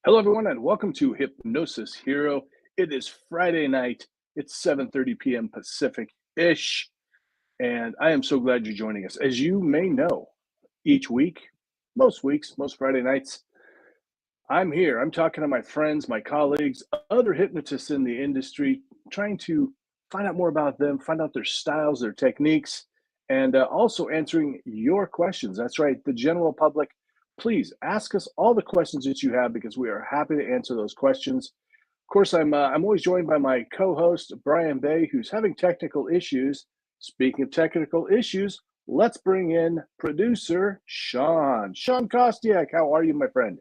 Hello, everyone, and welcome to Hypnosis Hero. It is Friday night. It's 7:30 p.m. Pacific-ish, and I am so glad you're joining us. As you may know, each week, most weeks, most Friday nights, I'm here. I'm talking to my friends, my colleagues, other hypnotists in the industry, trying to find out more about them, find out their styles, their techniques, and also answering your questions. That's right, the general public. Please ask us all the questions that you have because we are happy to answer those questions. Of course, I'm always joined by my co-host Brian Bay, who's having technical issues. Speaking of technical issues, let's bring in producer Shawn Kostiuk. How are you, my friend?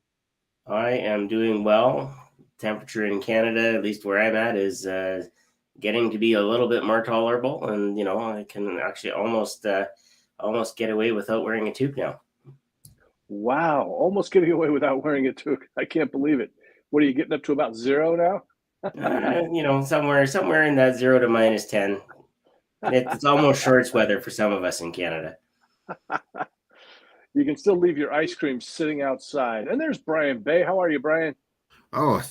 I am doing well. Temperature in Canada, at least where I'm at, is getting to be a little bit more tolerable, and I can actually almost get away without wearing a toque now. Wow, almost getting away without wearing a toque. I can't believe it. What are you getting up to, about zero now? Somewhere in that 0 to -10. It's almost shorts weather for some of us in Canada. You can still leave your ice cream sitting outside. And there's Brian Bay. How are you, Brian? Oh,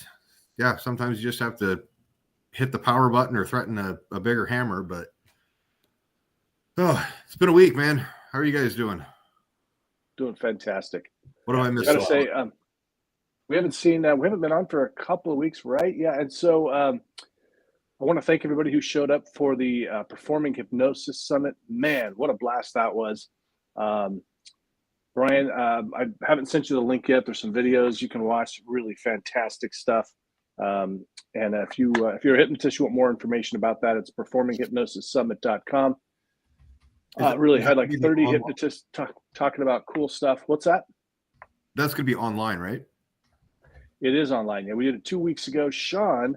yeah. Sometimes you just have to hit the power button or threaten a bigger hammer. But it's been a week, man. How are you guys doing? Doing fantastic. What have I missed? I gotta say, we haven't been on for a couple of weeks, right? Yeah. And so I want to thank everybody who showed up for the Performing Hypnosis Summit. Man, what a blast that was. Brian, I haven't sent you the link yet. There's some videos you can watch, really fantastic stuff. And if you're a hypnotist, you want more information about that, it's performinghypnosissummit.com. Really had like 30 hypnotists talking about cool stuff. What's that? That's going to be online, right? It is online. Yeah, we did it 2 weeks ago. Shawn,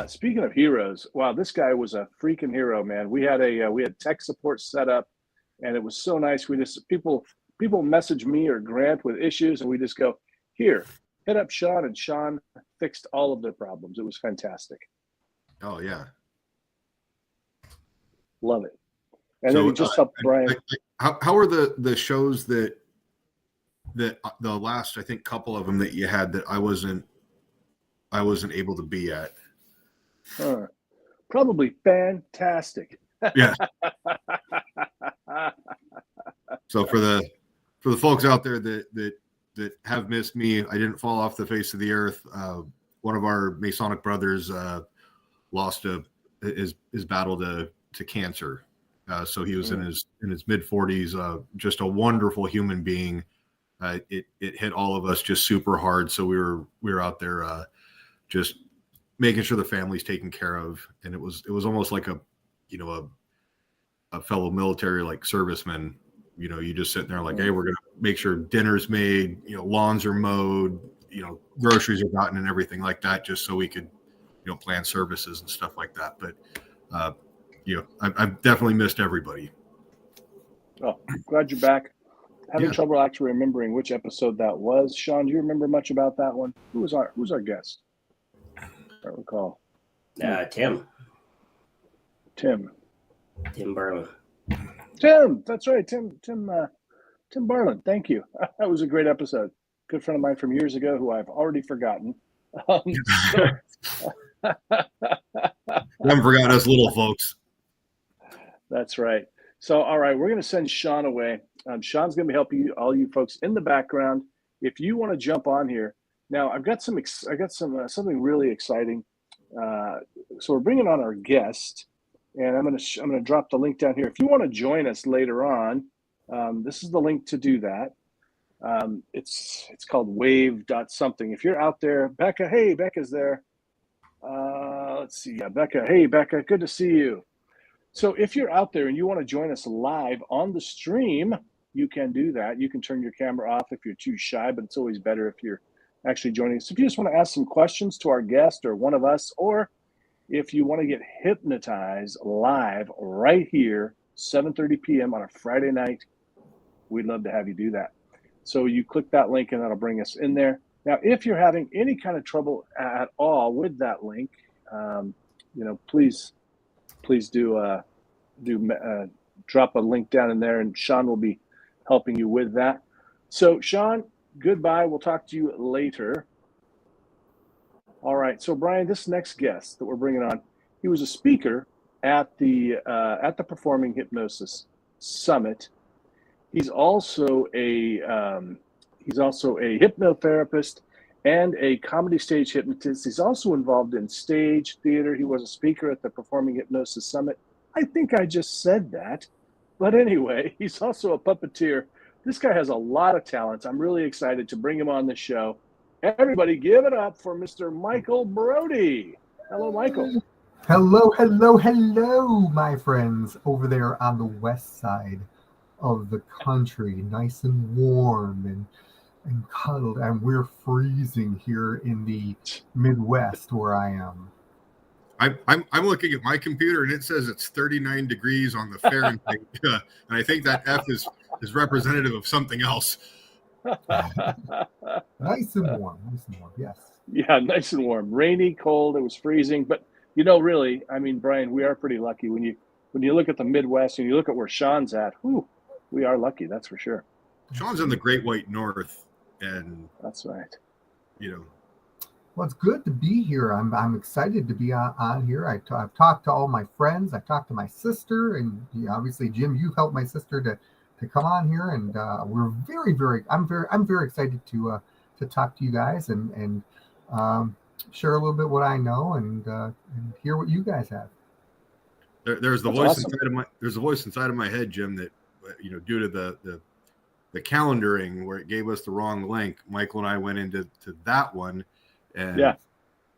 speaking of heroes, wow, this guy was a freaking hero, man. We had tech support set up, and it was so nice. People message me or Grant with issues, and we just go, here, hit up Shawn, and Shawn fixed all of their problems. It was fantastic. Oh, yeah. Love it. And then we just helped Brian. How are the shows that the last, I think, couple of them that you had that I wasn't able to be at? Probably fantastic. Yeah. So for the folks out there that have missed me, I didn't fall off the face of the earth. One of our Masonic brothers lost his battle to cancer. So he was in his mid 40s. Just a wonderful human being. It hit all of us just super hard. So we were out there just making sure the family's taken care of, and it was almost like a fellow military, like serviceman. You just sit there like, hey, we're gonna make sure dinner's made, lawns are mowed, groceries are gotten and everything like that, just so we could plan services and stuff like that. But I've definitely missed everybody. Oh, glad you're back. Having trouble actually remembering which episode that was. Shawn, do you remember much about that one? Who's our guest? I don't recall. Tim Barlin. Tim, that's right. Tim Barlin. Thank you. That was a great episode. Good friend of mine from years ago who I've already forgotten. You haven't forgotten us little folks. That's right. So, all right, we're going to send Shawn away. Shawn's going to be helping all you folks in the background. If you want to jump on here now, I've got something really exciting. So we're bringing on our guest, and I'm going to drop the link down here. If you want to join us later on, this is the link to do that. It's called wave.something. If you're out there, Becca, hey, Becca's there. Let's see. Yeah, Becca. Hey, Becca, good to see you. So if you're out there and you want to join us live on the stream, you can do that. You can turn your camera off if you're too shy, but it's always better if you're actually joining us. If you just want to ask some questions to our guest or one of us, or if you want to get hypnotized live right here, 7:30 p.m. on a Friday night, we'd love to have you do that. So you click that link and that'll bring us in there. Now, if you're having any kind of trouble at all with that link, please do drop a link down in there, and Shawn will be helping you with that. So, Shawn, goodbye. We'll talk to you later. right. So Brian, this next guest that we're bringing on, he was a speaker at the Performing Hypnosis Summit. He's also a hypnotherapist and a comedy stage hypnotist. He's also involved in stage theater. He was a speaker at the Performing Hypnosis Summit. I think I just said that. But anyway, he's also a puppeteer. This guy has a lot of talents. I'm really excited to bring him on the show. Everybody give it up for Mr. Micheal Brody. Hello, Micheal. Hello, my friends over there on the west side of the country, nice and warm and cuddled, and we're freezing here in the Midwest where I am. I'm looking at my computer and it says it's 39 degrees on the Fahrenheit, and I think that F is representative of something else. Nice and warm, yes. Yeah, nice and warm. Rainy, cold, it was freezing. But, you know, really, I mean, Brian, we are pretty lucky. When you look at the Midwest and you look at where Shawn's at, we are lucky, that's for sure. Shawn's in the Great White North, and that's right. You know, well, it's good to be here. I'm excited to be on here. I've talked to all my friends. I've talked to my sister, and obviously, Jim, you helped my sister to come on here, and we're I'm very excited to talk to you guys and share a little bit what I know and hear what you guys have. There's the voice awesome. There's a voice inside of my head, Jim, that due to the calendaring where it gave us the wrong link, Micheal and I went into that one, and yeah.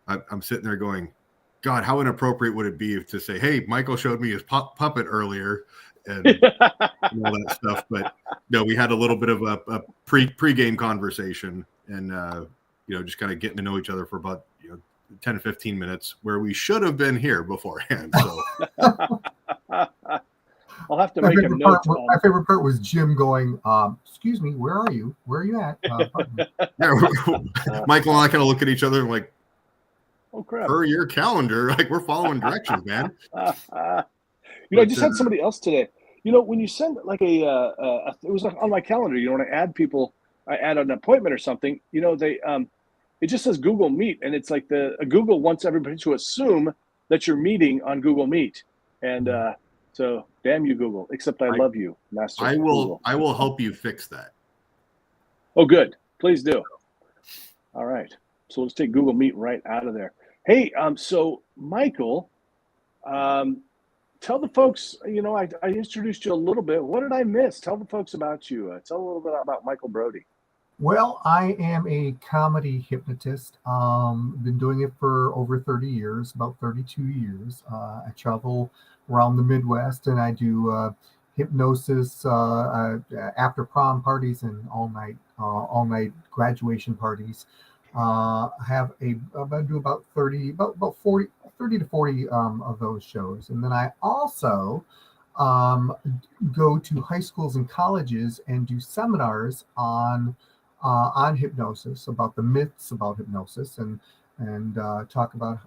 I'm sitting there going, God, how inappropriate would it be to say, hey, Micheal showed me his puppet earlier and all that stuff. But no, we had a little bit of a pre-game conversation and just kind of getting to know each other for about 10 to 15 minutes, where we should have been here beforehand. So I'll have to make a note. My favorite part was Jim going, excuse me, where are you? Where are you at? Micheal and I kind of look at each other and like, oh crap! Per your calendar, like we're following directions, man. I just had somebody else today. When you send like it was like on my calendar. When I add people, I add an appointment or something. They it just says Google Meet, and it's like Google wants everybody to assume that you're meeting on Google Meet, and so damn you, Google. Except I love you, Master. I will help you fix that. Oh, good. Please do. All right. So let's take Google Meet right out of there. Hey, so Micheal, tell the folks, I introduced you a little bit. What did I miss? Tell the folks about you. Tell a little bit about Micheal Brody. Well, I am a comedy hypnotist. Been doing it for over 30 years, about 32 years. I travel around the Midwest, and I do hypnosis after prom parties and all night graduation parties. I do about 30 to 40 of those shows, and then I also go to high schools and colleges and do seminars on hypnosis, about the myths about hypnosis, and talk about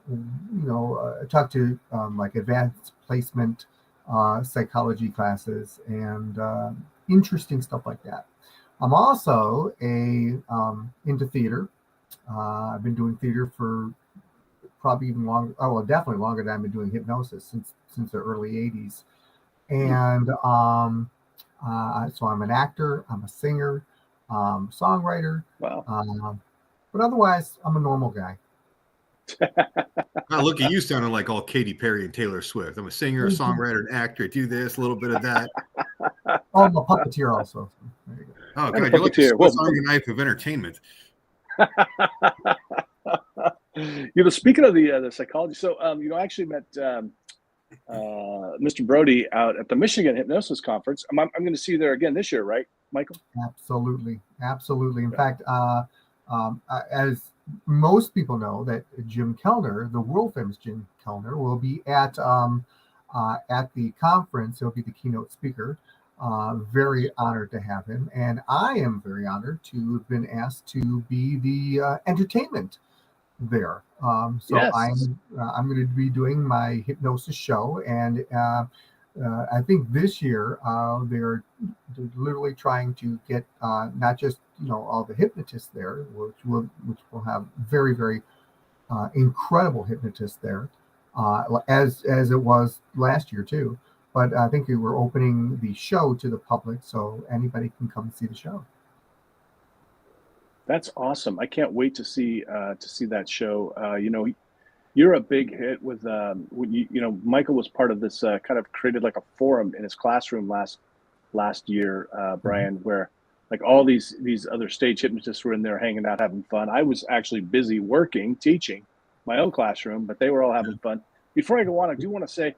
talk to like advanced placement psychology classes and interesting stuff like that. I'm also into theater. I've been doing theater for probably even longer. Oh, well, definitely longer than I've been doing hypnosis since the early 80s. And so I'm an actor. I'm a singer. Songwriter. Wow. But otherwise, I'm a normal guy. Wow, look at you sounding like all Katy Perry and Taylor Swift. I'm a singer, a songwriter, an actor. I do this, a little bit of that. Oh, I'm a puppeteer also. There you go. Oh, God, you're like the Swiss Army knife of entertainment. Speaking of the psychology, so I actually met Mr. Brody out at the Michigan Hypnosis Conference. I'm going to see you there again this year, right, Micheal? Absolutely. In fact, as most people know, that Jim Kellner, the world famous Jim Kellner, will be at the conference. He'll be the keynote speaker. Very honored to have him, and I am very honored to have been asked to be the entertainment there. Yes. I'm going to be doing my hypnosis show, and I think this year they're literally trying to get not just all the hypnotists there, which will have very, very incredible hypnotists there, as it was last year too. But I think we're opening the show to the public, so anybody can come and see the show. That's awesome. I can't wait to see that show. You know, you're a big hit with you know, Micheal was part of this kind of created like a forum in his classroom last year, Brian, where like all these other stage hypnotists were in there hanging out, having fun. I was actually busy working, teaching my own classroom, but they were all having fun. Before I go on, I do want to say,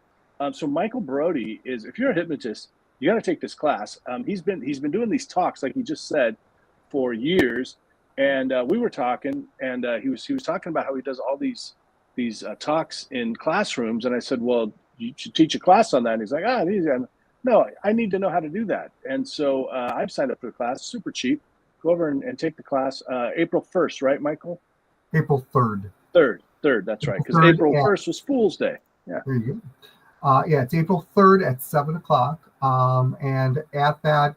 so Micheal Brody is, if you're a hypnotist, you got to take this class. He's been doing these talks, like he just said, for years. And we were talking, and he was talking about how he does all these talks in classrooms. And I said, well, you should teach a class on that. And he's like, no, I need to know how to do that. And so I've signed up for the class, super cheap. Go over and take the class April 1st, right, Micheal? April 3rd. 3rd, that's right. Because April 1st was Fool's Day. Yeah. There you go. Yeah, it's April 3rd at 7 o'clock. And at that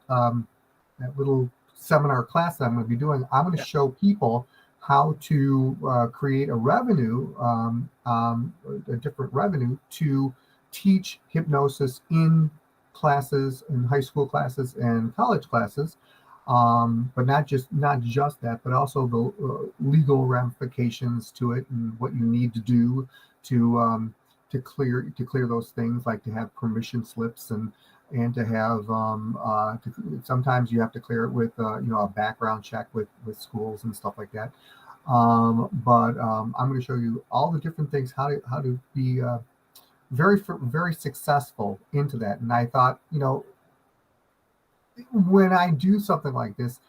little seminar class that I'm going to be doing, I'm going to show people how to create a revenue, a different revenue to teach hypnosis in classes, in high school classes and college classes, but not just that, but also the legal ramifications to it and what you need to do to clear those things, like to have permission slips and to have sometimes you have to clear it with a background check with schools and stuff like that. But I'm going to show you all the different things, how to be very successful into that. And I thought, you know, when I do something like this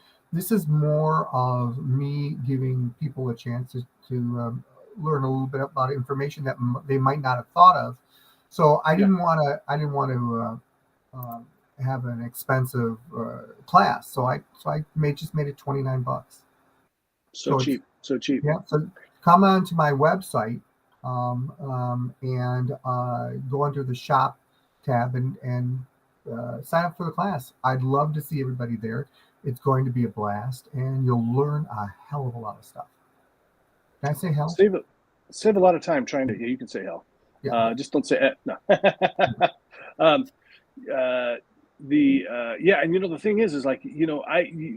is more of me giving people a chance to learn a little bit about information that they might not have thought of. So I didn't want to have an expensive class. So I just made it $29. So cheap. Yeah. So come on to my website and go under the shop tab and sign up for the class. I'd love to see everybody there. It's going to be a blast, and you'll learn a hell of a lot of stuff. Can I say hell? Save a lot of time trying to. Yeah, you can say hell. Yeah. Just don't say no. Yeah, and you know the thing is like, you know,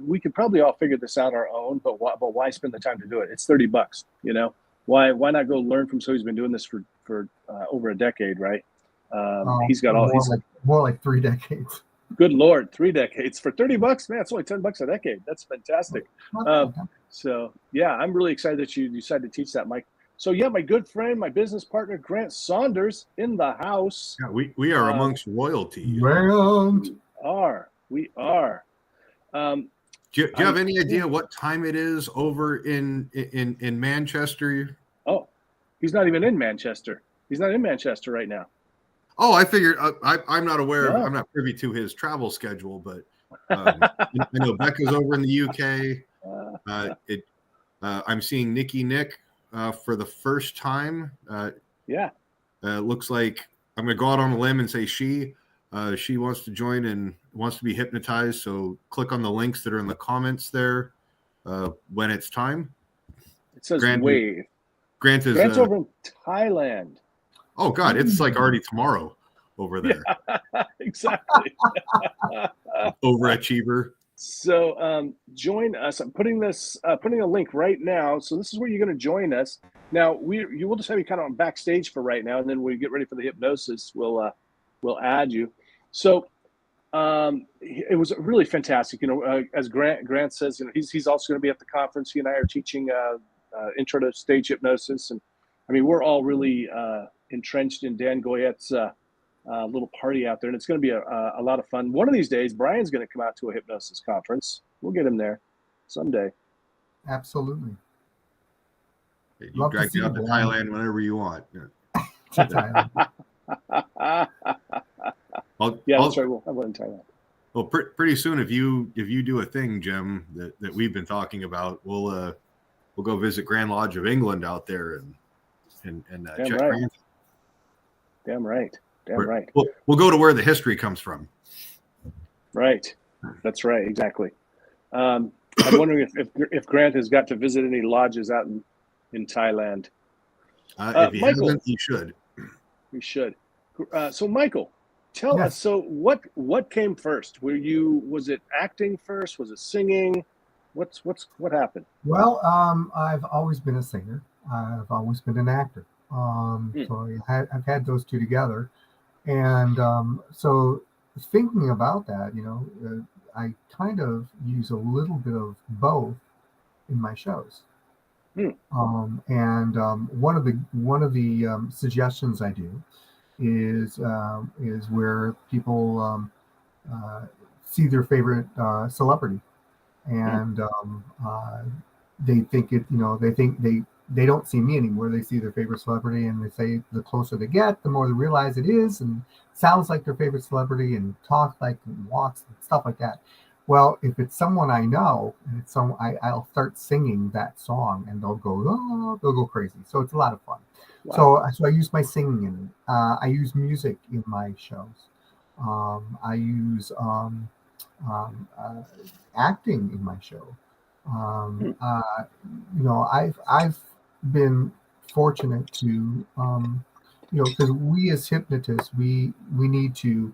we could probably all figure this out our own, but why spend the time to do it? It's $30, you know. Why not go learn from somebody who's been doing this for over a decade, right? He's got all more like 3 decades. Good Lord, 3 decades for $30, man. It's only $10 a decade. That's fantastic. So yeah, I'm really excited that you decided to teach that, Mike. So yeah, my good friend, my business partner, Grant Saunders, in the house. Yeah, we are amongst royalty. We are. Do you have any idea what time it is over in Manchester? Oh, he's not even in Manchester. He's not in Manchester right now. Oh, I figured I'm not aware. No. I'm not privy to his travel schedule, but I know Becca's over in the UK. I'm seeing Nick for the first time. Looks like I'm going to go out on a limb and say she wants to join and wants to be hypnotized. So click on the links that are in the comments there when it's time. It says wave. Grant's over in Thailand. Oh God, it's like already tomorrow over there. Yeah, exactly. Overachiever. So join us. I'm putting a link right now. So this is where you're going to join us. Now you will just have you kind of on backstage for right now, and then when we get ready for the hypnosis, we'll add you. So it was really fantastic. You know, as Grant says, you know, he's also going to be at the conference. He and I are teaching intro to stage hypnosis, and I mean we're all really entrenched in Dan Goyette's little party out there, and it's going to be a lot of fun. One of these days, Brian's going to come out to a hypnosis conference. We'll get him there someday. Absolutely. You drag me out to Thailand whenever you want. That's right. We'll have one in Thailand. Well, pretty soon, if you do a thing, Jim, that we've been talking about, we'll go visit Grand Lodge of England out there and check. Right. Damn right. We'll go to where the history comes from. Right. That's right. Exactly. I'm wondering if Grant has got to visit any lodges out in Thailand. If you Micheal, haven't, you should. we should. So Micheal, tell Yes. us. So what came first? Was it acting first? Was it singing? What happened? Well, I've always been a singer. I've always been an actor. So I've had those two together, and so thinking about that, I kind of use a little bit of both in my shows. And one of the suggestions I do is where people see their favorite celebrity, and they think they don't see me anymore. They see their favorite celebrity, and they say the closer they get, the more they realize it is and sounds like their favorite celebrity and talks like and walks and stuff like that. Well, if it's someone I know, and it's I'll start singing that song, and they'll go crazy. So it's a lot of fun. Wow. So I use my singing in it. I use music in my shows. I use acting in my show. I've been fortunate to, because we as hypnotists, we need to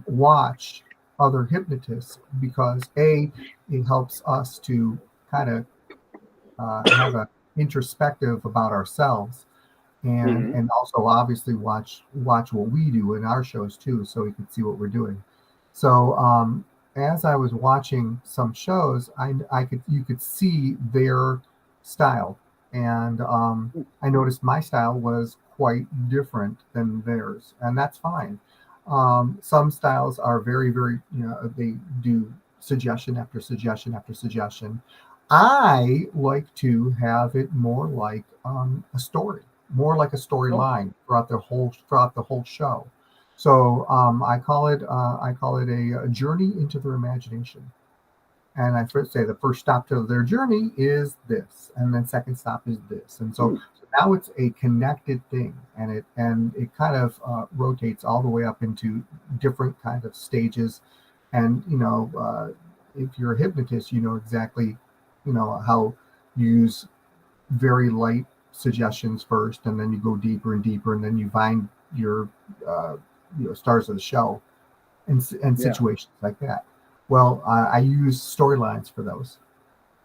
watch other hypnotists, because it helps us to kind of have an introspective about ourselves, and also obviously watch what we do in our shows too, so we can see what we're doing. So as I was watching some shows, you could see their style, and I noticed my style was quite different than theirs, and that's fine. Some styles are very, very, they do suggestion after suggestion after suggestion. I like to have it more like a story, more like a storyline throughout the whole show. So I call it a journey into their imagination. And I first say the first stop to their journey is this, and then second stop is this, and so now it's a connected thing, and it kind of rotates all the way up into different kind of stages. And if you're a hypnotist, you know exactly how you use very light suggestions first, and then you go deeper and deeper, and then you find your stars of the show and situations like that. Well, I use storylines for those,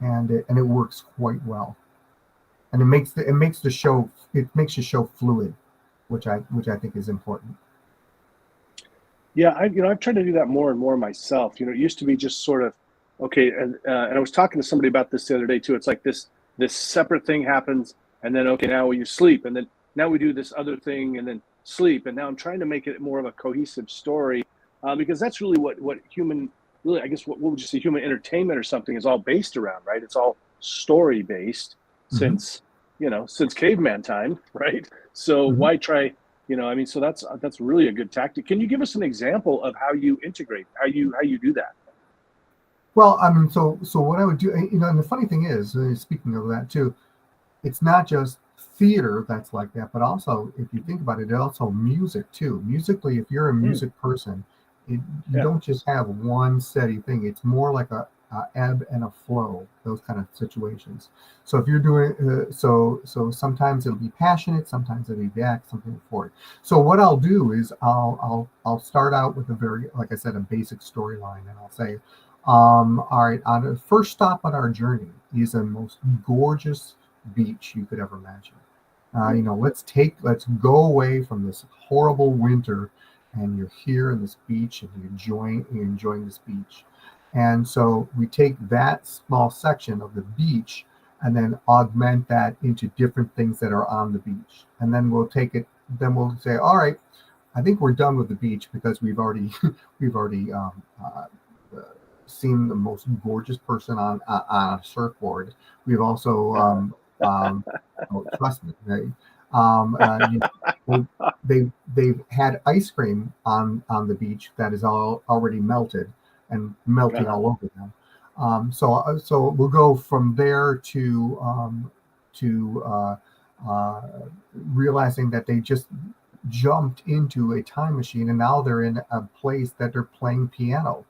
and it works quite well, and it makes the show fluid, which I think is important. Yeah, I've tried to do that more and more myself. It used to be just sort of okay, and I was talking to somebody about this the other day too. It's like this separate thing happens, and then okay, now you sleep, and then now we do this other thing, and then sleep, and now I'm trying to make it more of a cohesive story, because that's really what human. Really, I guess what would you say, human entertainment or something is all based around, right? It's all story based since caveman time, right? So why try, so that's really a good tactic. Can you give us an example of how you integrate, how you do that? Well, I mean, so what I would do, and the funny thing is, speaking of that too, it's not just theater that's like that, but also if you think about it, also music too. Musically, if you're a music person, you don't just have one steady thing. It's more like a ebb and a flow, those kind of situations. So if you're doing so sometimes it'll be passionate, sometimes it'll be back, something forward. So what I'll do is I'll start out with a very, like I said, a basic storyline, and I'll say, all right, on the first stop on our journey is the most gorgeous beach you could ever imagine. Let's go away from this horrible winter, and you're here in this beach, and you're enjoying this beach. And so we take that small section of the beach and then augment that into different things that are on the beach. And then we'll say, all right, I think we're done with the beach, because we've already seen the most gorgeous person on a surfboard. We've also trust me, they've had ice cream on the beach that is already melted and melting all over them. So we'll go from there to realizing that they just jumped into a time machine, and now they're in a place that they're playing piano,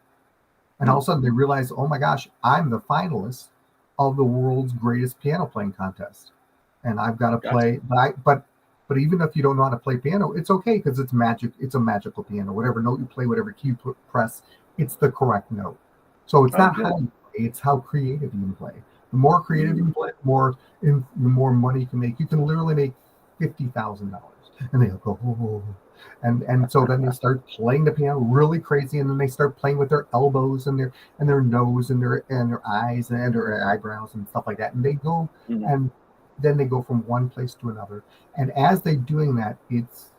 and all of a sudden they realize, oh my gosh, I'm the finalist of the world's greatest piano playing contest. and I've got to play. But even if you don't know how to play piano, it's okay because it's magic. It's a magical piano. Whatever note you play, whatever key you press, it's the correct note. So it's not how you play; it's how creative you can play. The more creative you can play, the more money you can make. You can literally make $50,000, and they'll go, oh. And so then they start playing the piano really crazy, and then they start playing with their elbows and their nose and their eyes and their eyebrows and stuff like that. And they go and then they go from one place to another. And as they're doing that, it's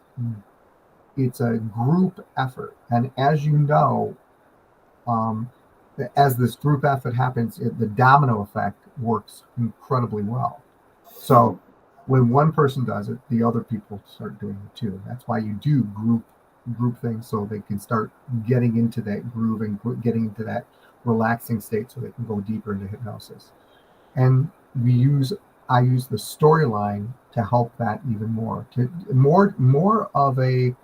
a group effort. And as you know, as this group effort happens, the domino effect works incredibly well. So when one person does it, the other people start doing it too. That's why you do group things, so they can start getting into that groove and getting into that relaxing state, so they can go deeper into hypnosis. And I use the storyline to help that even more. To more of a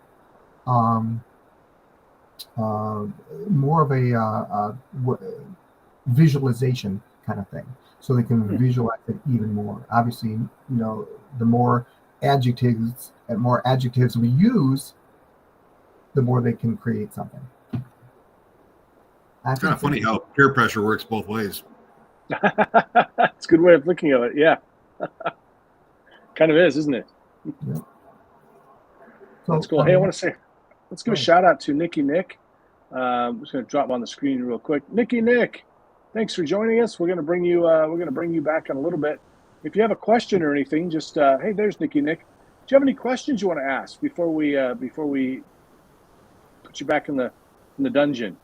visualization kind of thing, so they can visualize it even more. Obviously, the more adjectives we use, the more they can create something. It's kind of funny how peer pressure works both ways. It's a good way of looking at it. Yeah. Kind of is, isn't it? Yeah. So, that's cool. Hey, I want to say, let's give a shout out to Nick. I'm just going to drop on the screen real quick. Nick, thanks for joining us. We're going to bring you back in a little bit. If you have a question or anything, just hey, there's Nick. Do you have any questions you want to ask before we put you back in the dungeon?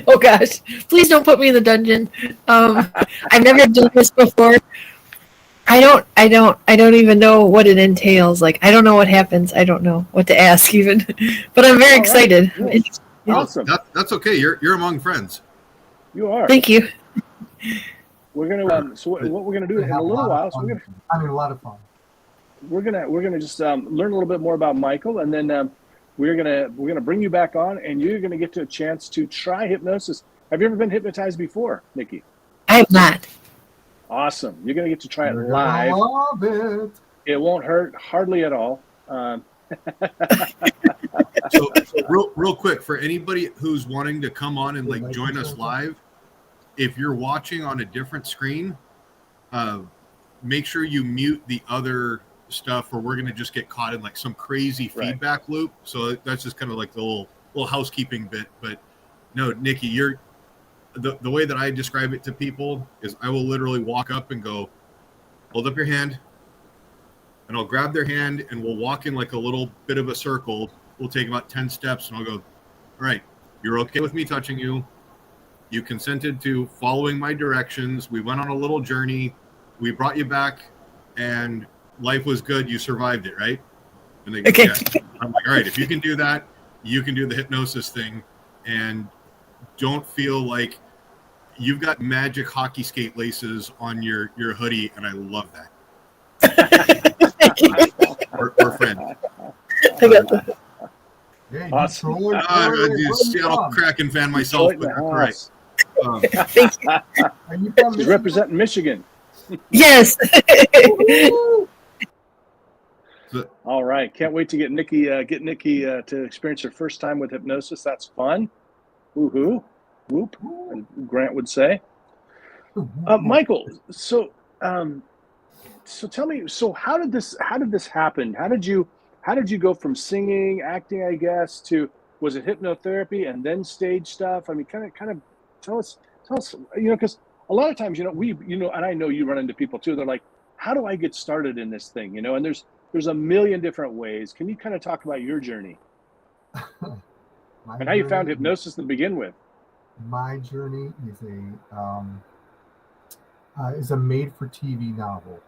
Oh gosh, please don't put me in the dungeon. I've never done this before. I don't even know what it entails. Like, I don't know what happens. I don't know what to ask even, but I'm very excited. Right. Awesome. That's okay. You're among friends. You are. Thank you. We're gonna so what we're gonna do in a little while. So having a lot of fun. We're gonna just learn a little bit more about Micheal, and then we're gonna bring you back on, and you're gonna get to a chance to try hypnosis. Have you ever been hypnotized before, Nikki? I have not. Awesome. You're gonna get to try it live. Love it. It won't hurt hardly at all. So real quick, for anybody who's wanting to come on and join us live, if you're watching on a different screen, make sure you mute the other stuff, or we're going to just get caught in some crazy feedback loop. So that's just kind of like the little housekeeping bit. But no, Nikki, the way that I describe it to people is I will literally walk up and go, hold up your hand, and I'll grab their hand, and we'll walk in like a little bit of a circle. We'll take about 10 steps, and I'll go, all right, you're okay with me touching you. You consented to following my directions. We went on a little journey. We brought you back, and life was good. You survived it, right? And they go, okay. Yeah. I'm like, all right, if you can do that, you can do the hypnosis thing, and don't feel like you've got magic hockey skate laces on your hoodie, and I love that. We're friends. I got that. Awesome. Seattle Kraken fan myself, but all right. Thank you. She's representing Michigan. Yes. All right. Can't wait to get Nikki to experience her first time with hypnosis. That's fun. Woohoo. Whoop, as Grant would say. Micheal, so tell me, so how did this happen? How did you go from singing, acting, I guess, to, was it hypnotherapy and then stage stuff? I mean, kind of tell us, because a lot of times, and I know you run into people too. They're like, how do I get started in this thing? And there's a million different ways. Can you kind of talk about your journey and how you found hypnosis to begin with? My journey is a made-for-TV novel.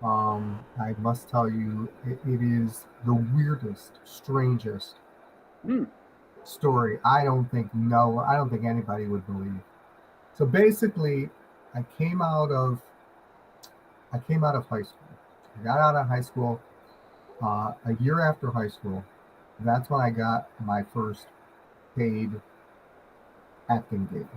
I must tell you, it is the weirdest, strangest story. I don't think anybody would believe. So basically, I came out of high school. I got out of high school a year after high school. That's when I got my first paid acting gig.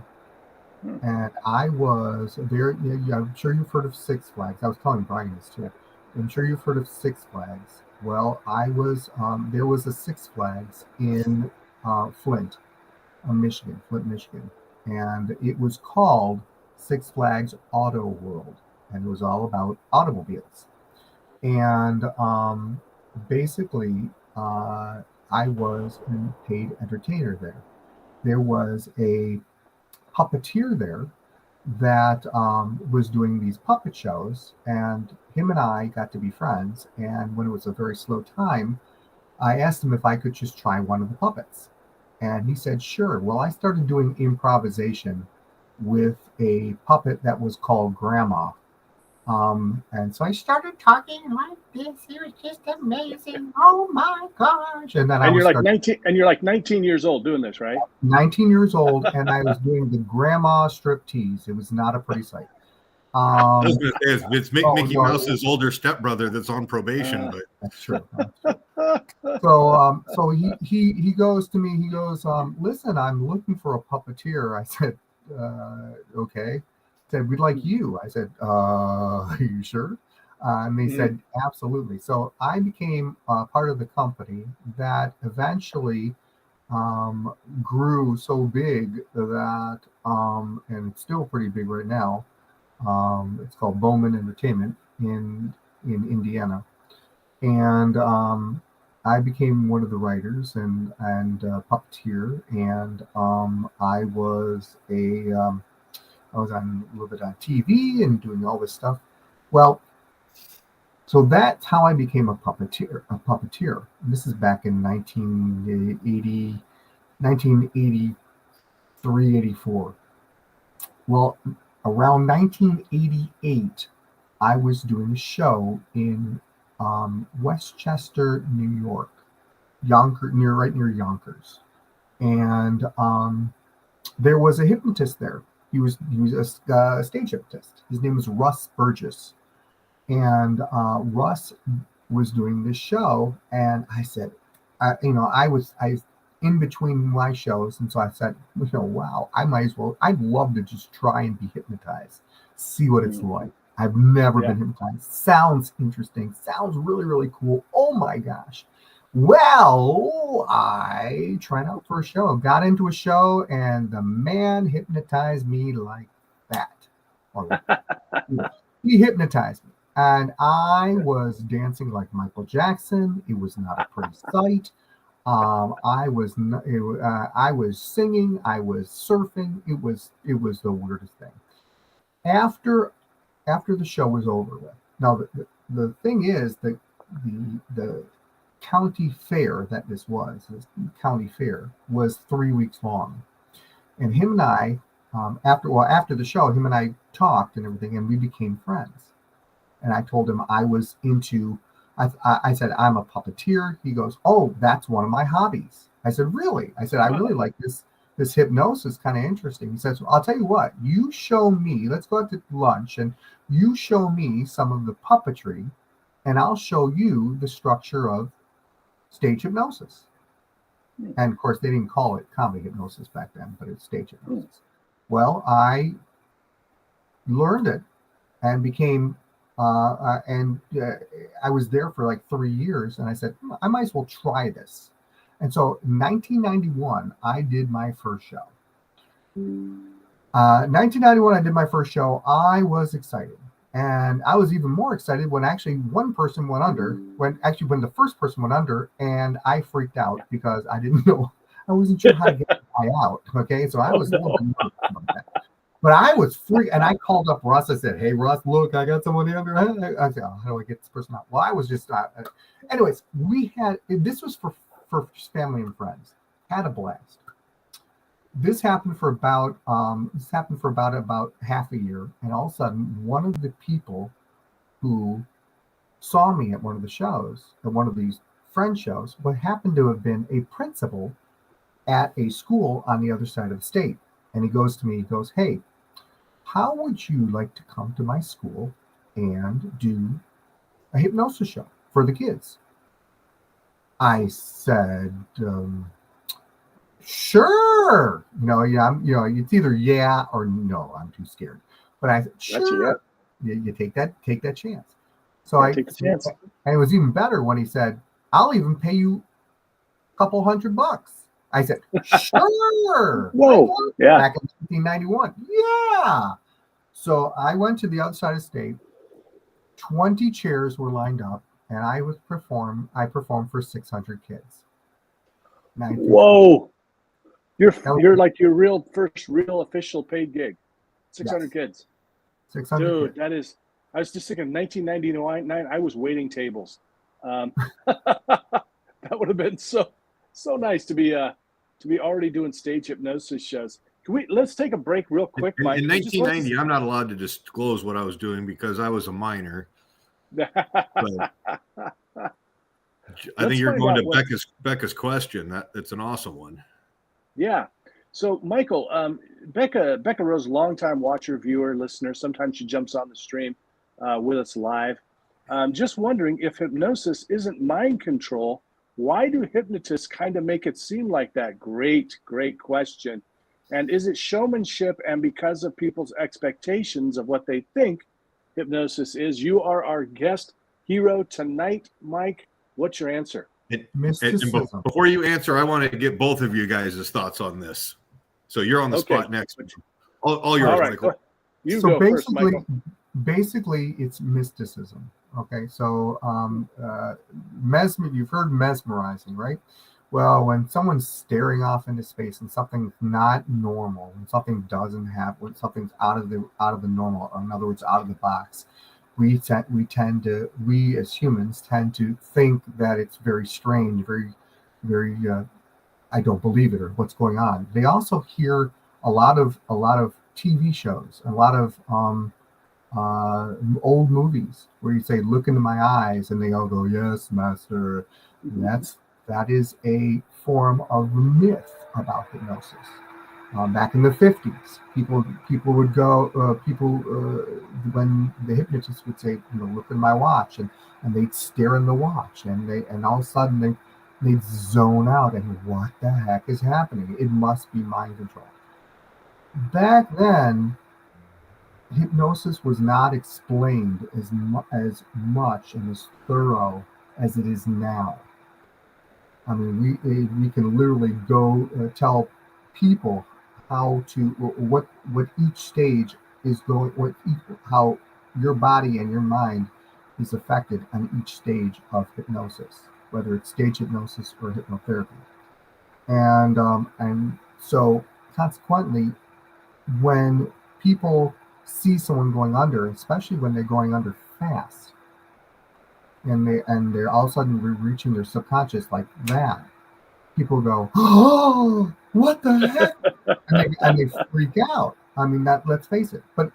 And I was there. I'm sure you've heard of Six Flags. I was telling Brian this too. I'm sure you've heard of Six Flags. Well, I was there was a Six Flags in Flint, Michigan, and it was called Six Flags Auto World, and it was all about automobiles. And basically, I was a paid entertainer there. There was a puppeteer there that was doing these puppet shows, and him and I got to be friends. And when it was a very slow time, I asked him if I could just try one of the puppets, and he said sure. Well, I started doing improvisation with a puppet that was called Grandma. And so I started talking like this. It was just amazing. Oh my gosh. And then and you're like 19 and you're like 19 years old doing this, right? 19 years old, and I was doing the grandma striptease. It was not a pretty sight. I was going to say, it's Mickey no, Mouse's older stepbrother that's on probation, but that's true. So he goes to me. He goes, listen, I'm looking for a puppeteer. I said, okay. He said, we'd like you. I said, are you sure? And they said, absolutely. So I became part of the company that eventually grew so big that, and it's still pretty big right now. It's called Bowman Entertainment in Indiana, and I became one of the writers and puppeteer, and I was I was on a little bit on TV and doing all this stuff. Well, so that's how I became a puppeteer. And this is back in 1983, 84. Well, around 1988, I was doing a show in Westchester, New York, right near Yonkers, and there was a hypnotist there. He was a stage hypnotist. His name was Russ Burgess, and Russ was doing this show, and I said, I was in between my shows, and so I said, wow, I'd love to just try and be hypnotized, see what it's like. I've never been hypnotized. Sounds interesting. Sounds really, really cool. Oh my gosh. Well, I tried out for a show, got into a show, and the man hypnotized me like that. He hypnotized me, and I was dancing like Michael Jackson. It was not a pretty sight. I was singing, I was surfing. It was the weirdest thing. After the show was over with. Now the thing is that the county fair that this county fair was 3 weeks long, and him and I after the show, him and I talked and everything, and we became friends. And I told him I was into. I said, I'm a puppeteer. He goes, oh, that's one of my hobbies. I said, really? I said, I really like this hypnosis, kind of interesting. He says, well, I'll tell you what, you show me, let's go out to lunch, and you show me some of the puppetry, and I'll show you the structure of stage hypnosis. And of course, they didn't call it comedy hypnosis back then, but it's stage hypnosis. Well, I learned it and became I was there for like 3 years, and I said, I might as well try this. And so in 1991, I did my first show. 1991, I did my first show. I was excited. And I was even more excited when actually one person went under, when the first person went under, and I freaked out because I didn't know, I wasn't sure how to get the guy out. Okay, so I was a little bit nervous about that. But I was free, and I called up Russ. I said, hey, Russ, look, I got someone under. I said, oh, how do I get this person out? Well, I was just, anyways, this was for just family and friends. Had a blast. This happened for about half a year, and all of a sudden, one of the people who saw me at one of the shows, at one of these friend shows, what happened to have been a principal at a school on the other side of the state. And he goes to me, he goes, hey, how would you like to come to my school and do a hypnosis show for the kids? I said, sure. It's either yeah or no. I'm too scared. But I said, sure. You take that chance. So I take the chance. And it was even better when he said, I'll even pay you a couple $100. I said, sure. Whoa. Yeah. Back in 1991. Yeah. So I went to the other side of the state. 20 chairs were lined up, and I performed for 600 kids. Whoa. You're like your first real official paid gig. 600 kids. 600 Dude, kids. that is, I was just thinking 1999, I was waiting tables. That would have been so nice to be already doing stage hypnosis shows. Let's take a break real quick, Mike. In 1990, I'm not allowed to disclose what I was doing because I was a minor. But I think you're going to Becca's question. That's an awesome one. Yeah. So, Micheal, Becca Rose, longtime watcher, viewer, listener. Sometimes she jumps on the stream with us live. Just wondering, if hypnosis isn't mind control, why do hypnotists kind of make it seem like that? Great question. And is it showmanship and because of people's expectations of what they think hypnosis is? You are our guest hero tonight, Mike. What's your answer? And before you answer, I want to get both of you guys' thoughts on this. So you're on the spot next. All yours, right, Micheal. You go first, Micheal. Basically, it's mysticism. Okay, so you've heard mesmerizing, right? Well, when someone's staring off into space and something's not normal, when something doesn't happen, when something's out of the normal, or in other words, out of the box, we as humans tend to think that it's very strange, very, very. I don't believe it, or what's going on. They also hear a lot of TV shows, a lot of old movies where you say, "Look into my eyes," and they all go, "Yes, master." And that is a form of myth about hypnosis. Back in the 50s, people would go, when the hypnotist would say, "Look at my watch," and they'd stare in the watch, and all of a sudden they'd zone out, and what the heck is happening? It must be mind control. Back then, hypnosis was not explained as much and as thorough as it is now. I mean, we can literally go tell people how to what each stage is going, how your body and your mind is affected on each stage of hypnosis, whether it's stage hypnosis or hypnotherapy, and so consequently, when people see someone going under, especially when they're going under fast, and they're all of a sudden reaching their subconscious like that, people go, "Oh, what the heck?" and they freak out. I mean, let's face it. But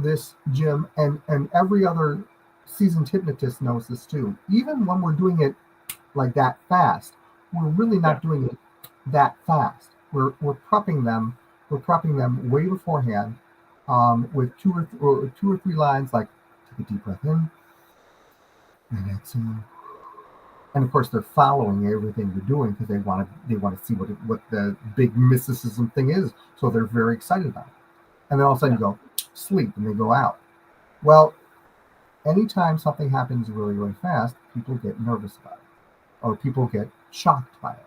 this, Jim, and every other seasoned hypnotist knows this too. Even when we're doing it like that fast, we're really not doing it that fast. We're prepping them. We're prepping them way beforehand with two or three lines like, take a deep breath in and exhale. And of course, they're following everything you're doing because they want to see what the big mysticism thing is. So they're very excited about it. And then all of a sudden you go sleep and they go out. Well, anytime something happens really, really fast, people get nervous about it, or people get shocked by it.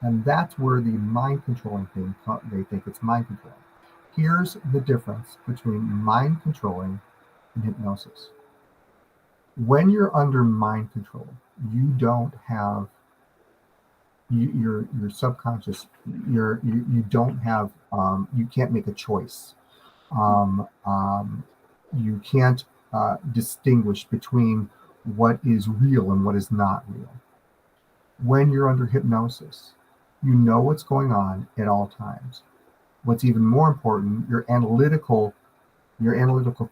And that's where the mind controlling thing, they think it's mind controlling. Here's the difference between mind controlling and hypnosis. When you're under mind control, you don't have your subconscious. You don't have. You can't make a choice. You can't distinguish between what is real and what is not real. When you're under hypnosis, you know what's going on at all times. What's even more important, your analytical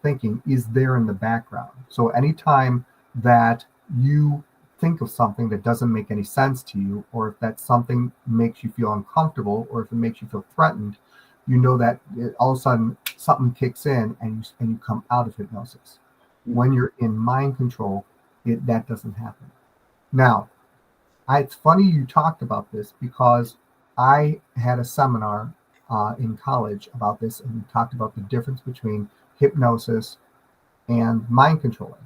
thinking is there in the background. So anytime that you think of something that doesn't make any sense to you, or if that something makes you feel uncomfortable, or if it makes you feel threatened, you know that all of a sudden something kicks in and you come out of hypnosis. When you're in mind control, that doesn't happen. Now, It's funny you talked about this because I had a seminar in college about this, and we talked about the difference between hypnosis and mind controlling.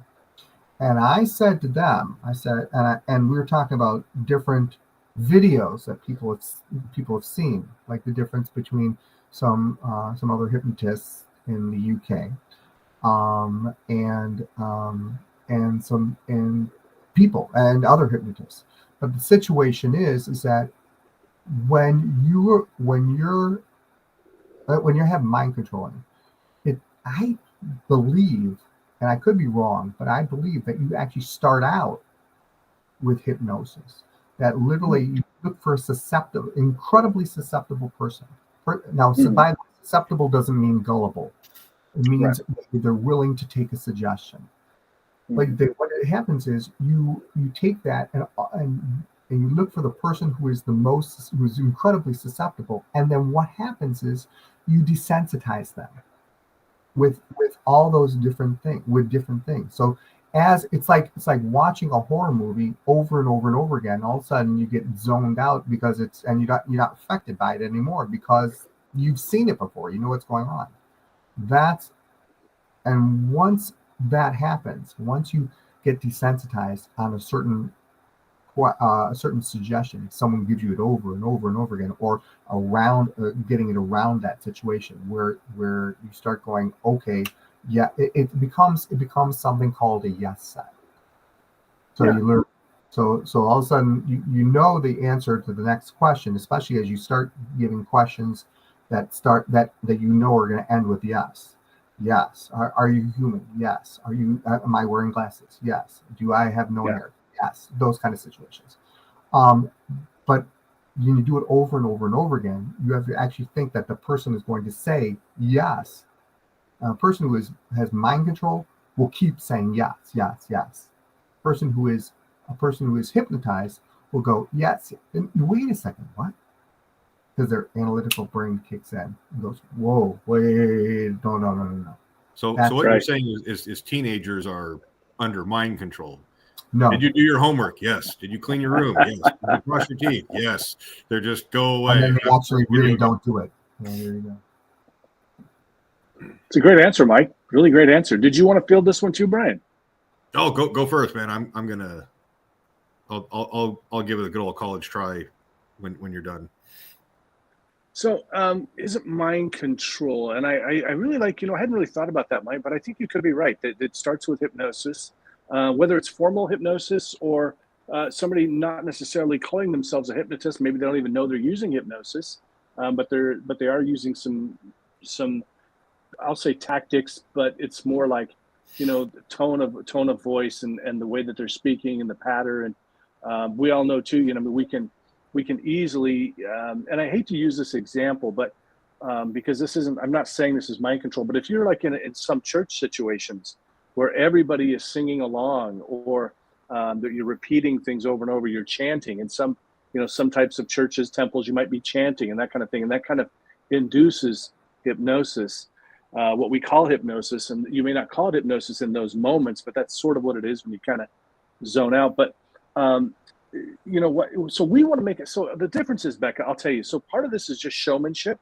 And I said to them, and we were talking about different videos that people have seen, like the difference between some other hypnotists in the UK, and people and other hypnotists. But the situation is that when you have mind controlling, I believe, and I could be wrong, but I believe that you actually start out with hypnosis. That literally you look for a incredibly susceptible person. Now, by the way, susceptible doesn't mean gullible. It means they're willing to take a suggestion. What happens is you take that and you look for the person who's incredibly susceptible, and then what happens is you desensitize them with all those different things. So it's like watching a horror movie over and over and over again. All of a sudden you get zoned out because you're not affected by it anymore because you've seen it before. You know what's going on. And once that happens, once you get desensitized on a certain suggestion, someone gives you it over and over and over again, or getting it around that situation where you start going, okay, yeah, it becomes something called a yes set. So you learn. So all of a sudden you know the answer to the next question, especially as you start giving questions that you know are going to end with yes. Yes. Are you human? Yes. Am I wearing glasses? Yes. Do I have no hair? Yes. Those kind of situations. But when you do it over and over and over again, you have to actually think that the person is going to say yes. A person who has mind control will keep saying yes, yes, yes. A person who is hypnotized will go yes. And wait a second, what? Because their analytical brain kicks in and goes, whoa, wait, no. So what you're saying is teenagers are under mind control. No. Did you do your homework? Yes. Did you clean your room? Yes. Did you brush your teeth? Yes. They're just go away. And then they actually really don't do it. Yeah, there you go. It's a great answer, Mike. Really great answer. Did you want to field this one too, Brian? Oh, go first, man. I'll give it a good old college try when you're done. So is it mind control? And I really I hadn't really thought about that, Mike, but I think you could be right. That it starts with hypnosis, whether it's formal hypnosis or somebody not necessarily calling themselves a hypnotist. Maybe they don't even know they're using hypnosis, but they are using some I'll say tactics, but it's more like, tone of voice and the way that they're speaking and the pattern. We all know too, we can easily, and I hate to use this example, but because I'm not saying this is mind control, but if you're like in some church situations where everybody is singing along, or that you're repeating things over and over, you're chanting, and some types of churches, temples, you might be chanting and that kind of thing. And that kind of induces hypnosis, what we call hypnosis. And you may not call it hypnosis in those moments, but that's sort of what it is when you kind of zone out. But so we want to make it. So the difference is, Becca, I'll tell you. So part of this is just showmanship,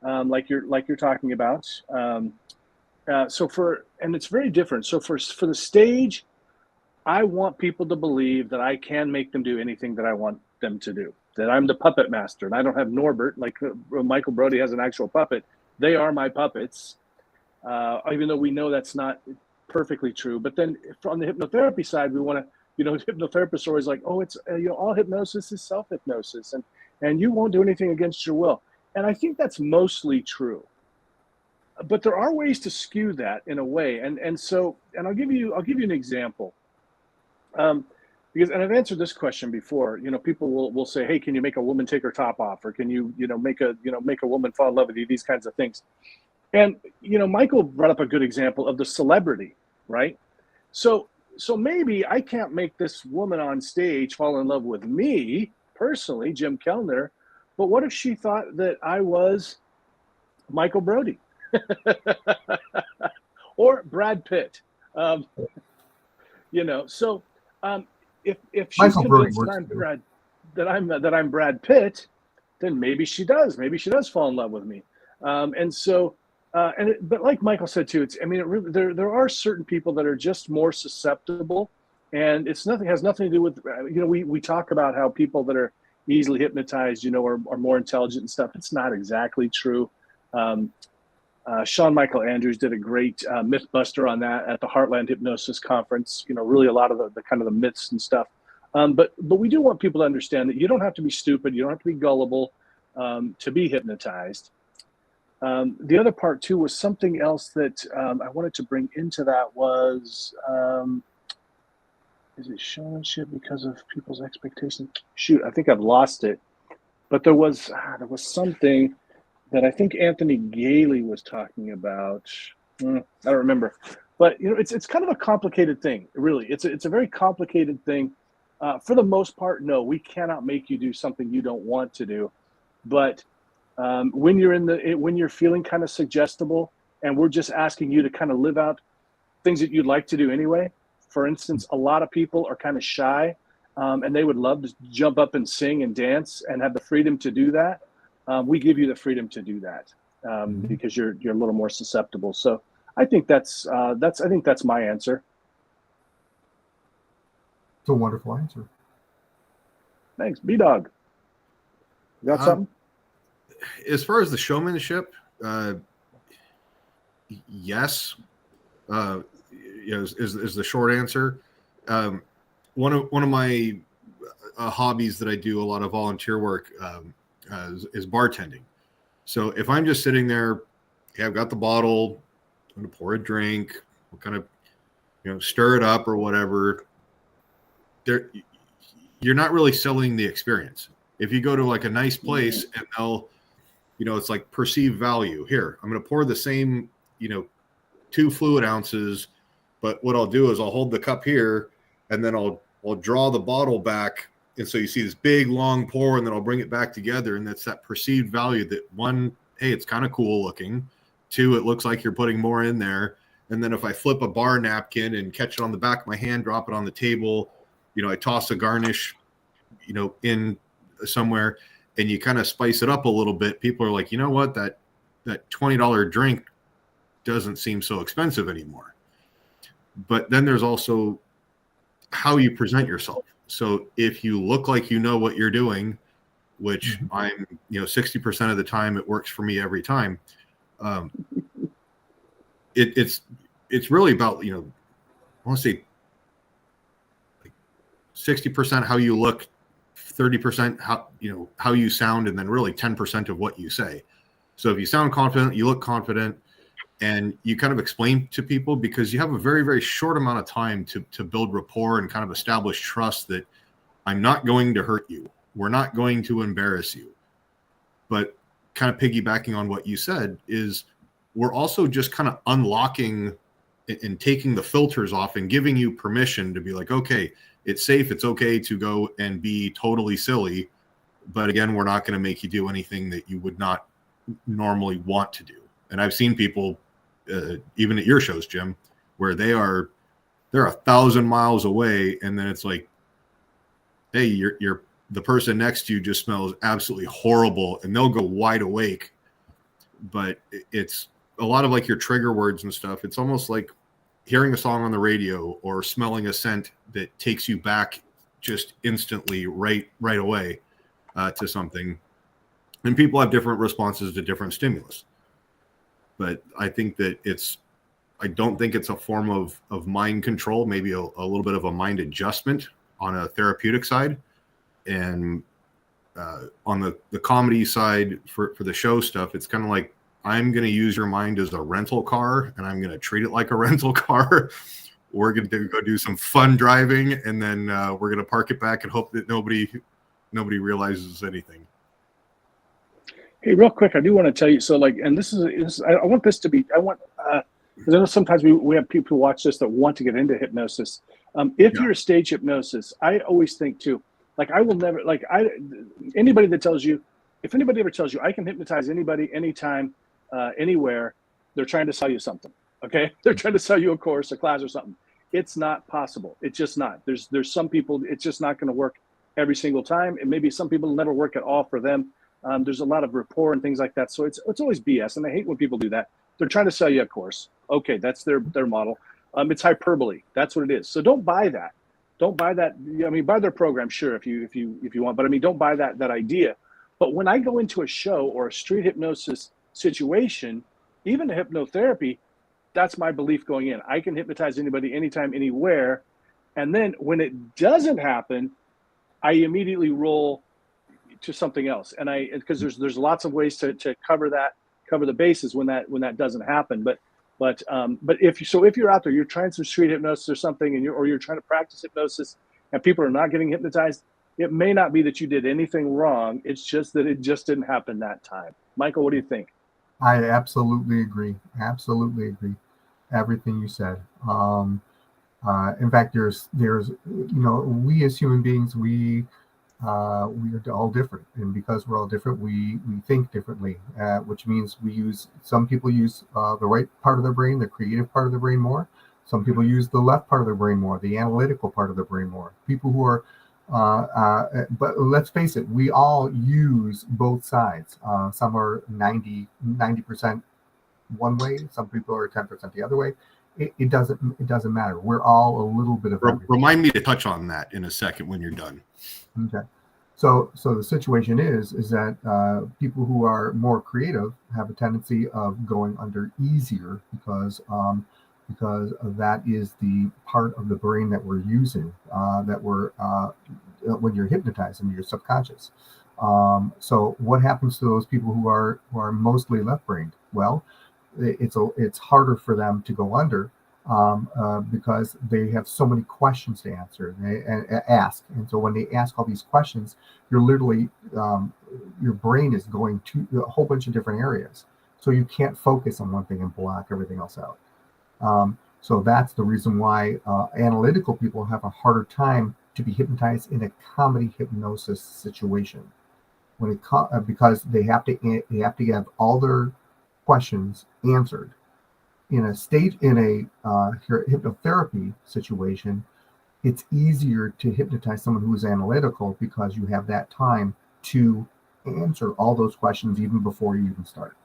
like you're talking about. And it's very different. So for the stage, I want people to believe that I can make them do anything that I want them to do, that I'm the puppet master, and I don't have Norbert, like Michael Brody has an actual puppet. They are my puppets, even though we know that's not perfectly true. But then from the hypnotherapy side, we want to, hypnotherapists are always like, oh, it's, all hypnosis is self-hypnosis, and you won't do anything against your will. And I think that's mostly true. But there are ways to skew that in a way. And I'll give you an example. Because I've answered this question before. People will say, hey, can you make a woman take her top off? Or can you, make a woman fall in love with you? These kinds of things. And, Michael brought up a good example of the celebrity, right? So maybe I can't make this woman on stage fall in love with me personally, Jim Kellner, but what if she thought that I was Michael Brody or Brad Pitt? If she's Michael convinced Brody that I'm Brad, I'm Brad Pitt, then maybe she does. Maybe she does fall in love with me. And so, but like Michael said too, there are certain people that are just more susceptible, and has nothing to do with, we talk about how people that are easily hypnotized, are more intelligent and stuff. It's not exactly true. Sean Michael Andrews did a great Mythbuster on that at the Heartland Hypnosis Conference. Really a lot of the kind of the myths and stuff. But we do want people to understand that you don't have to be stupid. You don't have to be gullible to be hypnotized. The other part too was something else that I wanted to bring into that was, is it showmanship because of people's expectations? Shoot, I think I've lost it. But there was something that I think Anthony Gailey was talking about. I don't remember. But it's kind of a complicated thing, really. It's a very complicated thing. For the most part, no, we cannot make you do something you don't want to do. But when you're feeling kind of suggestible, and we're just asking you to kind of live out things that you'd like to do anyway. For instance, a lot of people are kind of shy, and they would love to jump up and sing and dance and have the freedom to do that. We give you the freedom to do that because you're a little more susceptible. So I think that's my answer. It's a wonderful answer. Thanks, B-Dog. You got something? As far as the showmanship, yes, is the short answer. One of my hobbies that I do a lot of volunteer work is bartending. So if I'm just sitting there, I've got the bottle, I'm going to pour a drink, we'll kind of stir it up or whatever. You're not really selling the experience. If you go to like a nice place and they'll, it's like perceived value. Here, I'm going to pour the same, 2 fluid ounces, but what I'll do is I'll hold the cup here and then I'll draw the bottle back. And so you see this big long pour and then I'll bring it back together. And that's that perceived value that 1, hey, it's kind of cool looking. 2, it looks like you're putting more in there. And then if I flip a bar napkin and catch it on the back of my hand, drop it on the table, I toss a garnish, in somewhere, and you kind of spice it up a little bit. People are like, you know what, that $20 drink doesn't seem so expensive anymore. But then there's also how you present yourself. So if you look like you know what you're doing, which I'm, 60% of the time it works for me every time. It's really about, I want to say 60% how you look, 30% how you sound, and then really 10% of what you say. So if you sound confident, you look confident, and you kind of explain to people, because you have a very, very short amount of time to build rapport and kind of establish trust that I'm not going to hurt you. We're not going to embarrass you. But kind of piggybacking on what you said is we're also just kind of unlocking and taking the filters off and giving you permission to be like, okay, it's safe. It's okay to go and be totally silly. But again, we're not going to make you do anything that you would not normally want to do. And I've seen people, even at your shows, Jim, where they're 1,000 miles away. And then it's like, hey, you're the person next to you just smells absolutely horrible, and they'll go wide awake. But it's a lot of like your trigger words and stuff. It's almost like hearing a song on the radio or smelling a scent that takes you back just instantly right away to something. And people have different responses to different stimulus. But I think that I don't think it's a form of mind control, maybe a little bit of a mind adjustment on a therapeutic side. And on the comedy side for the show stuff, it's kind of like, I'm going to use your mind as a rental car, and I'm going to treat it like a rental car. We're going to go do some fun driving, and then we're going to park it back and hope that nobody realizes anything. Hey, real quick, I do want to tell you. So, like, and this is I want this to be. Because I know sometimes we have people who watch this that want to get into hypnosis. If you're a stage hypnosis, I always think too. Like, I will never anybody that tells you, if anybody ever tells you I can hypnotize anybody, anytime, anywhere, they're trying to sell you something. Okay, they're trying to sell you a course, a class, or something. It's not possible. It's just not. There's some people. It's just not going to work every single time. And maybe some people never work at all for them. There's a lot of rapport and things like that. So it's always BS. And I hate when people do that. They're trying to sell you a course. Okay, that's their model. It's hyperbole. That's what it is. So don't buy that. Don't buy that. I mean, buy their program, sure, if you want. But I mean, don't buy that idea. But when I go into a show or a street hypnosis situation, even a hypnotherapy, that's my belief going in. I can hypnotize anybody, anytime, anywhere. And then when it doesn't happen, I immediately roll to something else. And because there's lots of ways to cover the bases when that doesn't happen. But if you're out there, you're trying some street hypnosis or something, and you're trying to practice hypnosis, and people are not getting hypnotized, it may not be that you did anything wrong. It's just that it just didn't happen that time. Michael, what do you think? I absolutely agree. Absolutely agree. Everything you said. In fact, there's we as human beings, we are all different, and because we're all different, we think differently, which means some people use the right part of their brain, the creative part of their brain more. Some people use the left part of their brain more, the analytical part of their brain more. People who are but let's face it, we all use both sides. Some are 90% one way, some people are 10% the other way. It doesn't matter. We're all a little bit of everything. Remind me to touch on that in a second when you're done. Okay. So the situation is that people who are more creative have a tendency of going under easier because that is the part of the brain that we're using when you're hypnotized in your subconscious. So what happens to those people who are mostly left-brained? Well, it's harder for them to go under because they have so many questions to answer and ask. And so when they ask all these questions, you're literally your brain is going to a whole bunch of different areas. So you can't focus on one thing and block everything else out. So that's the reason why analytical people have a harder time to be hypnotized in a comedy hypnosis situation. Because they have to have all their questions answered. In a hypnotherapy situation, it's easier to hypnotize someone who is analytical because you have that time to answer all those questions even before you even start.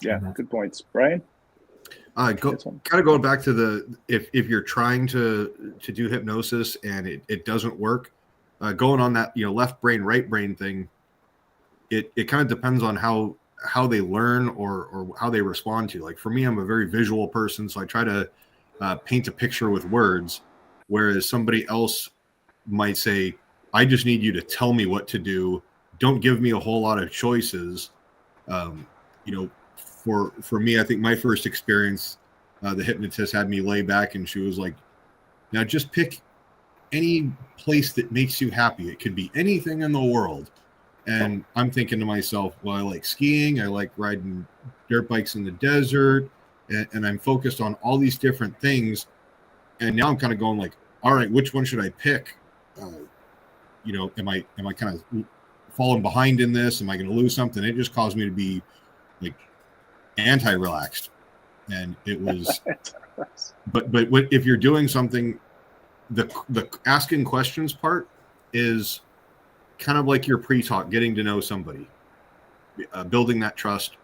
Yeah, good points. Brian? Kind of going back to if you're trying to do hypnosis and it doesn't work, going on that left brain, right brain thing, it kind of depends on how they learn or how they respond to. Like for me, I'm a very visual person, so I try to paint a picture with words, whereas somebody else might say, I just need you to tell me what to do. Don't give me a whole lot of choices. For me, I think my first experience, the hypnotist had me lay back and she was like, now just pick any place that makes you happy. It could be anything in the world. And I'm thinking to myself, well, I like skiing. I like riding dirt bikes in the desert. And I'm focused on all these different things. And now I'm kind of going like, all right, which one should I pick? Am I kind of falling behind in this? Am I going to lose something? It just caused me to be like anti-relaxed. And it was, but if you're doing something, the asking questions part is kind of like your pre-talk, getting to know somebody, building that trust.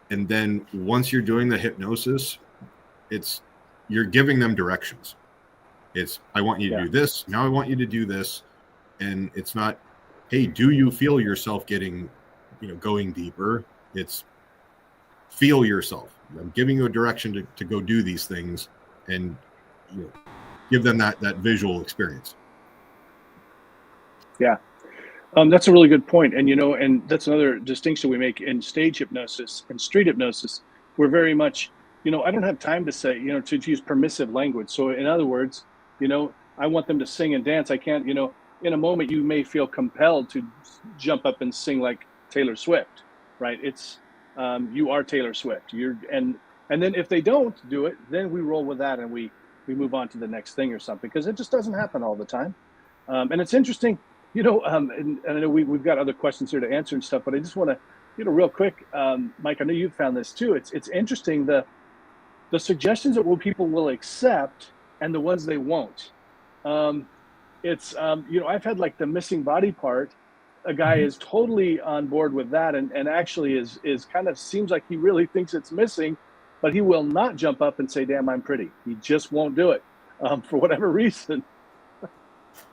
And then once you're doing the hypnosis, you're giving them directions. It's, I want you to do this. Now I want you to do this. And it's not, hey, do you feel yourself getting, going deeper? It's feel yourself. I'm giving you a direction to go do these things and give them that visual experience. Yeah. That's a really good point. And, and that's another distinction we make in stage hypnosis and street hypnosis. We're very much, I don't have time to say, to use permissive language. So in other words, I want them to sing and dance. I can't, in a moment you may feel compelled to jump up and sing like Taylor Swift, right? It's, you are Taylor Swift. And then if they don't do it, then we roll with that and we move on to the next thing or something, because it just doesn't happen all the time. And it's interesting, and I know we've got other questions here to answer and stuff, but I just want to, real quick, Mike, I know you've found this too. It's interesting, the suggestions that people will accept and the ones they won't. it's I've had like the missing body part. A guy is totally on board with that, and actually is kind of seems like he really thinks it's missing, but he will not jump up and say, "Damn, I'm pretty." He just won't do it for whatever reason.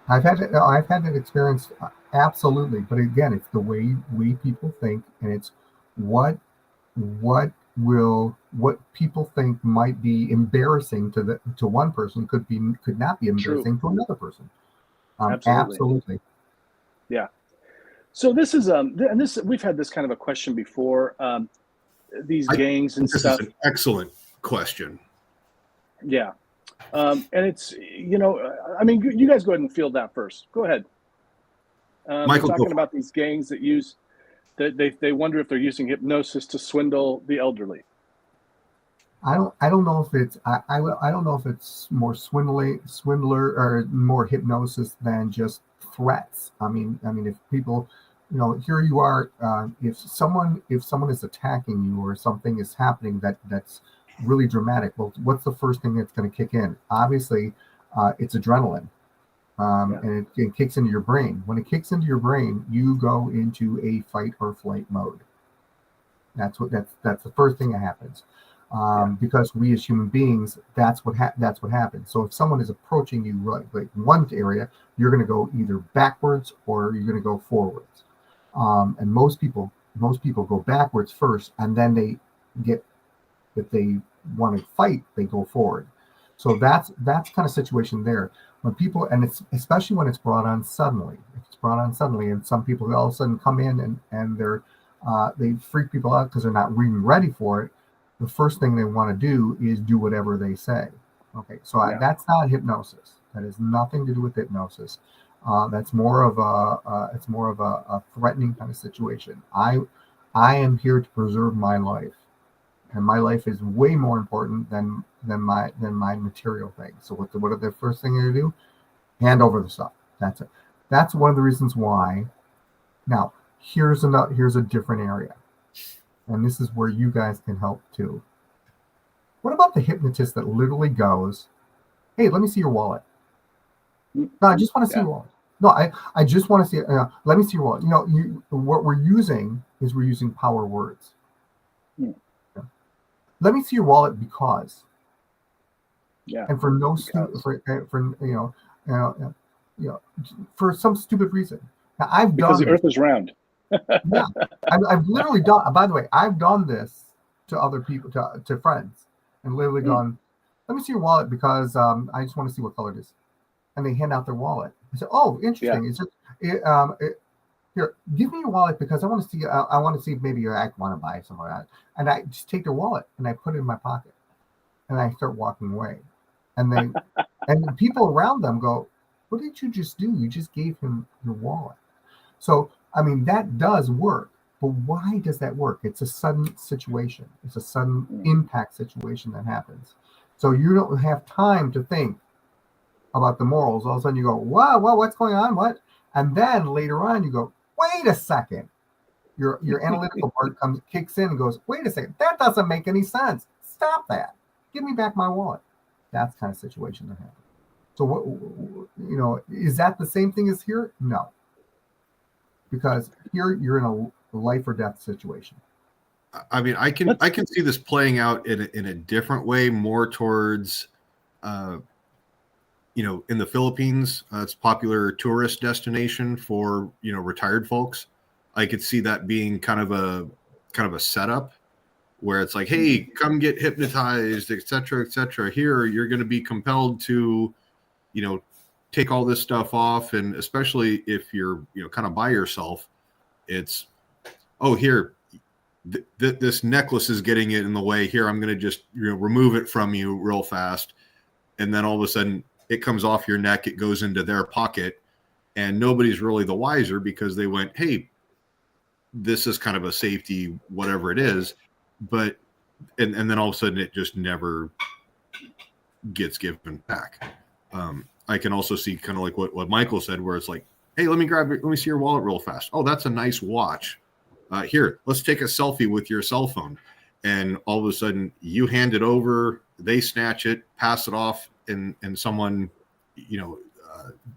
I've had that experience, absolutely. But again, it's the way people think, and it's what people think might be embarrassing to one person could not be embarrassing to another person. Absolutely. Yeah. So this is and this we've had this kind of a question before. These gangs and stuff. This is an excellent question. Yeah. And it's, I mean, you guys go ahead and field that first. Go ahead. Michael, talking about these gangs that use, they wonder if they're using hypnosis to swindle the elderly. I don't know if it's I don't know if it's more swindler or more hypnosis than just threats. I mean if people, here you are, if someone is attacking you or something is happening that's really dramatic, well, what's the first thing that's going to kick in? Obviously, it's adrenaline, and it kicks into your brain. When it kicks into your brain, you go into a fight or flight mode. That's the first thing that happens, because we as human beings, that's what happens. So if someone is approaching you like one area, you're going to go either backwards or you're going to go forwards. And most people go backwards first, and then if they want to fight, they go forward. So that's kind of situation there. When people, and it's especially when it's brought on suddenly. If it's brought on suddenly, and some people all of a sudden come in and they freak people out because they're not even ready for it. The first thing they want to do is do whatever they say. Okay, so that's not hypnosis. That has nothing to do with hypnosis. That's more of a threatening kind of situation. I am here to preserve my life, and my life is way more important than my material things. So what are the first thing they do? Hand over the stuff. That's it. That's one of the reasons why. Now here's a different area, and this is where you guys can help too. What about the hypnotist that literally goes, "Hey, let me see your wallet." No, I just want to see your wallet. No, I just want to see. Let me see your wallet. What we're using power words. Let me see your wallet because. Yeah. And for for some stupid reason. Now because the Earth is round. Yeah, I've literally done. By the way, I've done this to other people, to friends, and literally gone, "Let me see your wallet because I just want to see what color it is," and they hand out their wallet. I said, "Oh, interesting. Is it here? Give me your wallet because I want to see. I want to see if maybe I want to buy something like that." And I just take their wallet and I put it in my pocket, and I start walking away, and they and the people around them go, "What did you just do? You just gave him your wallet." So I mean that does work, but why does that work? It's a sudden situation. It's a sudden impact situation that happens. So you don't have time to think about the morals. All of a sudden you go, "Wow, what's going on? What?" And then later on you go, "Wait a second." Your analytical part kicks in and goes, "Wait a second, that doesn't make any sense. Stop that. Give me back my wallet." That's the kind of situation that happens. So what, is that the same thing as here? No. Because here you're in a life or death situation. I mean, I can see this playing out in a different way, more towards, in the Philippines, it's a popular tourist destination for, retired folks. I could see that being kind of a setup where it's like, "Hey, come get hypnotized, et cetera, here you're going to be compelled to, take all this stuff off." And especially if you're, kind of by yourself, it's, "Oh, here, this necklace is getting in the way. Here, I'm going to just, remove it from you real fast." And then all of a sudden it comes off your neck. It goes into their pocket and nobody's really the wiser because they went, "Hey, this is kind of a safety, whatever it is." But, and then all of a sudden it just never gets given back. I can also see kind of like what Micheal said, where it's like, "Hey, let me see your wallet real fast. Oh, that's a nice watch. Here, let's take a selfie with your cell phone." And all of a sudden you hand it over, they snatch it, pass it off, and someone,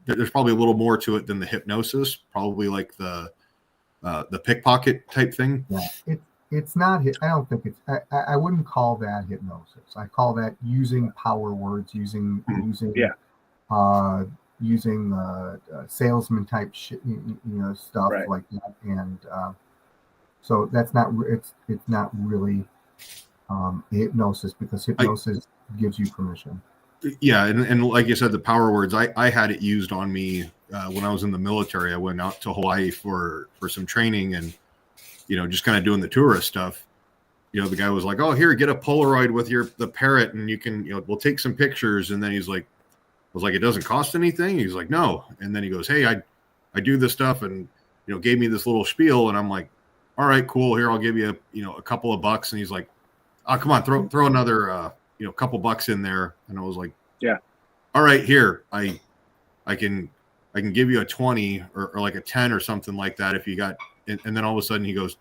there's probably a little more to it than the hypnosis, probably like the pickpocket type thing. Yeah, it's not. I don't think it's. I wouldn't call that hypnosis. I call that using power words, using salesman type shit, stuff Right. like that. And so that's not. It's not really hypnosis, because hypnosis gives you permission. Yeah, and like you said, the power words. I had it used on me when I was in the military. I went out to Hawaii for some training, and just kind of doing the tourist stuff. The guy was like, "Oh, here, get a Polaroid with the parrot, and you can, we'll take some pictures." And then he's like, "I was like, it doesn't cost anything." He's like, "No." And then he goes, "Hey, I do this stuff," and gave me this little spiel, and I'm like, "All right, cool. Here, I'll give you a couple of bucks." And he's like, "Oh, come on, throw another couple bucks in there." And I was like, "Yeah, all right, here, I can give you a 20 or like a 10 or something like that if you got." And then all of a sudden he goes,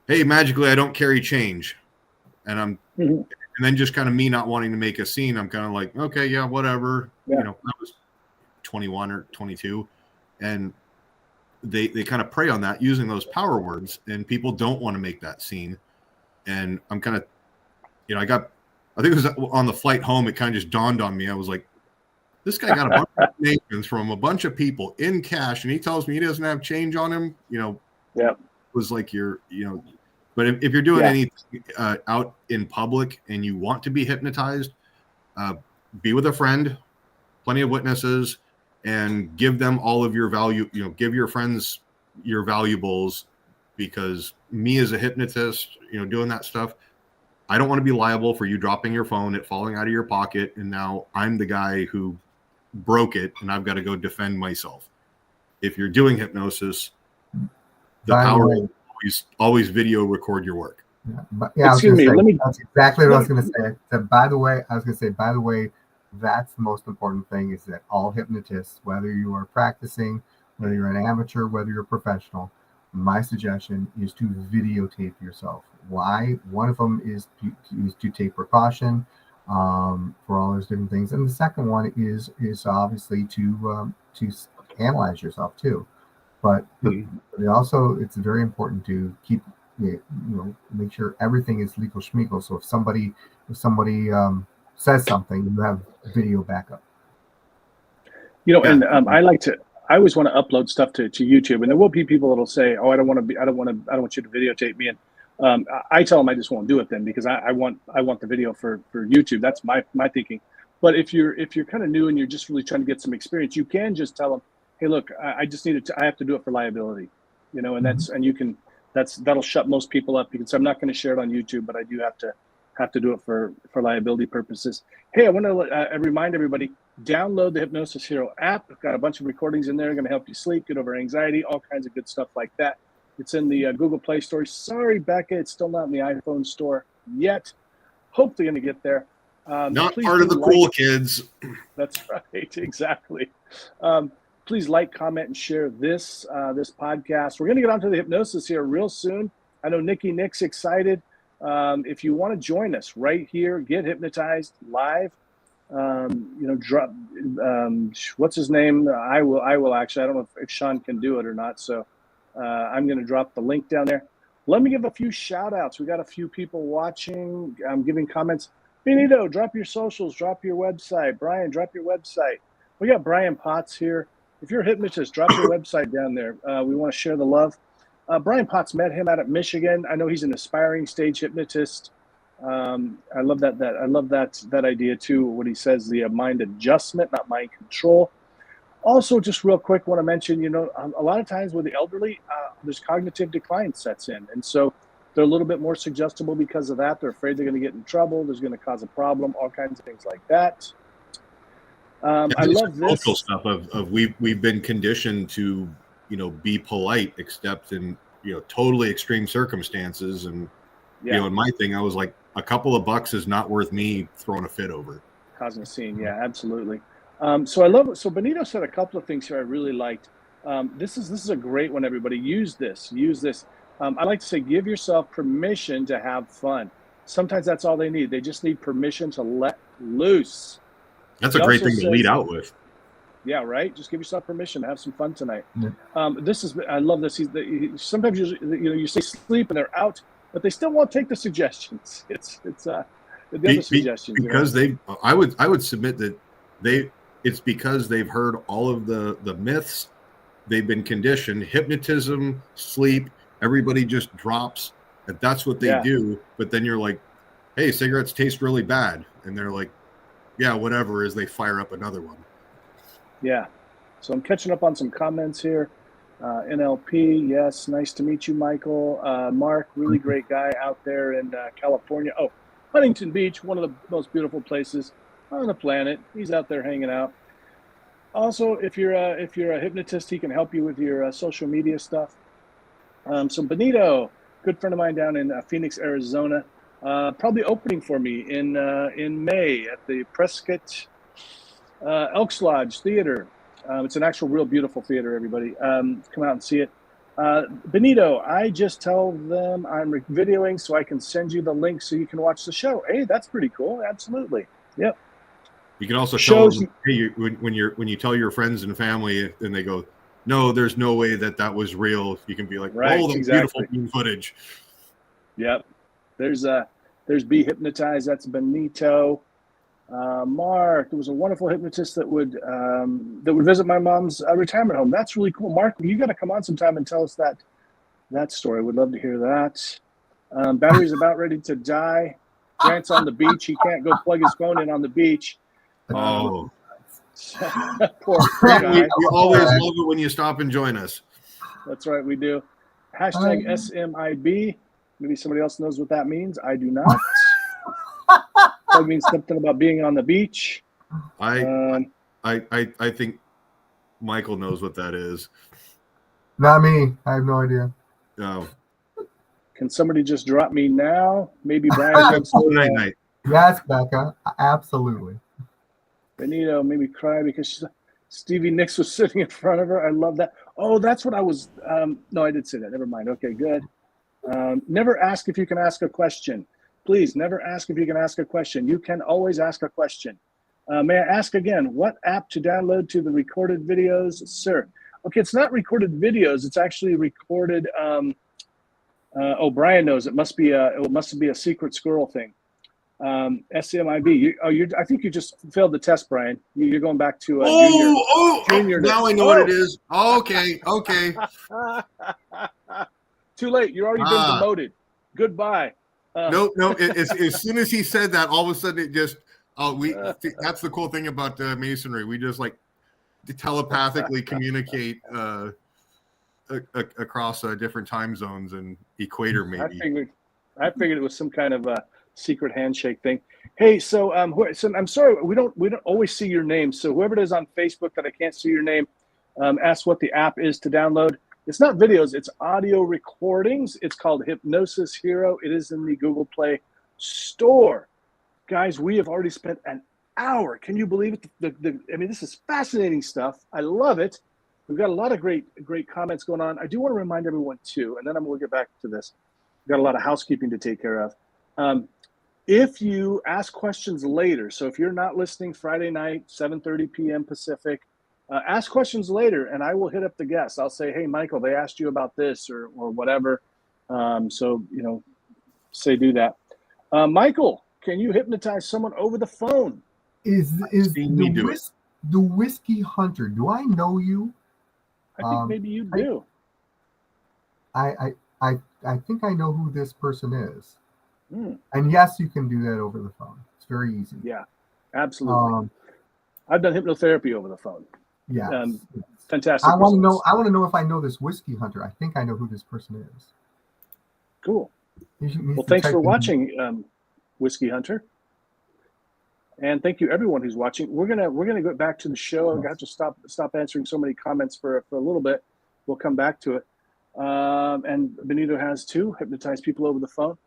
"Hey, magically I don't carry change." And and then just kind of me not wanting to make a scene, I'm kind of like, okay, yeah, whatever. Yeah. I was 21 or 22, and they kind of prey on that using those power words, and people don't want to make that scene. And I'm kind of, I think it was on the flight home, it kind of just dawned on me. I was like, this guy got a bunch of donations from a bunch of people in cash, and he tells me he doesn't have change on him. Was like but if you're doing anything out in public and you want to be hypnotized, be with a friend, plenty of witnesses, and give them all of your value. Give your friends your valuables, because me as a hypnotist, doing that stuff, I don't want to be liable for you dropping your phone, it falling out of your pocket, and now I'm the guy who broke it and I've got to go defend myself. If you're doing hypnosis, the power will always video record your work. Excuse me, that's exactly what I was going to say. So by the way, that's the most important thing, is that all hypnotists, whether you are practicing, whether you're an amateur, whether you're a professional, my suggestion is to videotape yourself. Why? One of them is to take precaution for all those different things, and the second one is obviously to analyze yourself too. But also, it's very important to keep make sure everything is legal schmeagle. So if somebody says something, you have video backup. And I always want to upload stuff to YouTube, and there will be people that'll say, "Oh, I don't want you to videotape me." And I tell them I just won't do it then, because I want the video for YouTube. That's my thinking. But if you're kind of new and you're just really trying to get some experience, you can just tell them, "Hey, look, I just I have to do it for liability," and that'll shut most people up, because I'm not going to share it on YouTube, but I do have to do it for liability purposes. Hey, I want to remind everybody, download the Hypnosis Hero app. I've got a bunch of recordings in there, going to help you sleep, get over anxiety, all kinds of good stuff like that. It's in the Google Play Store. Sorry, Becca, it's still not in the iPhone store yet. Hopefully going to get there. Not part of the cool kids. That's right, exactly. Please like, comment, and share this podcast. We're going to get onto the hypnosis here real soon. I know Nick's excited. If you want to join us right here, Get Hypnotized live. Drop what's his name? I will actually. I don't know if Shawn can do it or not. So I'm going to drop the link down there. Let me give a few shout outs. We got a few people watching. I'm giving comments. Benito, drop your socials, drop your website. Brian, drop your website. We got Brian Potts here. If you're a hypnotist, drop your website down there. We want to share the love. Brian Potts, met him out of Michigan. I know he's an aspiring stage hypnotist. I love that. I love that idea too. What he says, the mind adjustment, not mind control. Also, just real quick, want to mention, a lot of times with the elderly, there's cognitive decline sets in, and so they're a little bit more suggestible because of that. They're afraid they're going to get in trouble. There's going to cause a problem. All kinds of things like that. I love this cultural stuff of we've been conditioned to be polite, except in totally extreme circumstances. And in my thing, I was like, a couple of bucks is not worth me throwing a fit over. Causing a scene, yeah, absolutely. So I love it. So Benito said a couple of things here I really liked. This is a great one. Everybody use this. I like to say, give yourself permission to have fun. Sometimes that's all they need. They just need permission to let loose. That's a great thing to lead out with. Yeah, right. Just give yourself permission to have some fun tonight. Yeah. I love this. Sometimes you say sleep and they're out, but they still won't take the suggestions. It's the other suggestions. Because I would submit that it's because they've heard all of the myths. They've been conditioned. Hypnotism, sleep, everybody just drops. And that's what they do. But then you're like, hey, cigarettes taste really bad. And they're like, yeah, whatever, as they fire up another one. Yeah. So I'm catching up on some comments here. NLP, yes, nice to meet you, Micheal. Mark, really great guy out there in California. Oh, Huntington Beach, one of the most beautiful places on the planet. He's out there hanging out. Also, if you're a hypnotist, he can help you with your social media stuff. So Benito, good friend of mine down in Phoenix, Arizona, probably opening for me in May at the Prescott Elks Lodge Theater. It's an actual real beautiful theater, everybody. Come out and see it. Benito, I just tell them I'm videoing so I can send you the link so you can watch the show. Hey, that's pretty cool. Absolutely. Yep. You can also tell them, hey, when you tell your friends and family and they go, no, there's no way that was real. You can be like, oh, the beautiful footage. Yep. There's Be Hypnotized. That's Benito. Mark, there was a wonderful hypnotist that would visit my mom's retirement home. That's really cool. Mark, you got to come on sometime and tell us that story. We'd love to hear that. Battery's about ready to die. Grant's on the beach. He can't go plug his phone in on the beach. Oh, poor guy. We always love it when you stop and join us. That's right, we do. Hashtag SMIB. Maybe somebody else knows what that means. I do not. That means something about being on the beach. I think Micheal knows what that is. Not me. I have no idea. No. Can somebody just drop me now? Maybe Brian. Night. Yes, Becca. Absolutely. Benito made me cry because Stevie Nicks was sitting in front of her. I love that. Oh, that's what I was. No, I did say that. Never mind. Okay, good. Never ask if you can ask a question. Please never ask if you can ask a question. You can always ask a question. May I ask again, what app to download to the recorded videos, sir? Okay, it's not recorded videos. It's actually recorded. Brian knows. It must be a secret squirrel thing. SMIB. I think you just failed the test, Brian. You're going back to junior. Now I know what it is. Okay. Too late. You're already been demoted. Goodbye. No. As soon as he said that, all of a sudden it just. That's the cool thing about masonry. We just like telepathically communicate across different time zones and equator. Maybe. I figured it was some kind of secret handshake thing. Hey, so I'm sorry we don't always see your name. So whoever it is on Facebook that I can't see your name, ask what the app is to download. It's not videos, it's audio recordings. It's called Hypnosis Hero. It is in the Google Play Store. Guys, we have already spent an hour. Can you believe it? This is fascinating stuff. I love it. We've got a lot of great comments going on. I do want to remind everyone too, and then I'm going to get back to this. We've got a lot of housekeeping to take care of. If you ask questions later, so if you're not listening Friday night, 7:30 p.m. Pacific, ask questions later, and I will hit up the guests. I'll say, hey, Micheal, they asked you about this or whatever. So, say do that. Micheal, can you hypnotize someone over the phone? Is the Whiskey Hunter? Do I know you? I think maybe you do. I think I know who this person is. And yes, you can do that over the phone. It's very easy. Yeah, absolutely. I've done hypnotherapy over the phone. Yeah, fantastic. I want to know if I know this Whiskey Hunter. I think I know who this person is. Cool. Well, thanks for watching, Whiskey Hunter, and thank you everyone who's watching. We're gonna go back to the show. I have to stop answering so many comments for a little bit. We'll come back to it. And Benito has too hypnotized people over the phone.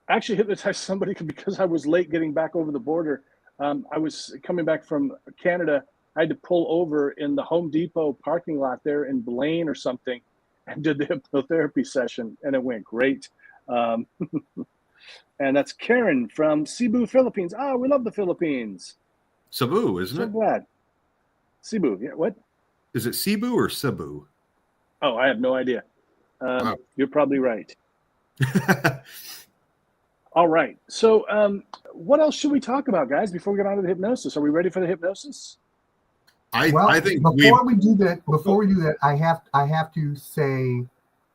Actually hypnotized somebody because I was late getting back over the border. I was coming back from Canada. I had to pull over in the Home Depot parking lot there in Blaine or something and did the hypnotherapy session, and it went great. And that's Karen from Cebu, Philippines. We love the Philippines. Cebu, isn't So it? glad. Cebu. Yeah. What? Is it Cebu or Cebu? Oh, I have no idea. Wow. You're probably right. All right. So, what else should we talk about, guys, before we get on to the hypnosis? Are we ready for the hypnosis? I think before we do that, I have to say,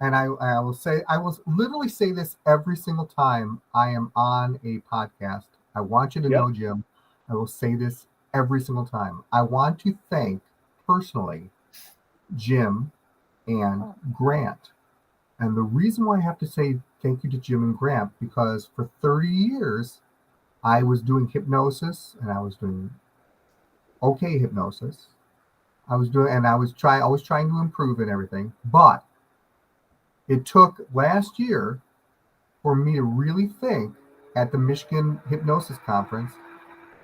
and I will literally say this every single time I am on a podcast. I want you to know, Jim, I will say this every single time. I want to thank personally Jim and Grant. And the reason why I have to say thank you to Jim and Grant, because for 30 years, I was doing hypnosis and I was doing okay hypnosis. I was always trying to improve and everything. But it took last year for me to really think at the Michigan Hypnosis Conference.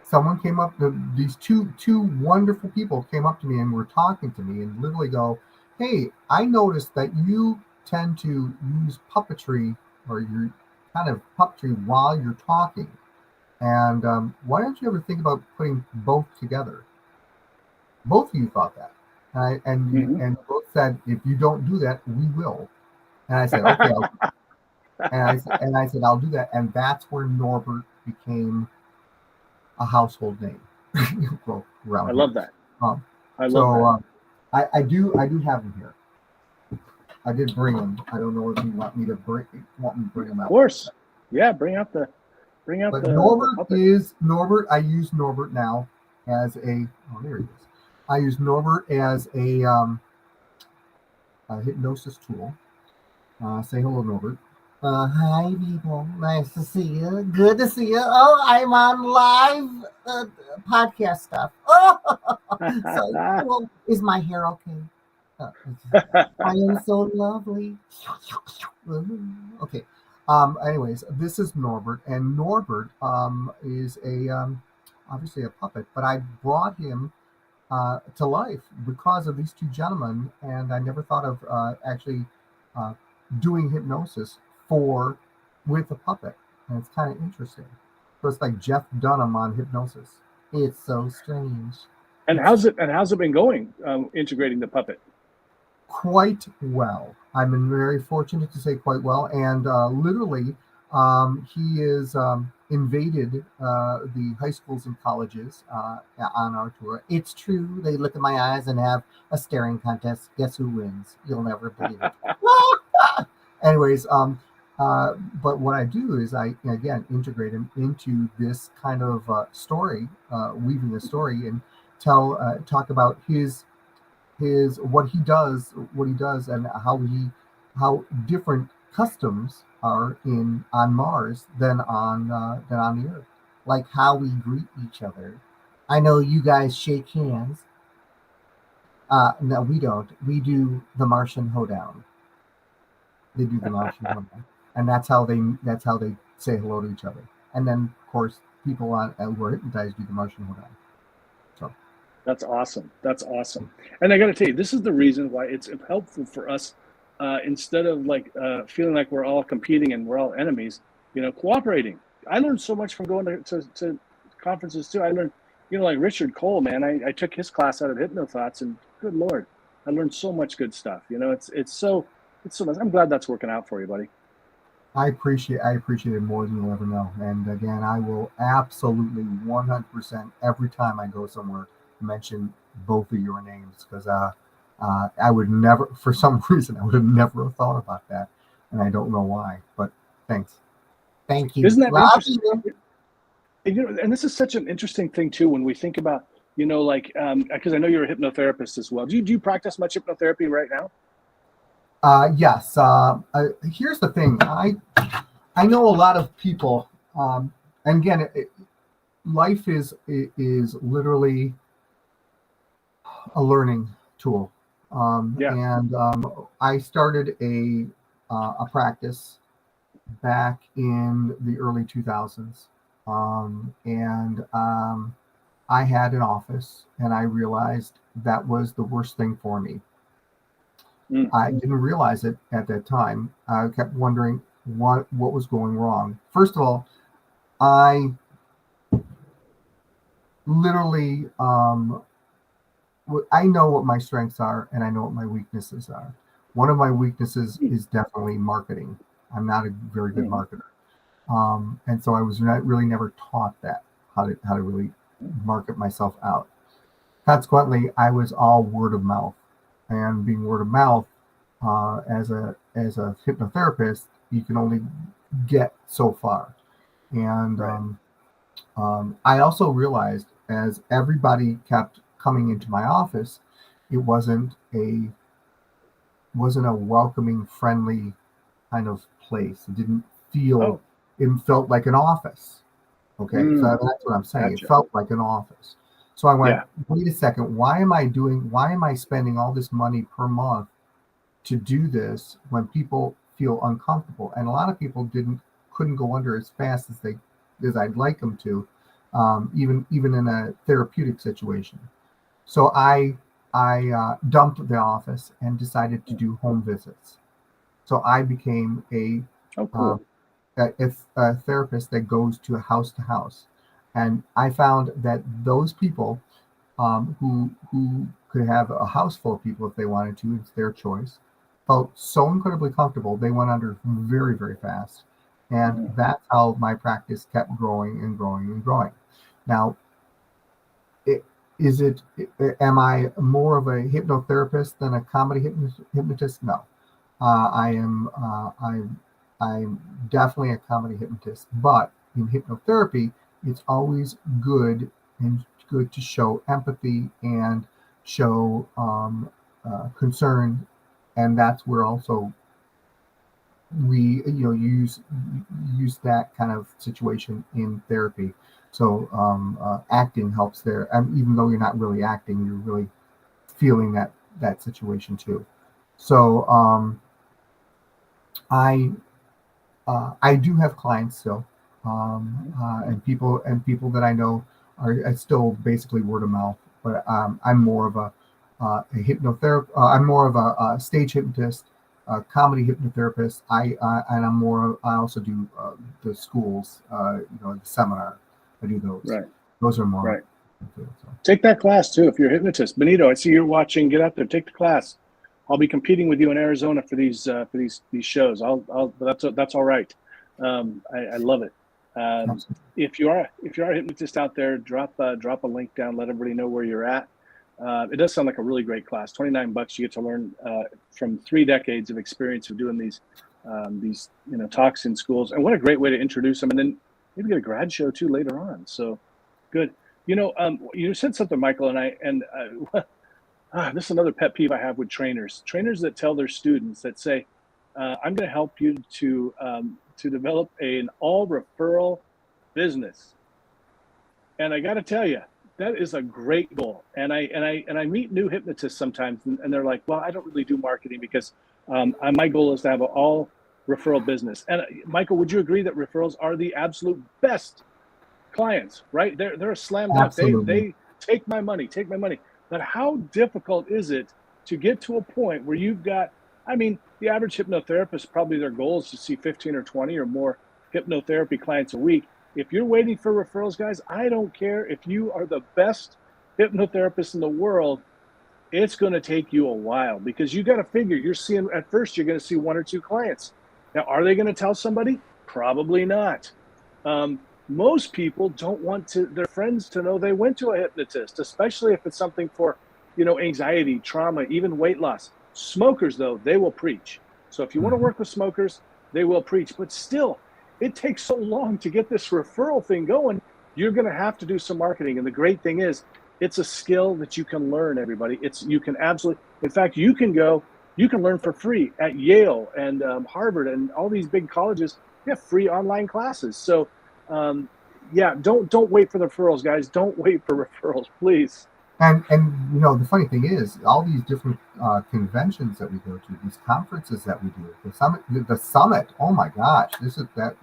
Someone came up, these two wonderful people came up to me and were talking to me and literally go, "Hey, I noticed that you tend to use puppetry, or you're kind of puppetry while you're talking. And why don't you ever think about putting both together?" Both of you thought that. And both said, "If you don't do that, we will." And I said, "Okay." And I said, "I'll do that." And that's where Norbert became a household name. I love that. I love that. I do have him here. I did bring him. I don't know if you want me to bring him out. Of course. Yeah, bring out the. But Norbert. I use Norbert now as a. Oh, there he is. I use Norbert as a hypnosis tool. Say hello, Norbert. Hi, people. Nice to see you. Good to see you. Oh, I'm on live podcast stuff. Oh, so well, is my hair okay? I am so lovely. Okay. Anyways, this is Norbert, and Norbert is obviously a puppet, but I brought him to life because of these two gentlemen, and I never thought of actually doing hypnosis with a puppet, and it's kind of interesting. So it's like Jeff Dunham on hypnosis. It's so strange. And how's it been going? Integrating the puppet. Quite well. I've been very fortunate to say quite well, and literally, he is invaded the high schools and colleges on our tour. It's true. They look at my eyes and have a staring contest. Guess who wins? You'll never believe it. Anyways, but what I do is I again integrate him into this kind of story, weaving a story, and talk about his what he does, and how different customs are on Mars than on the Earth, like how we greet each other. I know you guys shake hands. No, we don't. We do the Martian hoedown. They do the Martian hoedown, and that's how they say hello to each other. And then, of course, people who are hypnotized do the Martian hoedown. So. That's awesome. That's awesome. And I got to tell you, this is the reason why it's helpful for us. Instead of feeling like we're all competing and we're all enemies, cooperating. I learned so much from going to conferences too. I learned, like Richard Cole, man. I took his class out at HypnoThoughts, and good Lord, I learned so much good stuff. It's so much. I'm glad that's working out for you, buddy. I appreciate it more than you'll ever know. And again, I will absolutely 100% every time I go somewhere mention both of your names, because I would never, for some reason, I would have never thought about that, and I don't know why. But thanks, thank you. Isn't that interesting? And this is such an interesting thing too when we think about, because I know you're a hypnotherapist as well. Do you practice much hypnotherapy right now? Yes. Here's the thing. I know a lot of people, and again, life is literally a learning tool. And I started a practice back in the early 2000s. And I had an office, and I realized that was the worst thing for me. I didn't realize it at that time. I kept wondering what was going wrong. First of all, literally, I know what my strengths are and I know what my weaknesses are. One of my weaknesses is definitely marketing. I'm not a very good marketer. And so I was really never taught that, how to really market myself out. Consequently, I was all word of mouth, and being word of mouth, as a hypnotherapist, you can only get so far. And I also realized, as everybody kept coming into my office, it wasn't a welcoming, friendly kind of place. It didn't feel. It felt like an office. Okay, so that's what I'm saying. Gotcha. It felt like an office. So I went, wait a second, why am I spending all this money per month to do this when people feel uncomfortable? And a lot of people couldn't go under as fast as I'd like them to, even in a therapeutic situation. So I dumped the office and decided to do home visits. So I became a therapist that goes to house, and I found that those people who could have a house full of people if they wanted to, it's their choice, felt so incredibly comfortable, they went under very, very fast. And that's how my practice kept growing and growing and growing. Now, am I more of a hypnotherapist than a comedy hypnotist? No. I'm definitely a comedy hypnotist, but in hypnotherapy, it's always good to show empathy and show concern, and that's where also we use that kind of situation in therapy. So acting helps there, and even though you're not really acting, you're really feeling that situation too. So I do have clients still, and people that I know are still basically word of mouth. But I'm more of a hypnotherapist. I'm more of a stage hypnotist, comedy hypnotherapist. I also do the schools, the seminar. I do those. Right. Those are more. Right. Take that class too if you're a hypnotist. Benito, I see you're watching. Get out there. Take the class. I'll be competing with you in Arizona for these shows. That's all right. I love it. If you are a hypnotist out there, drop a link down. Let everybody know where you're at. It does sound like a really great class. $29. You get to learn from 3 decades of experience of doing these talks in schools. And what a great way to introduce them. And then maybe get a grad show too later on. So good. You said something, Michael, and this is another pet peeve I have with trainers that tell their students that say, I'm going to help you to develop an all referral business. And I got to tell you, that is a great goal. And I meet new hypnotists sometimes, and they're like, well, I don't really do marketing because my goal is to have an all referral business. And Michael, would you agree that referrals are the absolute best clients, right? They're a slam dunk. They take my money. But how difficult is it to get to a point where you've got, the average hypnotherapist, probably their goal is to see 15 or 20 or more hypnotherapy clients a week. If you're waiting for referrals, guys, I don't care if you are the best hypnotherapist in the world, it's going to take you a while because you got to figure at first you're going to see 1 or 2 clients. Now, are they going to tell somebody? Probably not. Most people don't want their friends to know they went to a hypnotist, especially if it's something for, anxiety, trauma, even weight loss. Smokers, though, they will preach. So if you want to work with smokers, they will preach. But still, it takes so long to get this referral thing going. You're going to have to do some marketing. And the great thing is, it's a skill that you can learn, everybody. You can absolutely, in fact, you can learn for free at Yale and Harvard and all these big colleges. They have free online classes. So, don't wait for the referrals, guys. Don't wait for referrals, please. And the funny thing is, all these different conventions that we go to, these conferences that we do, the summit. Oh my gosh, that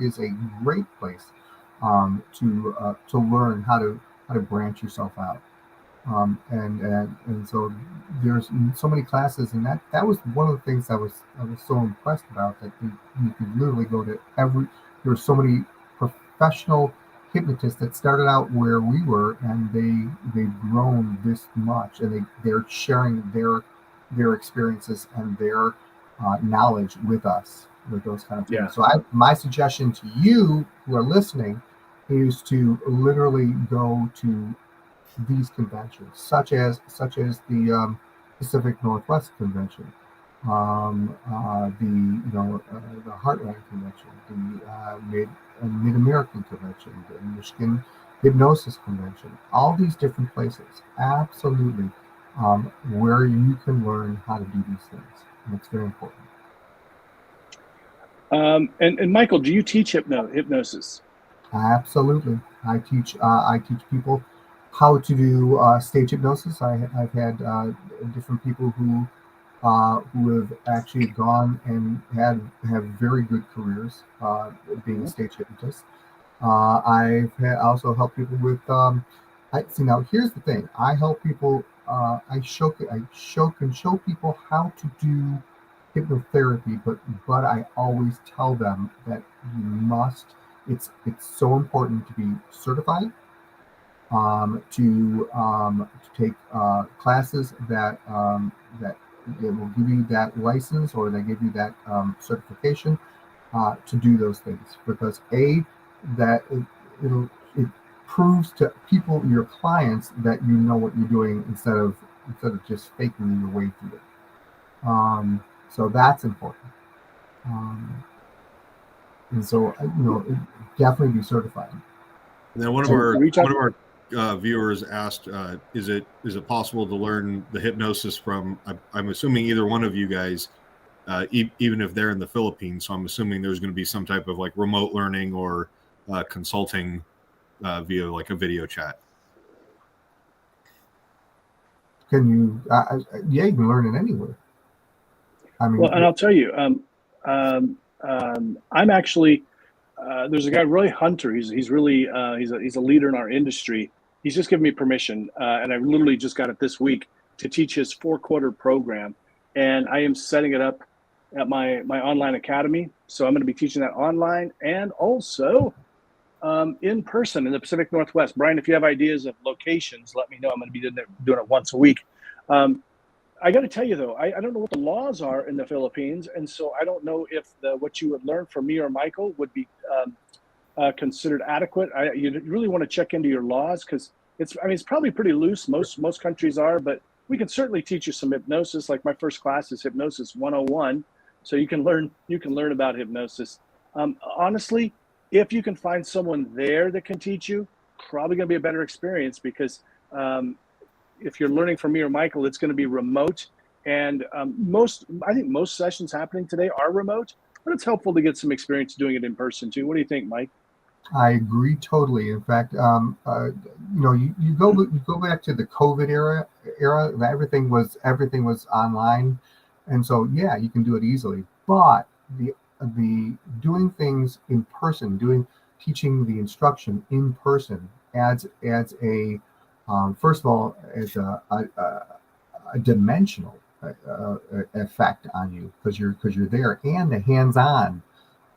is a great place to learn how to branch yourself out. And so there's so many classes, and that was one of the things I was so impressed about, that you could literally go to there were so many professional hypnotists that started out where we were, and they've grown this much, and they're sharing their experiences and their knowledge with us with those kind of things. Yeah. So my suggestion to you who are listening is to literally go to these conventions, such as the Pacific Northwest Convention, the Heartland Convention, the Mid American Convention, the Michigan Hypnosis Convention, all these different places, absolutely, where you can learn how to do these things. And it's very important. And Micheal, do you teach hypnosis? Absolutely. I teach people how to do stage hypnosis. I've had different people who have actually gone and have very good careers being a stage hypnotist. I've also helped people with. Now here's the thing. I help people. I can show people how to do hypnotherapy, but I always tell them that you must. It's so important to be certified, to take classes that it will give you that license, or they give you that certification to do those things, because that it proves to people, your clients, that you know what you're doing instead of just faking your way through it. So that's important. And so definitely be certified. And then one of our viewers asked, is it possible to learn the hypnosis from, I'm assuming either one of you guys, even if they're in the Philippines, so I'm assuming there's going to be some type of like remote learning or consulting via like a video chat. Can you? Yeah, you can learn it anywhere. I mean, well, and I'll tell you, I'm actually. There's a guy, Roy Hunter. He's really he's a leader in our industry. He's just given me permission, and I literally just got it this week to teach his 4-quarter program, and I am setting it up at my online academy. So I'm going to be teaching that online and also in person in the Pacific Northwest. Brian, if you have ideas of locations, let me know. I'm going to be doing it once a week. I got to tell you though, I don't know what the laws are in the Philippines, and so I don't know if what you would learn from me or Micheal would be considered adequate. You really want to check into your laws, because it's probably pretty loose. Most countries are, but we can certainly teach you some hypnosis. Like my first class is Hypnosis 101, so you can learn about hypnosis. Honestly, if you can find someone there that can teach you, probably going to be a better experience, because if you're learning from me or Micheal, it's going to be remote. And I think most sessions happening today are remote, but it's helpful to get some experience doing it in person too. What do you think, Mike? I agree totally. In fact, you go back to the COVID era. Everything was online, and so yeah, you can do it easily. But the doing things in person, teaching the instruction in person adds a first of all, as a dimensional effect on you, because you're there, and the hands-on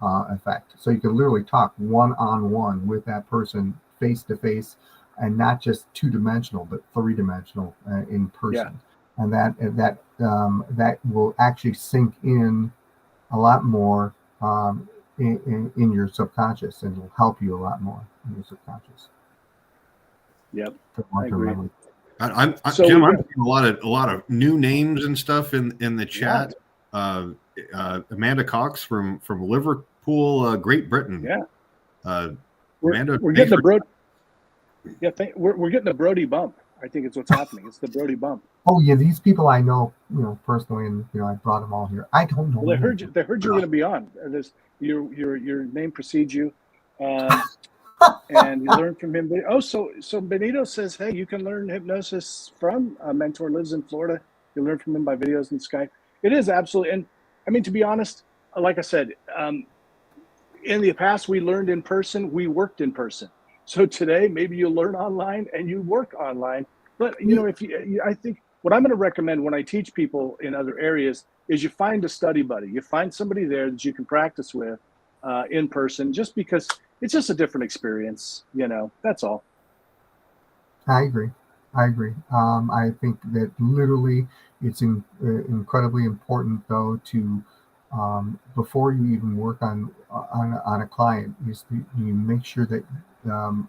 effect. So you can literally talk one-on-one with that person, face to face, and not just 2-dimensional, but 3-dimensional in person. Yeah. And that will actually sink in a lot more in your subconscious, and will help you a lot more in your subconscious. Yep, I agree. Jim, I'm seeing a lot of new names and stuff in the chat. Yeah. Amanda Cox from Liverpool, Great Britain. Yeah. We're getting the Brody. Yeah, we're getting the Brody bump. I think it's what's happening. It's the Brody bump. Oh yeah, these people I know, personally, and I brought them all here. I don't know. Well, they heard you were going to be on. Your name precedes you. And you learn from him. So Benito says, hey, you can learn hypnosis from a mentor, lives in Florida. You learn from him by videos and Skype. It is absolutely, and I mean, to be honest, like I said, in the past we learned in person, we worked in person. So today maybe you learn online and you work online. But I think what I'm going to recommend when I teach people in other areas is you find a study buddy. You find somebody there that you can practice with in person, just because it's just a different experience, that's all. I agree. I think that literally it's incredibly important, though, to before you even work on a client, you make sure that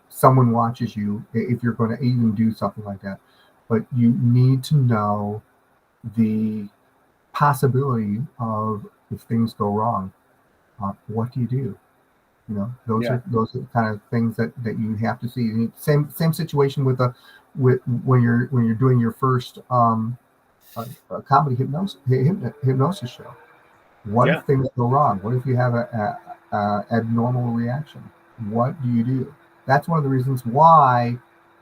someone watches you if you're going to even do something like that. But you need to know the possibility of, if things go wrong, what do you do? Those are the kind of things that you have to see. Same situation with when you're doing your first comedy hypnosis show. What if things go wrong? What if you have a abnormal reaction? What do you do? That's one of the reasons why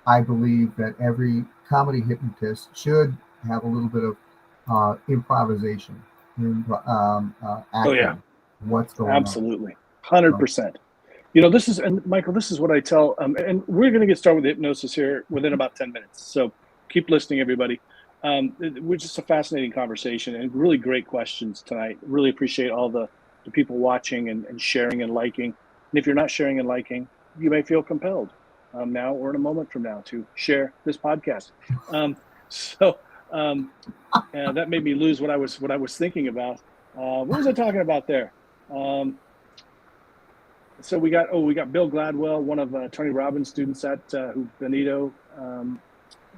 I believe that every comedy hypnotist should have a little bit of improvisation, acting. What's going on? Absolutely. 100%. This is, and Micheal, this is what I tell, and we're going to get started with hypnosis here within about 10 minutes. So keep listening, everybody. We're just a fascinating conversation and really great questions tonight. Really appreciate all the people watching and sharing and liking. And if you're not sharing and liking, you may feel compelled now or in a moment from now to share this podcast. That made me lose what I was thinking about. What was I talking about there? So we got Bill Gladwell, one of Tony Robbins' students who Benito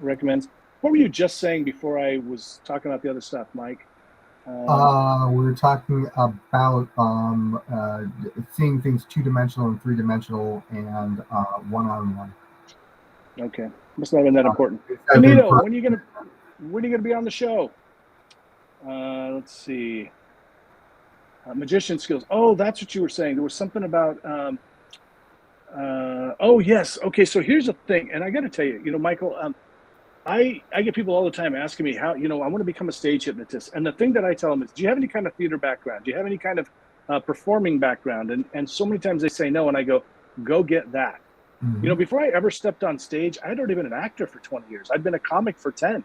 recommends. What were you just saying before I was talking about the other stuff, Mike? We were talking about seeing things 2-dimensional and 3-dimensional and one-on-one. Okay, must not have been that important. Benito, when are you gonna be on the show? Let's see. Magician skills. Oh, that's what you were saying. There was something about. Oh yes. Okay. So here's the thing, and I got to tell you, Micheal, I get people all the time asking me how, I want to become a stage hypnotist, and the thing that I tell them is, do you have any kind of theater background? Do you have any kind of performing background? And so many times they say no, and I go get that. Mm-hmm. Before I ever stepped on stage, I'd already been an actor for 20 years. I'd been a comic for 10,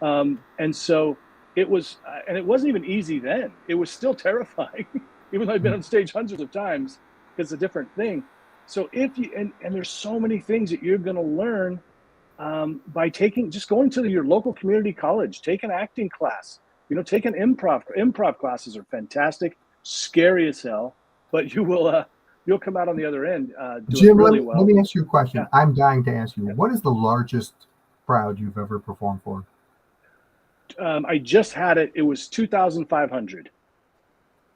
and so. It was, and it wasn't even easy then. It was still terrifying, even though I've been on stage hundreds of times. It's a different thing. So if you, and there's so many things that you're going to learn by just going to your local community college, take an acting class, take an improv classes are fantastic, scary as hell, but you'll come out on the other end doing Jim, really well. Let me ask you a question. Yeah. I'm dying to ask you, what is the largest crowd you've ever performed for? I just had it. It was 2,500,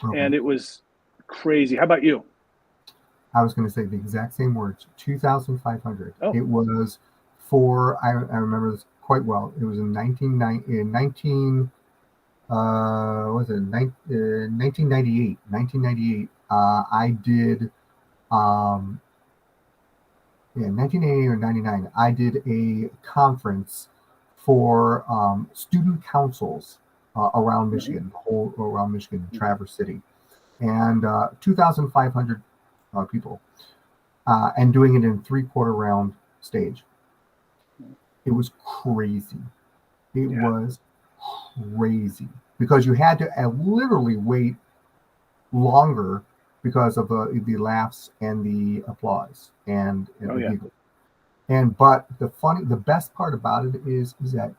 and it was crazy. How about you? I was going to say the exact same words. 2,500. Oh. It was for. I remember this quite well. It was in 1998. 1998. I did. 1988 or 99. I did a conference for student councils around Michigan, around Michigan, Traverse City, and 2,500 people, and doing it in 3/4 round stage. It was crazy. It was crazy because you had to literally wait longer because of the laughs and the applause and the giggles. But the best part about it is that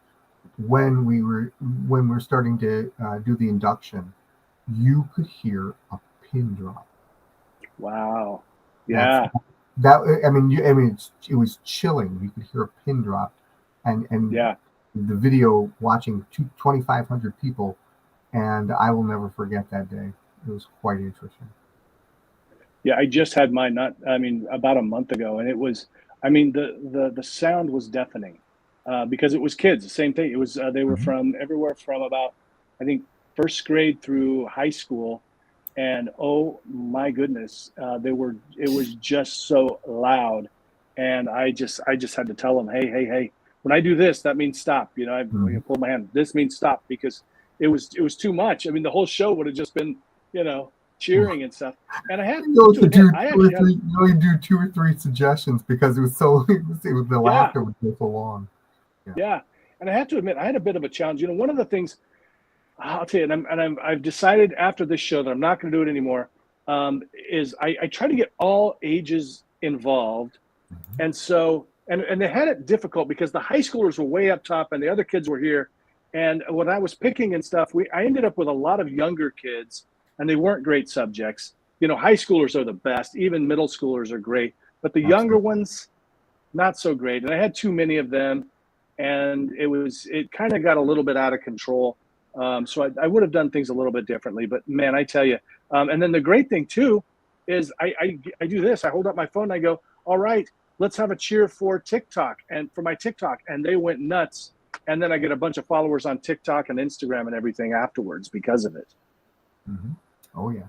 when we're starting to do the induction, you could hear a pin drop. Wow. Yeah. It was chilling. You could hear a pin drop, and the video watching 2,500 people, and I will never forget that day. It was quite interesting. Yeah, I just had mine about a month ago, and it was. The sound was deafening because it was kids. The same thing. It was they were from everywhere from about, I think, first grade through high school, and oh my goodness, it was just so loud, and I just had to tell them, hey, when I do this, that means stop. I pulled my hand. This means stop because it was too much. The whole show would have just been, cheering and stuff, and I had to do 2 or 3 suggestions because it was the laughter was so long. Yeah, and I have to admit, I had a bit of a challenge. One of the things I'll tell you, I've decided after this show that I'm not going to do it anymore. Is I try to get all ages involved. And so, and they had it difficult because the high schoolers were way up top and the other kids were here. And when I was picking and stuff, I ended up with a lot of younger kids, and they weren't great subjects. You know, high schoolers are the best. Even middle schoolers are great. But the younger ones, not so great. And I had too many of them. And it kind of got a little bit out of control. So I would have done things a little bit differently. But, man, I tell you. And then the great thing, too, is I do this. I hold up my phone and I go, all right, let's have a cheer for TikTok and for my TikTok. And they went nuts. And then I get a bunch of followers on TikTok and Instagram and everything afterwards because of it. Mm-hmm. Oh, yeah.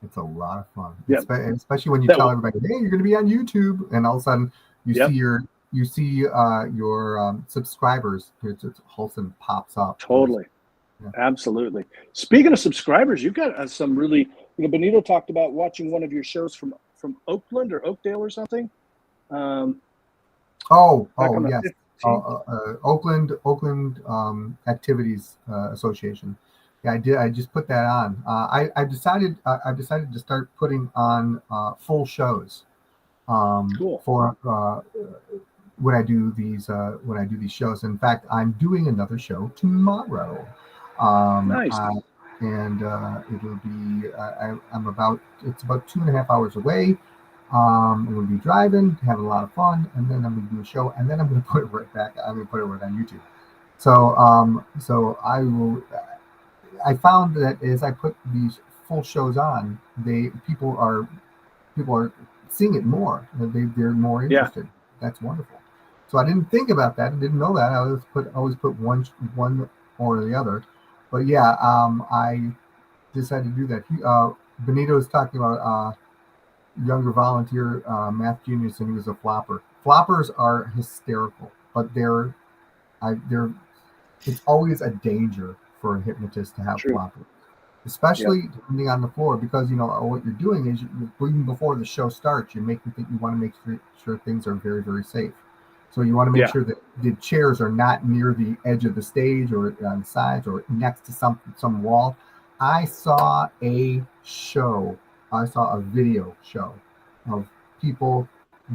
It's a lot of fun. Yep. Especially when you tell everybody, hey, you're going to be on YouTube. And all of a sudden you see your subscribers. It whole thing pops up. Totally. Yeah. Absolutely. Speaking of subscribers, you've got some really, Benito talked about watching one of your shows from Oakland or Oakdale or something. Yes. Oakland Activities Association. Yeah, I did. I just put that on. I've decided to start putting on full shows. Cool. For when I do these shows. In fact, I'm doing another show tomorrow. Nice. And it'll be. It's about 2.5 hours away. I'm going to be driving, having a lot of fun, and then I'm going to do a show, and then I'm going to put it right back. I'm going to put it right on YouTube. So I will. I found that as I put these full shows on, people are seeing it more. They're more interested. Yeah. That's wonderful. So I didn't think about that. I didn't know that. I always put one or the other. But yeah, I decided to do that. Benito was talking about younger volunteer math genius, and he was a flopper. Floppers are hysterical, but it's always a danger for a hypnotist to have floppers, especially depending on the floor, because what you're doing is even before the show starts, you want to make sure things are very, very safe. So you want to make sure that the chairs are not near the edge of the stage or on the sides or next to some wall. I saw a video show of people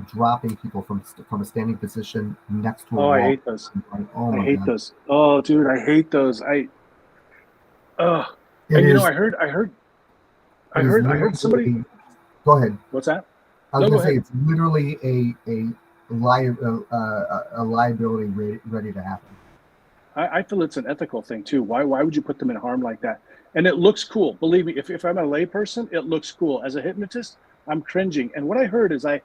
dropping people from a standing position next to a wall. I hate those. I hate those. Oh, dude, I hate those. I heard somebody. Go ahead. What's that? I was going to say it's literally a liability ready to happen. I feel it's an ethical thing too. Why would you put them in harm like that? And it looks cool. Believe me, if I'm a layperson, it looks cool. As a hypnotist, I'm cringing. And what I heard is a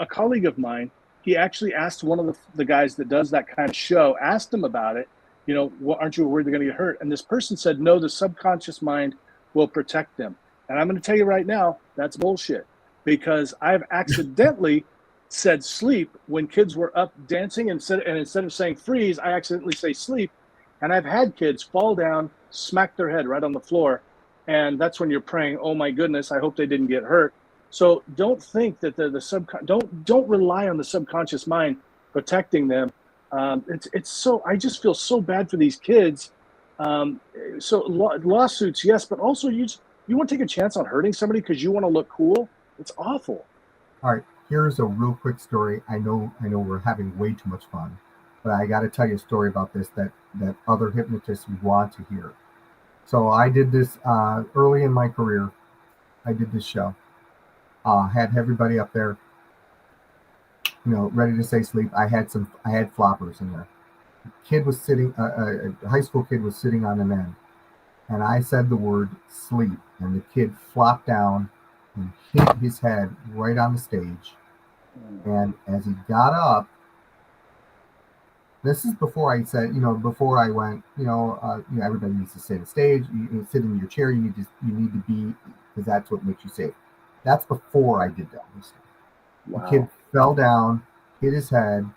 colleague of mine, he actually asked one of the guys that does that kind of show, asked him about it. Aren't you worried they're going to get hurt? And this person said, no, the subconscious mind will protect them. And I'm going to tell you right now, that's bullshit, because I've accidentally said sleep when kids were up dancing, instead of saying freeze, I accidentally say sleep. And I've had kids fall down, smack their head right on the floor. And that's when you're praying, oh my goodness, I hope they didn't get hurt. So don't think that don't rely on the subconscious mind protecting them. I just feel so bad for these kids. So lawsuits, yes, but also you want to take a chance on hurting somebody because you want to look cool. It's awful. All right, here's a real quick story. I know we're having way too much fun, but I got to tell you a story about this that other hypnotists want to hear. So I did this early in my career. I did this show. Had everybody up there, ready to say sleep. I had floppers in there. Kid was sitting, a high school kid was sitting on an end, and I said the word sleep, and the kid flopped down and hit his head right on the stage. And as he got up, this is before I said, before I went, everybody needs to stay on the stage. You sit in your chair. You need to be, because that's what makes you safe. That's before I did that. Wow. The kid fell down, hit his head,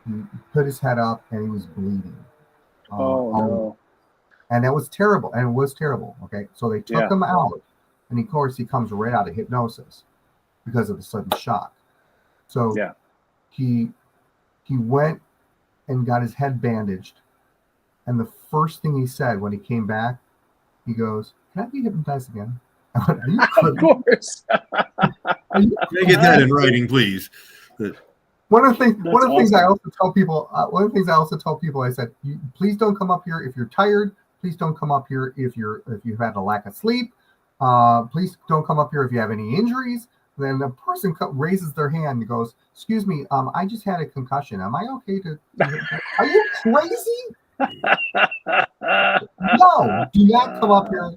he put his head up, and he was bleeding. No. And that was terrible. And it was terrible. Okay. So they took him out. And of course, he comes right out of hypnosis because of the sudden shock. So he went and got his head bandaged. And the first thing he said when he came back, he goes, "Can I be hypnotized again?" Of course. Can I get that in writing, please? One of the things awesome. I also tell people, I said, please don't come up here if you're tired. Please don't come up here if you've had a lack of sleep. Please don't come up here if you have any injuries. Then the person raises their hand and goes, "Excuse me, I just had a concussion. Am I okay to are you crazy? No, do not come up here.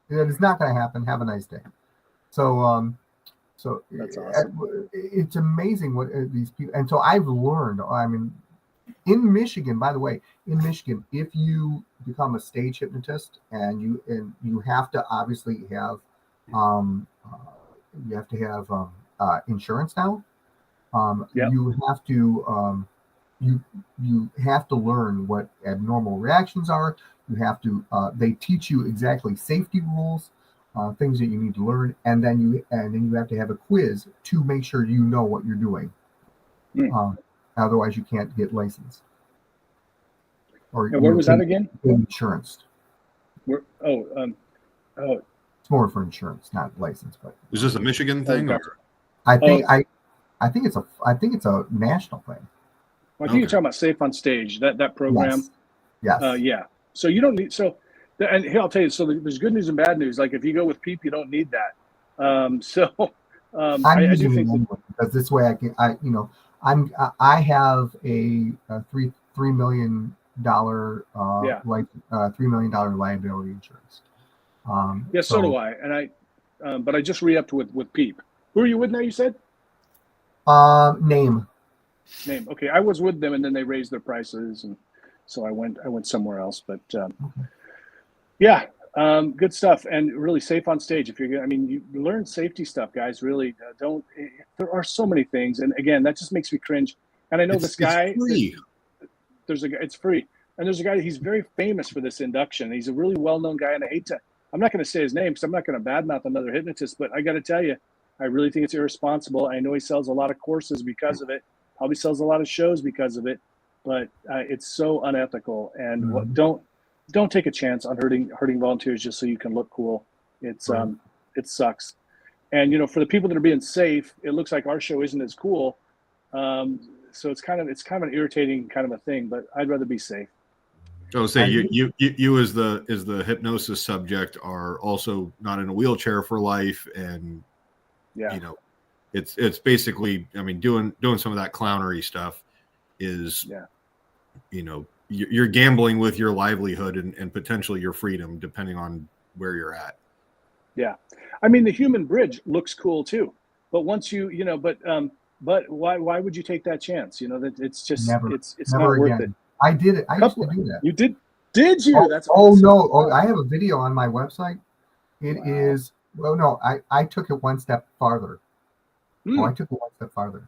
It is not going to happen. Have a nice day." So, so That's awesome. it's amazing what these people. And so I've learned. I mean, in Michigan, by the way, if you become a stage hypnotist and you have to obviously have insurance now. Yep. You have to you have to learn what abnormal reactions are. You have to they teach you exactly safety rules, things that you need to learn, and then you have to have a quiz to make sure you know what you're doing. Otherwise, you can't get licensed. Or and where was that again? Insurance. It's more for insurance, not license. But is this a Michigan thing? Gotcha. Or? I think it's a national thing. Well, I think you're talking about Safe on Stage, that program. Yes. Yeah. So you don't need and here I'll tell you. So there's good news and bad news. Like if you go with PEEP, you don't need that. I'm I using do think it anyway because this way I have a $3 million $3 million liability insurance. So do I. And but I just re-upped with PEEP. Who are you with now? You said. Name. Okay, I was with them, and then they raised their prices, and so I went somewhere else. But good stuff, and really Safe on Stage. If you're, you learn safety stuff, guys. Really, don't. There are so many things, and again, that just makes me cringe. And I know this guy. It's free. There's a. It's free, and there's a guy. He's very famous for this induction. He's a really well-known guy, and I'm not going to say his name because I'm not going to badmouth another hypnotist. But I got to tell you, I really think it's irresponsible. I know he sells a lot of courses because of it. Probably sells a lot of shows because of it, but it's so unethical. And don't take a chance on hurting volunteers just so you can look cool. It's it sucks. And for the people that are being safe, it looks like our show isn't as cool. So it's kind of an irritating kind of a thing. But I'd rather be safe. So I'll say you as the hypnosis subject are also not in a wheelchair for life, and it's basically, doing some of that clownery stuff is, you're gambling with your livelihood and potentially your freedom, depending on where you're at. Yeah. The human bridge looks cool too, but once but why would you take that chance? That it's just, it's not worth it. I did it. I used to do that. You did you? Oh, That's awesome. No. I have a video on my website. It is, I took it one step farther. I took it one step farther.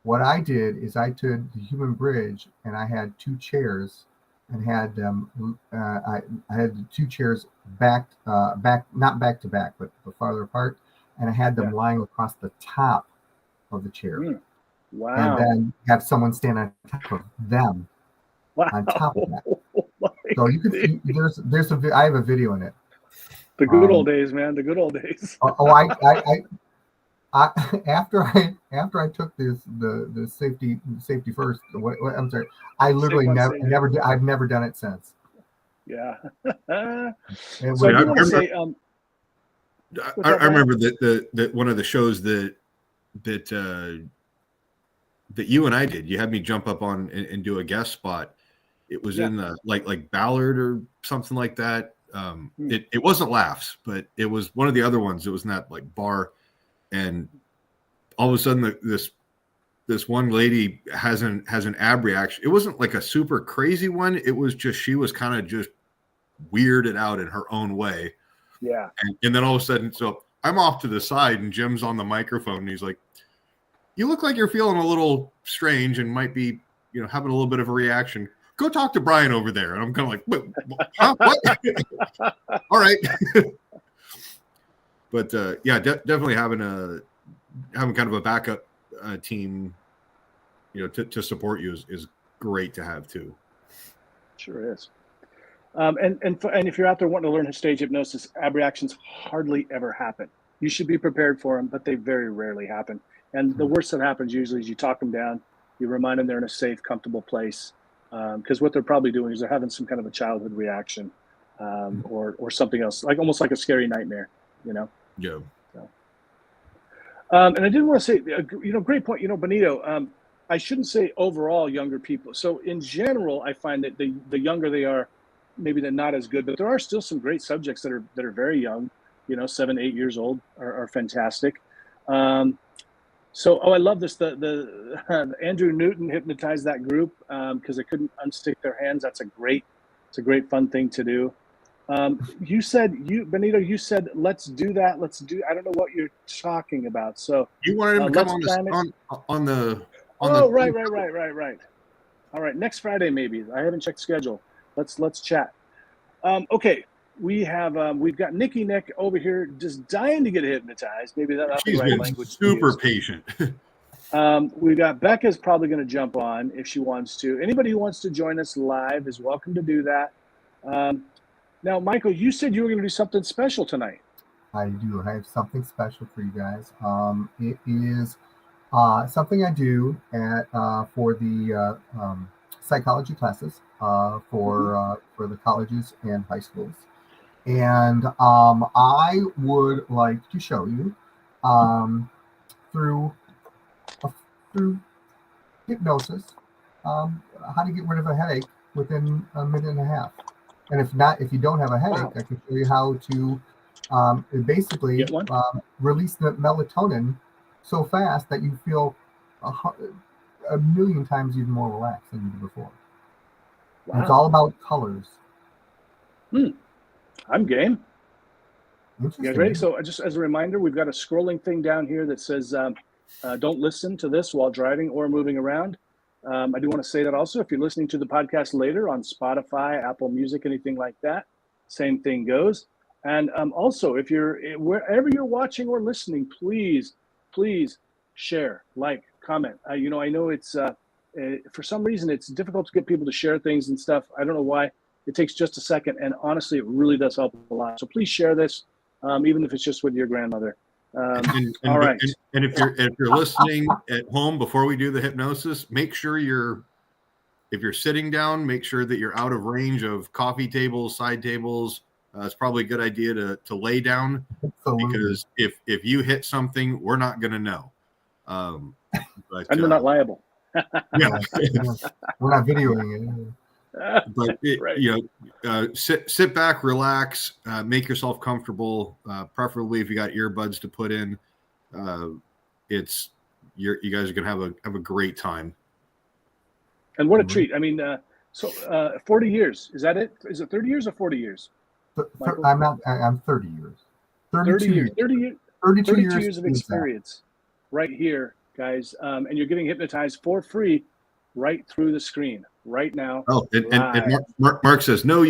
What I did is I took the human bridge and I had two chairs and had them. I had the two chairs back, not back to back, but farther apart, and I had them lying across the top of the chair. Wow! And then have someone stand on top of them. Wow. On top of that. So you can see, I have a video in it. The good old days, man. The good old days. After I took the safety first. I'm sorry. I literally I've never done it since. Yeah. So I remember that one of the shows that you and I did. You had me jump up on and do a guest spot. It was in the like Ballard or something like that. It wasn't Laughs, but it was one of the other ones. It was in that like bar. And all of a sudden, this one lady has an ab reaction. It wasn't like a super crazy one. It was just she was kind of just weirded out in her own way. Yeah. And then all of a sudden, so I'm off to the side, and Jim's on the microphone, and he's like, "You look like you're feeling a little strange and might be, having a little bit of a reaction. Go talk to Brian over there." And I'm kind of like, what? All right. But definitely having kind of a backup team, to support you is great to have too. Sure is. And if you're out there wanting to learn stage hypnosis, ab reactions hardly ever happen. You should be prepared for them, but they very rarely happen. And the worst that happens usually is you talk them down, you remind them they're in a safe, comfortable place, because what they're probably doing is they're having some kind of a childhood reaction, or something else, like almost like a scary nightmare, you know. Yeah. So, and I did want to say, great point. Benito, I shouldn't say overall younger people. So in general, I find that the younger they are, maybe they're not as good, but there are still some great subjects that are very young, 7, 8 years old are fantastic. So, I love this. The Andrew Newton hypnotized that group because they couldn't unstick their hands. It's a great fun thing to do. Benito, you said, let's do that. I don't know what you're talking about. So you wanted him to come on the. Right. All right. Next Friday, maybe. I haven't checked schedule. Let's chat. Okay. We've got Nick over here just dying to get hypnotized. Maybe that's the right language. Super patient. We got Becca's probably going to jump on if she wants to. Anybody who wants to join us live is welcome to do that. Now, Michael, you said you were going to do something special tonight. I do. I have something special for you guys. It is something I do for the psychology classes for the colleges and high schools. And I would like to show you through hypnosis how to get rid of a headache within a minute and a half. And if you don't have a headache, I can show you how to basically release the melatonin so fast that you feel a million times even more relaxed than you did before. Wow. It's all about colors. I'm game. You guys ready? So just as a reminder, we've got a scrolling thing down here that says, don't listen to this while driving or moving around. I do want to say that also, if you're listening to the podcast later on Spotify, Apple Music, anything like that, same thing goes. And also, if wherever you're watching or listening, please share, like, comment. I know it's for some reason it's difficult to get people to share things and stuff. I don't know why. It takes just a second, and honestly, it really does help a lot. So please share this, even if it's just with your grandmother. All right. And if you're listening at home before we do the hypnosis, make sure if you're sitting down, make sure that you're out of range of coffee tables, side tables. It's probably a good idea to lay down, because if you hit something, we're not going to know. But, and we're not liable. Yeah, we're not videoing it. But sit back, relax, make yourself comfortable. Preferably if you got earbuds to put in. You guys are gonna have a great time. And what a treat! I mean, 40 years, is that it? Is it 30 years or 40 years? I'm 30 years. 32 years. 32 years of experience, right here, guys. And you're getting hypnotized for free, right through the screen. Right now. Oh, and Mark says no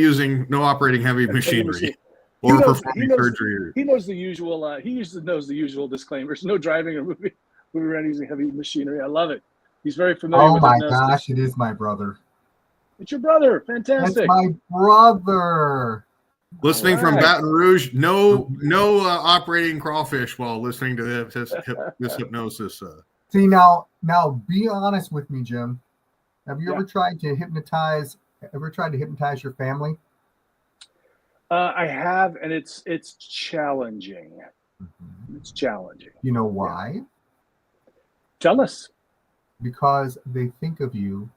operating heavy machinery or performing surgery. He knows the usual. He usually knows the usual disclaimers. No driving or moving around using heavy machinery. I love it. He's very familiar with it. Oh my gosh, it is my brother. It's your brother. Fantastic. It's my brother. Listening from Baton Rouge, no operating crawfish while listening to this hypnosis. See, now be honest with me, Jim. Have you ever tried to hypnotize your family? I have, and it's challenging. Mm-hmm. It's challenging. You know why? Yeah. Tell us. Because they think of you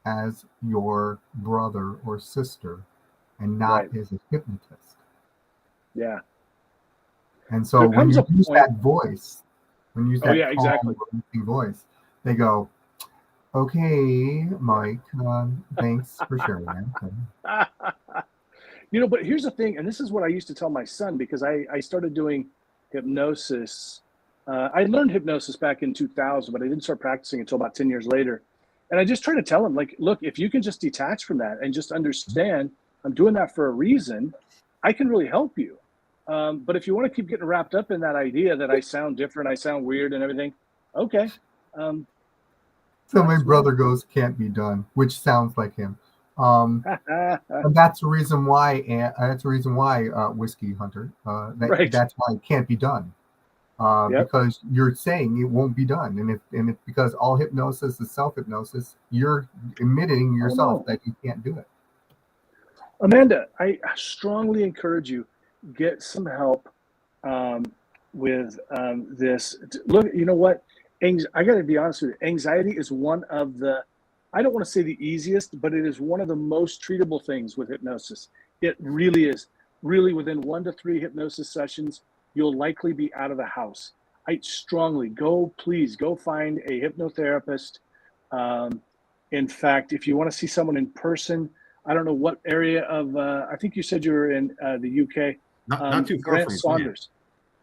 as your brother or sister and not as a hypnotist. Yeah. And so when you use that voice, exactly. Voice, they go, okay, Mike, thanks for sharing that. But here's the thing, and this is what I used to tell my son, because I started doing hypnosis. I learned hypnosis back in 2000, but I didn't start practicing until about 10 years later. And I just try to tell him, like, look, if you can just detach from that and just understand I'm doing that for a reason, I can really help you. But if you want to keep getting wrapped up in that idea that I sound different, I sound weird and everything, okay. So my brother goes, can't be done, which sounds like him. And that's the reason why. Whiskey Hunter. That's why it can't be done. Yep. because you're saying it won't be done. And if because all hypnosis is self-hypnosis, you're admitting yourself that you can't do it. Amanda, I strongly encourage you, get some help with this. Look, you know what? I got to be honest with you. Anxiety is one of the, I don't want to say the easiest, but it is one of the most treatable things with hypnosis. It really is. Really, within 1 to 3 hypnosis sessions, you'll likely be out of the house. I strongly please go find a hypnotherapist. In fact, if you want to see someone in person, I don't know what area of, I think you said you were in the UK. Not too far Grant from Saunders.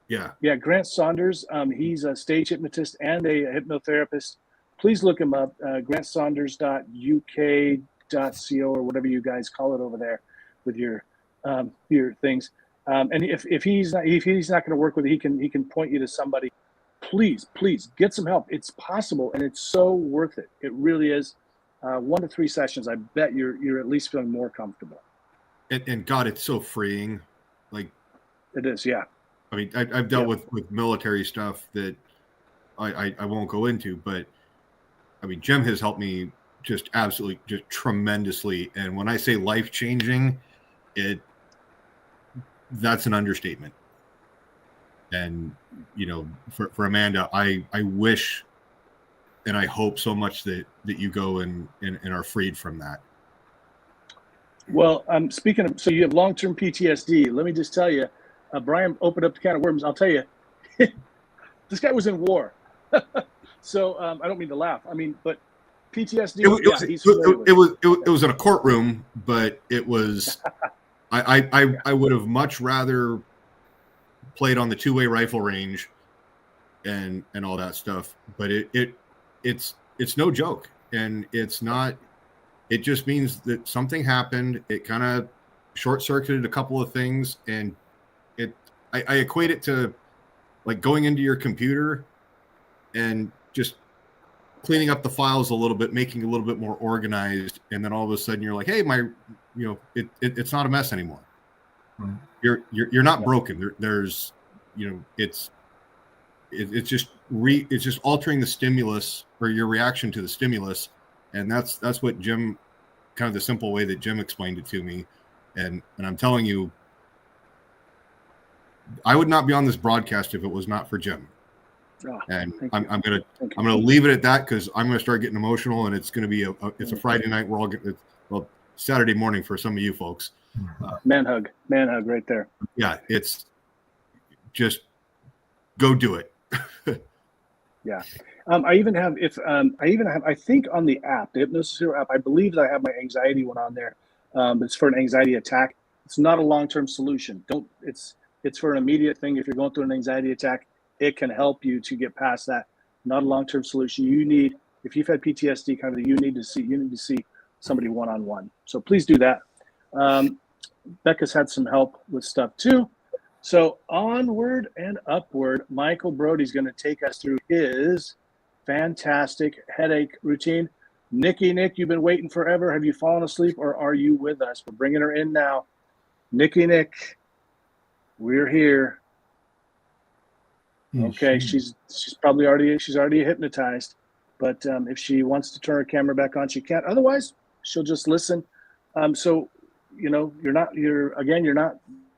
Yeah. Yeah, Grant Saunders. He's a stage hypnotist and a hypnotherapist. Please look him up, grantsaunders.uk.co or whatever you guys call it over there with your things. And if he's not going to work with it, he can point you to somebody. Please get some help. It's possible, and it's so worth it. It really is. 1 to 3 sessions, I bet you're at least feeling more comfortable. And God, it's so freeing. Like it is, yeah. I mean, I've dealt with military stuff that I won't go into, but I mean, Jim has helped me just absolutely, just tremendously. And when I say life-changing, that's an understatement. And, you know, for Amanda, I wish and I hope so much that you go and are freed from that. Well, speaking of, so you have long-term PTSD. Let me just tell you, Brian opened up the can of worms. I'll tell you, this guy was in war. So I don't mean to laugh. I mean, but PTSD. It was in a courtroom, but it was. I would have much rather played on the 2-way rifle range, and all that stuff. But it's no joke, and it's not. It just means that something happened. It kind of short-circuited a couple of things, and I equate it to like going into your computer and just cleaning up the files a little bit, making it a little bit more organized, and then all of a sudden you're like, hey, it's not a mess anymore. Right. You're not broken. There's it's just altering the stimulus or your reaction to the stimulus, and that's what Jim, kind of the simple way that Jim explained it to me, and I'm telling you, I would not be on this broadcast if it was not for Jim. Oh, and I'm gonna leave it at that, because I'm gonna start getting emotional, and it's gonna be it's a Friday night. We're all getting, well, Saturday morning for some of you folks. Man hug right there. Yeah, it's just go do it. Yeah. I think on the app, the Hypnosis Hero app, I believe that I have my anxiety one on there. It's for an anxiety attack. It's not a long-term solution. It's for an immediate thing. If you're going through an anxiety attack, it can help you to get past that. Not a long-term solution. If you've had PTSD, you need to see somebody one-on-one. So please do that. Becca's had some help with stuff too. So onward and upward, Micheal Brody's going to take us through his fantastic headache routine. Nick, you've been waiting forever. Have you fallen asleep, or are you with us? We're bringing her in now. Nick, we're here. Okay, she's already hypnotized, but if she wants to turn her camera back on, she can. Otherwise, she'll just listen. So you're not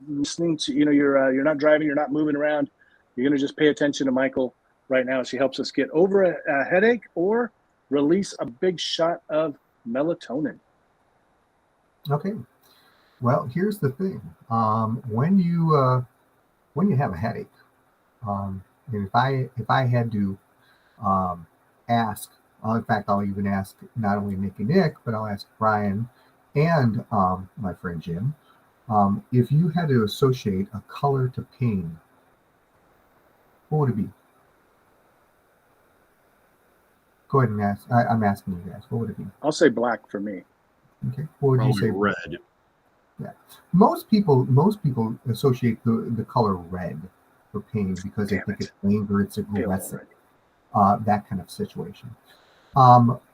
listening to, you're not driving, you're not moving around. You're going to just pay attention to Micheal right now as she helps us get over a headache or release a big shot of melatonin. Okay. Well, here's the thing. When you have a headache, and if I had to ask, in fact, I'll even ask not only Nick, but I'll ask Brian and my friend Jim, if you had to associate a color to pain, what would it be? Go ahead and ask. I'm asking you guys. What would it be? I'll say black for me. Okay. What would you say? Red. Yeah. Most people associate the color red for pain because they think it's anger, it's aggressive, that kind of situation.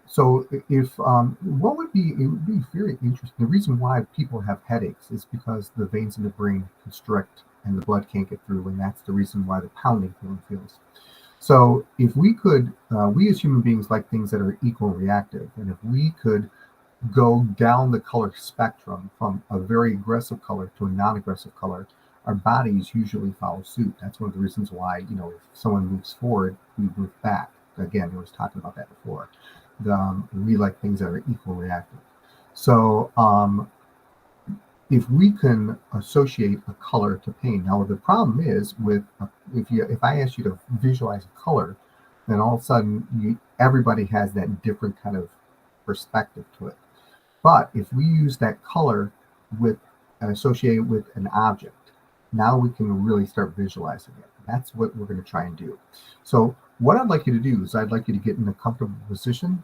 So if what would be, it would be very interesting. The reason why people have headaches is because the veins in the brain constrict and the blood can't get through, and that's the reason why the pounding feeling feels. So if we could, we as human beings like things that are equal and reactive, and if we could go down the color spectrum from a very aggressive color to a non-aggressive color, our bodies usually follow suit. That's one of the reasons why, you know, if someone moves forward, we move back. Again, I was talking about that before. We like things that are equal reactive. So if we can associate a color to pain, now the problem is with if I ask you to visualize a color, then all of a sudden everybody has that different kind of perspective to it. But if we use that color with associated with an object, now we can really start visualizing it. That's what we're going to try and do. So what I'd like you to do is I'd like you to get in a comfortable position.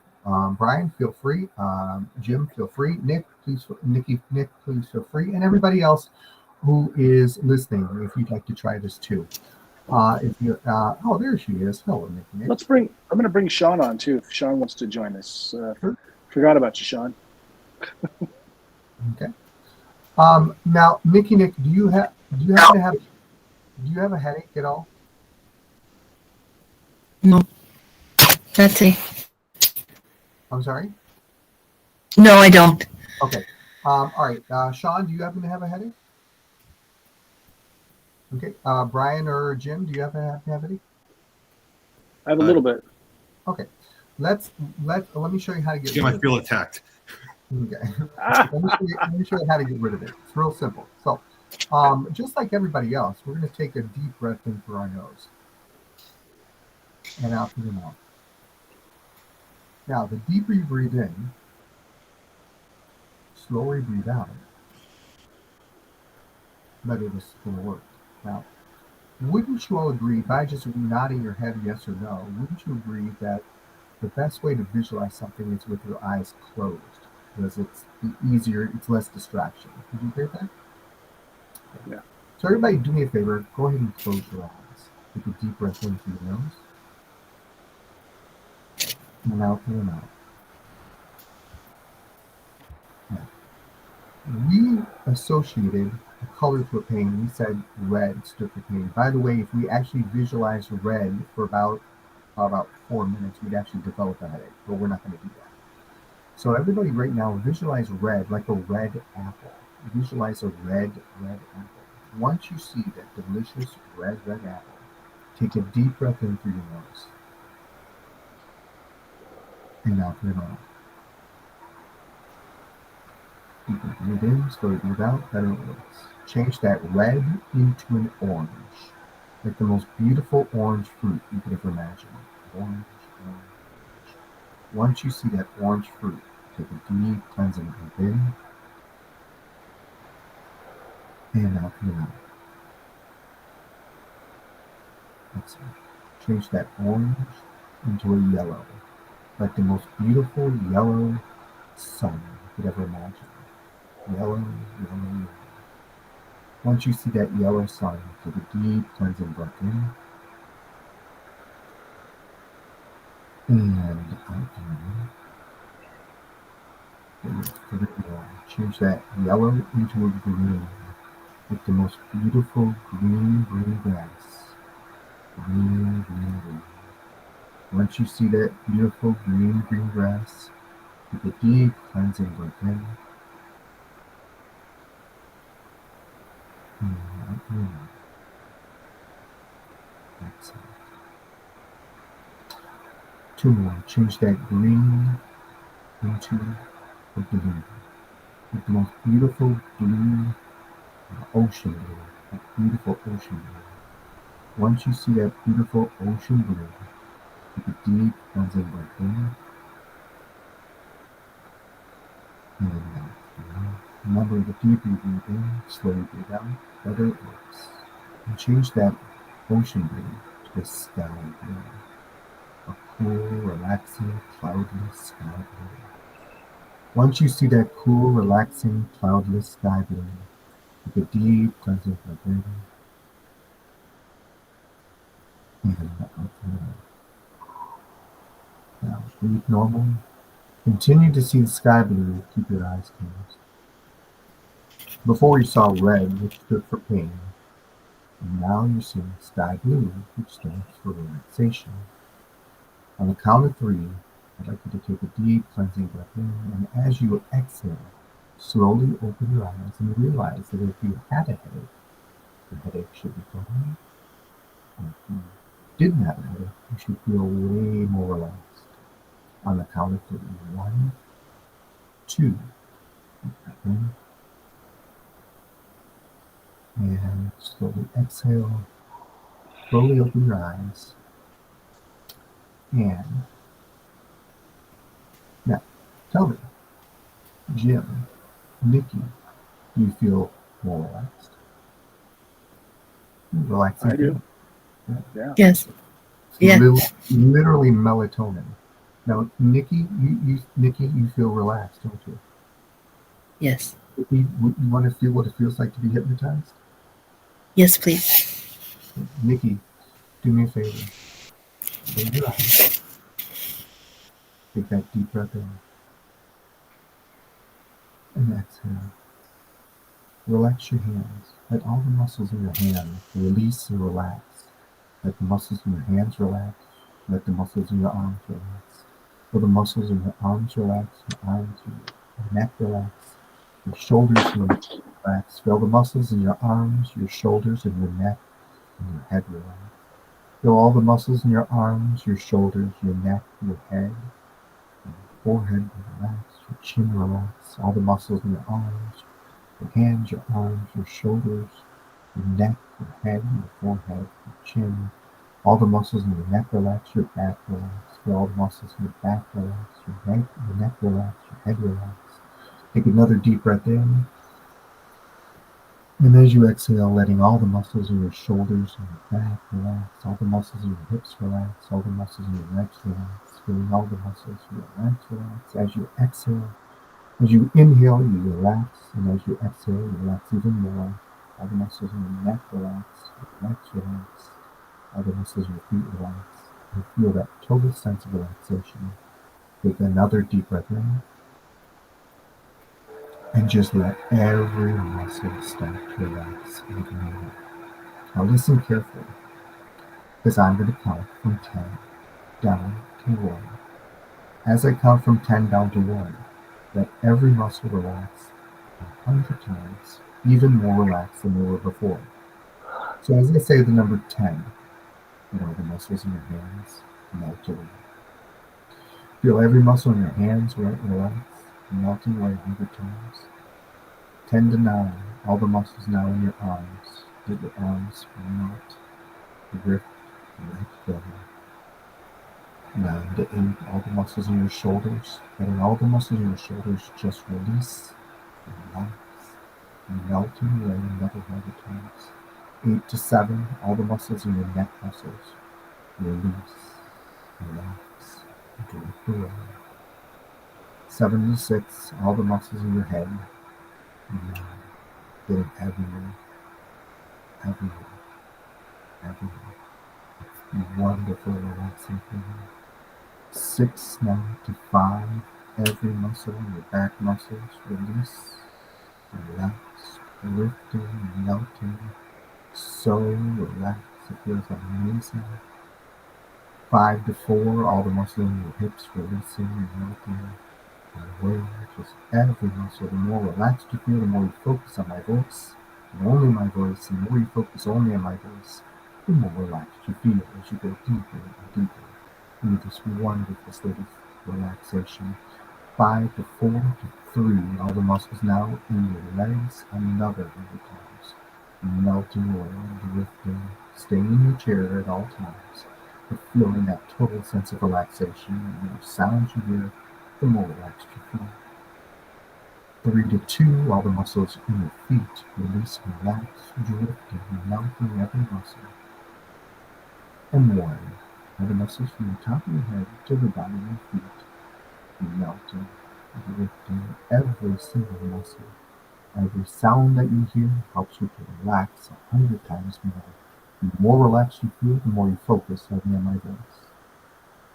Brian, feel free. Jim, feel free. Nick, please feel free. And everybody else who is listening, if you'd like to try this too. If you, oh, there she is. Hello, Nick. I'm going to bring Shawn on too, if Shawn wants to join us. Sure. Forgot about you, Shawn. Okay. Now, Nick, do you have a headache at all? No. That's it. I'm sorry? No, I don't. Okay. All right. Shawn, do you happen to have a headache? Okay. Brian or Jim, do you have a headache? I have a little bit. Okay. Let me show you how to get Jim, I feel attacked. Okay. Let me show you how to get rid of it. It's real simple. So, just like everybody else, we're going to take a deep breath in through our nose and out through the mouth. Now, the deeper you breathe in, slowly breathe out, better this is going to work. Now, wouldn't you all agree, by just nodding your head yes or no, wouldn't you agree that the best way to visualize something is with your eyes closed? Because it's easier, it's less distraction. Did you hear that? Yeah. So everybody do me a favor, go ahead and close your eyes. Take a deep breath in through your nose. And out through the mouth. Now, we associated a color to a pain. We said red stood for pain. By the way, if we actually visualize red for about 4 minutes, we'd actually develop a headache, but we're not going to do that. So everybody right now, visualize red like a red apple. Visualize a red apple. Once you see that delicious red apple, take a deep breath in through your nose. And out through your mouth. Deeply breathe in, slowly breathe out, better it works. Change that red into an orange. Like the most beautiful orange fruit you could ever imagine. Orange. Once you see that orange fruit, take a deep cleansing breath in and out through the mouth. Excellent. Change that orange into a yellow, like the most beautiful yellow sun you could ever imagine. Yellow. Once you see that yellow sun, take a deep cleansing breath in and out through the mouth. Change that yellow into a green, with the most beautiful green grass. Green. Once you see that beautiful green grass, take a deep cleansing breath in and out through the mouth. Excellent. 2 more. Change that green into a blue. With the most beautiful blue, ocean blue. That beautiful ocean blue. Once you see that beautiful ocean blue, take a deep cleansing breath in and out. Remember, the deeper you breathe in, slowly breathe out, better it works. And change that ocean blue to a sky blue. A cool, relaxing, cloudless sky blue. Once you see that cool, relaxing, cloudless sky blue, take a deep cleansing breath in and out through the mouth. Now, breathe normal. Continue to see the sky blue. Keep your eyes closed. Before you saw red, which stood for pain. And now you're seeing sky blue, which stands for relaxation. On the count of 3, I'd like you to take a deep cleansing breath in, and as you exhale, slowly open your eyes and realize that if you had a headache, the headache should be gone. And if you didn't have a headache, you should feel way more relaxed. On the count of 3, 1, 2, breath in, and slowly exhale. Slowly open your eyes. And now, tell me, Jim, Nikki, do you feel more relaxed? Relaxing. I do. Yeah. Yeah. Yes. Yeah. Literally melatonin. Now, Nikki, you feel relaxed, don't you? Yes. You want to feel what it feels like to be hypnotized? Yes, please. Nikki, do me a favor. Close your eyes. Take that deep breath in. And exhale. Relax your hands. Let all the muscles in your hands release and relax. Let the muscles in your hands relax. Let the muscles in your arms relax. Feel the muscles in your arms relax, your arms, your neck relax, your shoulders relax. Feel the muscles in your arms, your shoulders, and your neck, and your head relax. Feel all the muscles in your arms, your shoulders, your neck, your head, and your forehead relax, your chin relax. All the muscles in your arms, your hands, your arms, your shoulders, your neck, your head, your forehead, your chin. All the muscles in your neck relax, your back relax. Feel all the muscles in your back relax, your neck relax, your head relax. Take another deep breath in. And as you exhale, letting all the muscles in your shoulders and your back relax, all the muscles in your hips relax, all the muscles in your legs relax, feeling all the muscles in your legs relax. As you exhale, as you inhale, you relax, and as you exhale, you relax even more. All the muscles in your neck relax, your legs relax, all the muscles in your feet relax. You feel that total sense of relaxation. Take another deep breath in, and just let every muscle start to relax even more. Now listen carefully, because I'm going to count from 10 down to 1. As I count from 10 down to 1, let every muscle relax 100 times, even more relaxed than they were before. So as I say the number 10, all the muscles in your hands melt away. Feel every muscle in your hands relax, melting away 100 times. 10 to 9, all the muscles now in your arms. Let your arms melt, drift, let go. 9 to 8, all the muscles in your shoulders. Letting all the muscles in your shoulders just release, relax, melting away another 100 times. 8 to 7, all the muscles in your neck muscles. Release, relax, drift away. 7 to 6, all the muscles in your head. Getting everywhere, everywhere, everywhere. Wonderful, relaxing feeling. 6 now to 5, every muscle in your back muscles release, relax, drifting, melting. So relaxed, it feels amazing. 5 to 4, all the muscle in your hips releasing and melting away. Just every muscle. The more relaxed you feel, the more you focus on my voice, and only my voice, and the more you focus only on my voice, the more relaxed you feel as you go deeper and deeper into this wonderful state of relaxation. 5 to 4 to 3, all the muscles now in your legs, another 100 times. Melting away, drifting, staying in your chair at all times, but feeling that total sense of relaxation. And the more sounds you hear, the more relaxed you feel. 3 to 2, all the muscles in your feet release, relax, drifting, melting every muscle. And 1, all the muscles from the top of your head to the bottom of your feet, melting, drifting, every single muscle. Every sound that you hear helps you to relax 100 times more. The more relaxed you feel, the more you focus on my voice.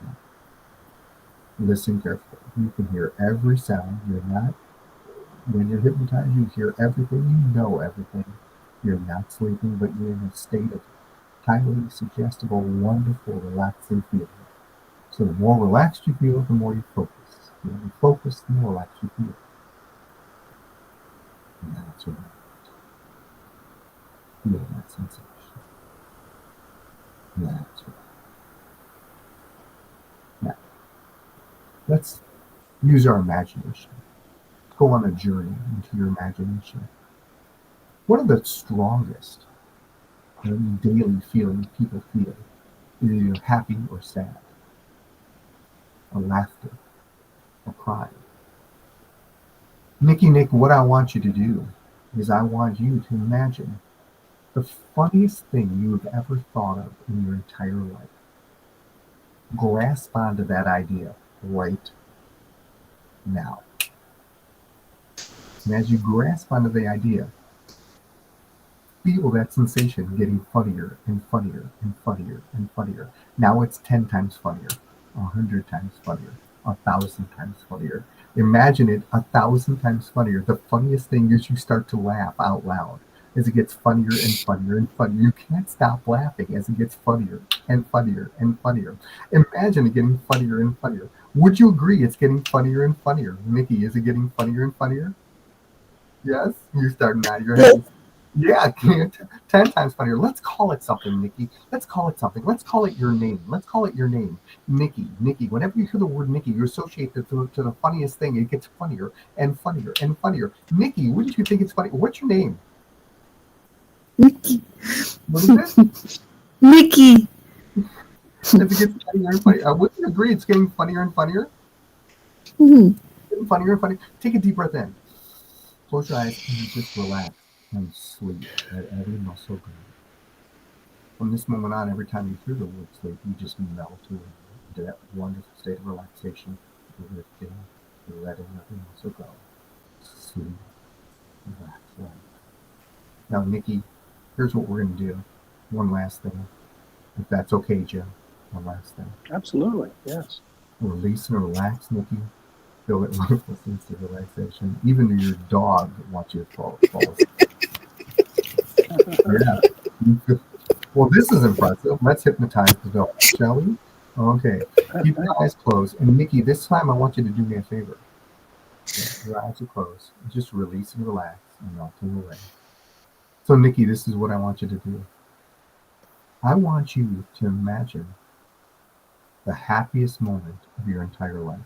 Now, listen carefully. You can hear every sound. When you're hypnotized, you hear everything. You know everything. You're not sleeping, but you're in a state of highly suggestible, wonderful, relaxing feeling. So the more relaxed you feel, the more you focus. The more you focus, the more relaxed you feel. And that's right. Feel that sensation. That's right. Now, let's use our imagination. Go on a journey into your imagination. What are the strongest daily feelings people feel? Either you're happy or sad, or laughter, or crying. Nick, what I want you to do is I want you to imagine the funniest thing you have ever thought of in your entire life. Grasp onto that idea right now. And as you grasp onto the idea, feel that sensation getting funnier and funnier and funnier and funnier. Now it's 10 times funnier, 100 times funnier, 1,000 times funnier. Imagine it 1,000 times funnier. The funniest thing is you start to laugh out loud as it gets funnier and funnier and funnier. You can't stop laughing as it gets funnier and funnier and funnier. Imagine it getting funnier and funnier. Would you agree it's getting funnier and funnier? Mickey, is it getting funnier and funnier? Yes? You're starting to nod your head. Yeah, 10 times funnier. Let's call it something, Nikki. Let's call it something. Let's call it your name. Let's call it your name. Nikki. Whenever you hear the word Nikki, you associate it to the funniest thing. It gets funnier and funnier and funnier. Nikki, wouldn't you think it's funny? What's your name? Nikki. What is it? Nikki. As it gets funnier and funnier. Wouldn't you agree it's getting funnier and funnier? Mm-hmm. Getting funnier and funnier. Take a deep breath in. Close your eyes and just relax and sleep. Let every muscle go. From this moment on, every time you hear the word sleep, you just melt into that wonderful state of relaxation. You're lifting, you're letting every muscle go. Sleep, relax, relax. Now, Nikki, here's what we're going to do. One last thing, if that's okay, Jim. One last thing. Absolutely, yes. Release and relax, Nikki. Feel that wonderful sense of relaxation. Even your dog wants you to fall asleep. Yeah. Well, this is impressive. Let's hypnotize the dog, shall we? Okay. Keep your eyes closed. And Nikki, this time I want you to do me a favor. Okay. Your eyes are closed. Just release and relax and melting away. So, Nikki, this is what I want you to do. I want you to imagine the happiest moment of your entire life.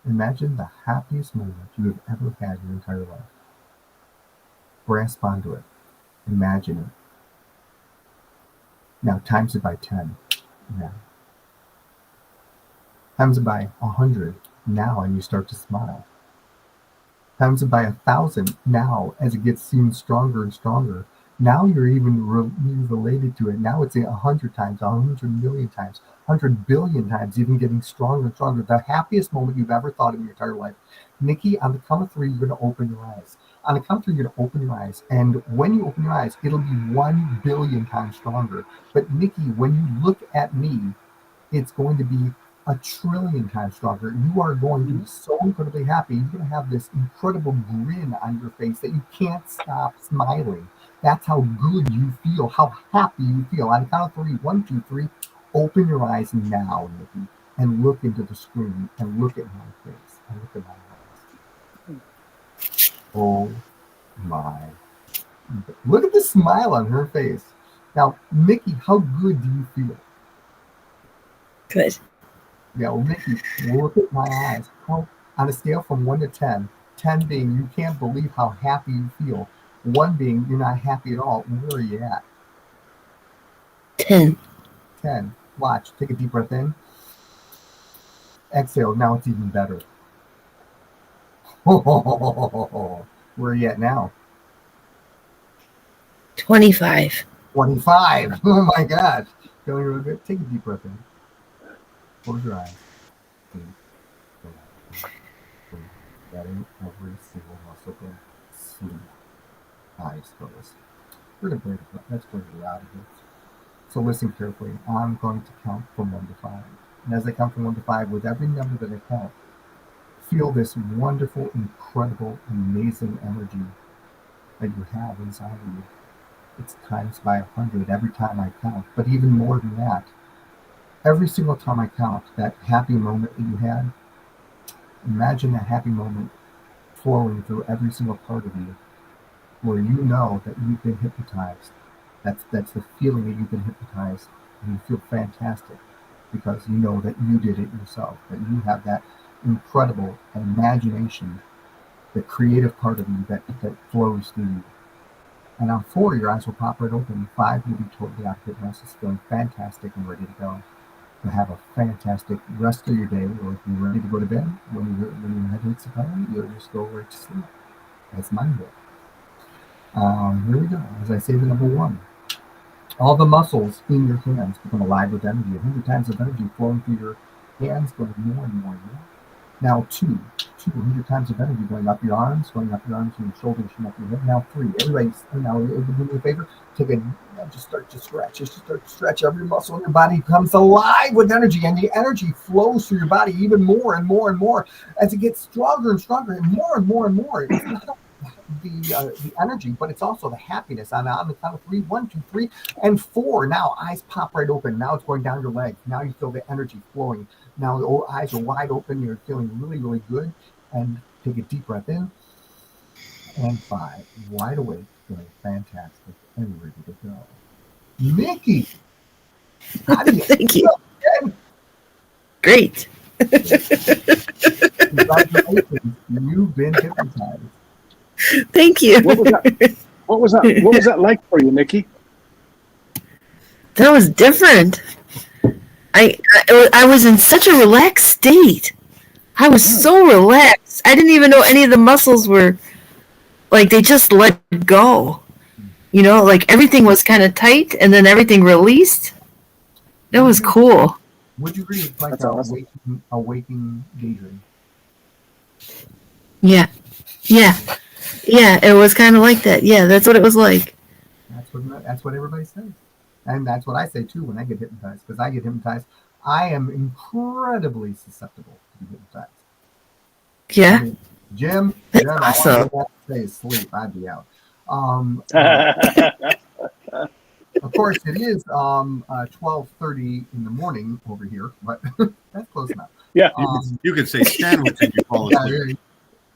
Imagine the happiest moment you have ever had in your entire life. Grasp onto it. Imagine it. Now times it by 10. Now. Times it by 100 now, and you start to smile. Times it by 1,000 now, as it gets even stronger and stronger. Now you're even related to it. Now it's 100 times, 100 million times, 100 billion times, even getting stronger and stronger. The happiest moment you've ever thought in your entire life. Nikki, on the count of 3, you're going to open your eyes. On the count of 3, you're going to open your eyes. And when you open your eyes, it'll be 1 billion times stronger. But Nikki, when you look at me, it's going to be 1 trillion times stronger. You are going to be so incredibly happy. You're going to have this incredible grin on your face that you can't stop smiling. That's how good you feel, how happy you feel. On the count of 3, 1, 2, 3, open your eyes now, Nikki, and look into the screen and look at my face and look at my eyes. Oh my. Look at the smile on her face. Now, Nikki, how good do you feel? Good. Yeah, well, Nikki, look at my eyes. How, on a scale from 1 to 10, 10 being you can't believe how happy you feel, 1 being you're not happy at all, where are you at? 10. 10. Watch. Take a deep breath in. Exhale. Now it's even better. Where are you at now? 25. 25. Oh my gosh. Feeling real good. Take a deep breath in. Close your eyes. Letting every single muscle go. Sleep. Eyes closed. We're going to bring it up. Let's bring it out of here. So listen carefully. I'm going to count from 1 to 5. And as I count from 1 to 5, with every number that I count, feel this wonderful, incredible, amazing energy that you have inside of you. It's times by 100 every time I count. But even more than that, every single time I count that happy moment that you had, imagine that happy moment flowing through every single part of you, where you know that you've been hypnotized. That's the feeling that you've been hypnotized, and you feel fantastic because you know that you did it yourself, that you have that incredible imagination, the creative part of you that flows through you. And on 4, your eyes will pop right open. 5, you'll be totally out of hypnosis, feeling fantastic and ready to go. You'll have a fantastic rest of your day, or if you're ready to go to bed, when your head hits the pillow, you'll just go right to sleep. That's my goal. Here we go. As I say, the number 1. All the muscles in your hands become alive with energy. 100 times of energy flowing through your hands, going more and more and more. Now 200 times of energy going up your arms, from your shoulders, from up your head. Now 3. Everybody, now do me a favor. Just start to stretch. Just start to stretch. Every muscle in your body becomes alive with energy, and the energy flows through your body even more and more and more as it gets stronger and stronger, and more and more and more. It's not the energy, but it's also the happiness. On the count of 3, 1, 2, 3, and 4. Now eyes pop right open. Now it's going down your legs. Now you feel the energy flowing. Now the eyes are wide open. You're feeling really, really good. And take a deep breath in. And 5, wide awake, feeling fantastic and ready to go. Mickey, how do you Thank you. feel? Great. Congratulations, you've been hypnotized. Thank you. What was that like for you, Nikki? That was different. I was in such a relaxed state. I was so relaxed. I didn't even know any of the muscles were, like, they just let go. You know, like everything was kind of tight and then everything released. That was cool. Would you agree with like That's a waking daydream? Yeah. Yeah. Yeah, it was kind of like that. Yeah, that's what it was like. That's what everybody says. And that's what I say too when I get hypnotized, because I get hypnotized. I am incredibly susceptible to be hypnotized. Yeah. I mean, Jim, Awesome. all I have to say is sleep. I'd be out. Of course, it is 12:30 in the morning over here, but that's close enough. Yeah. You could say sandwich and you fall asleep. Yeah, you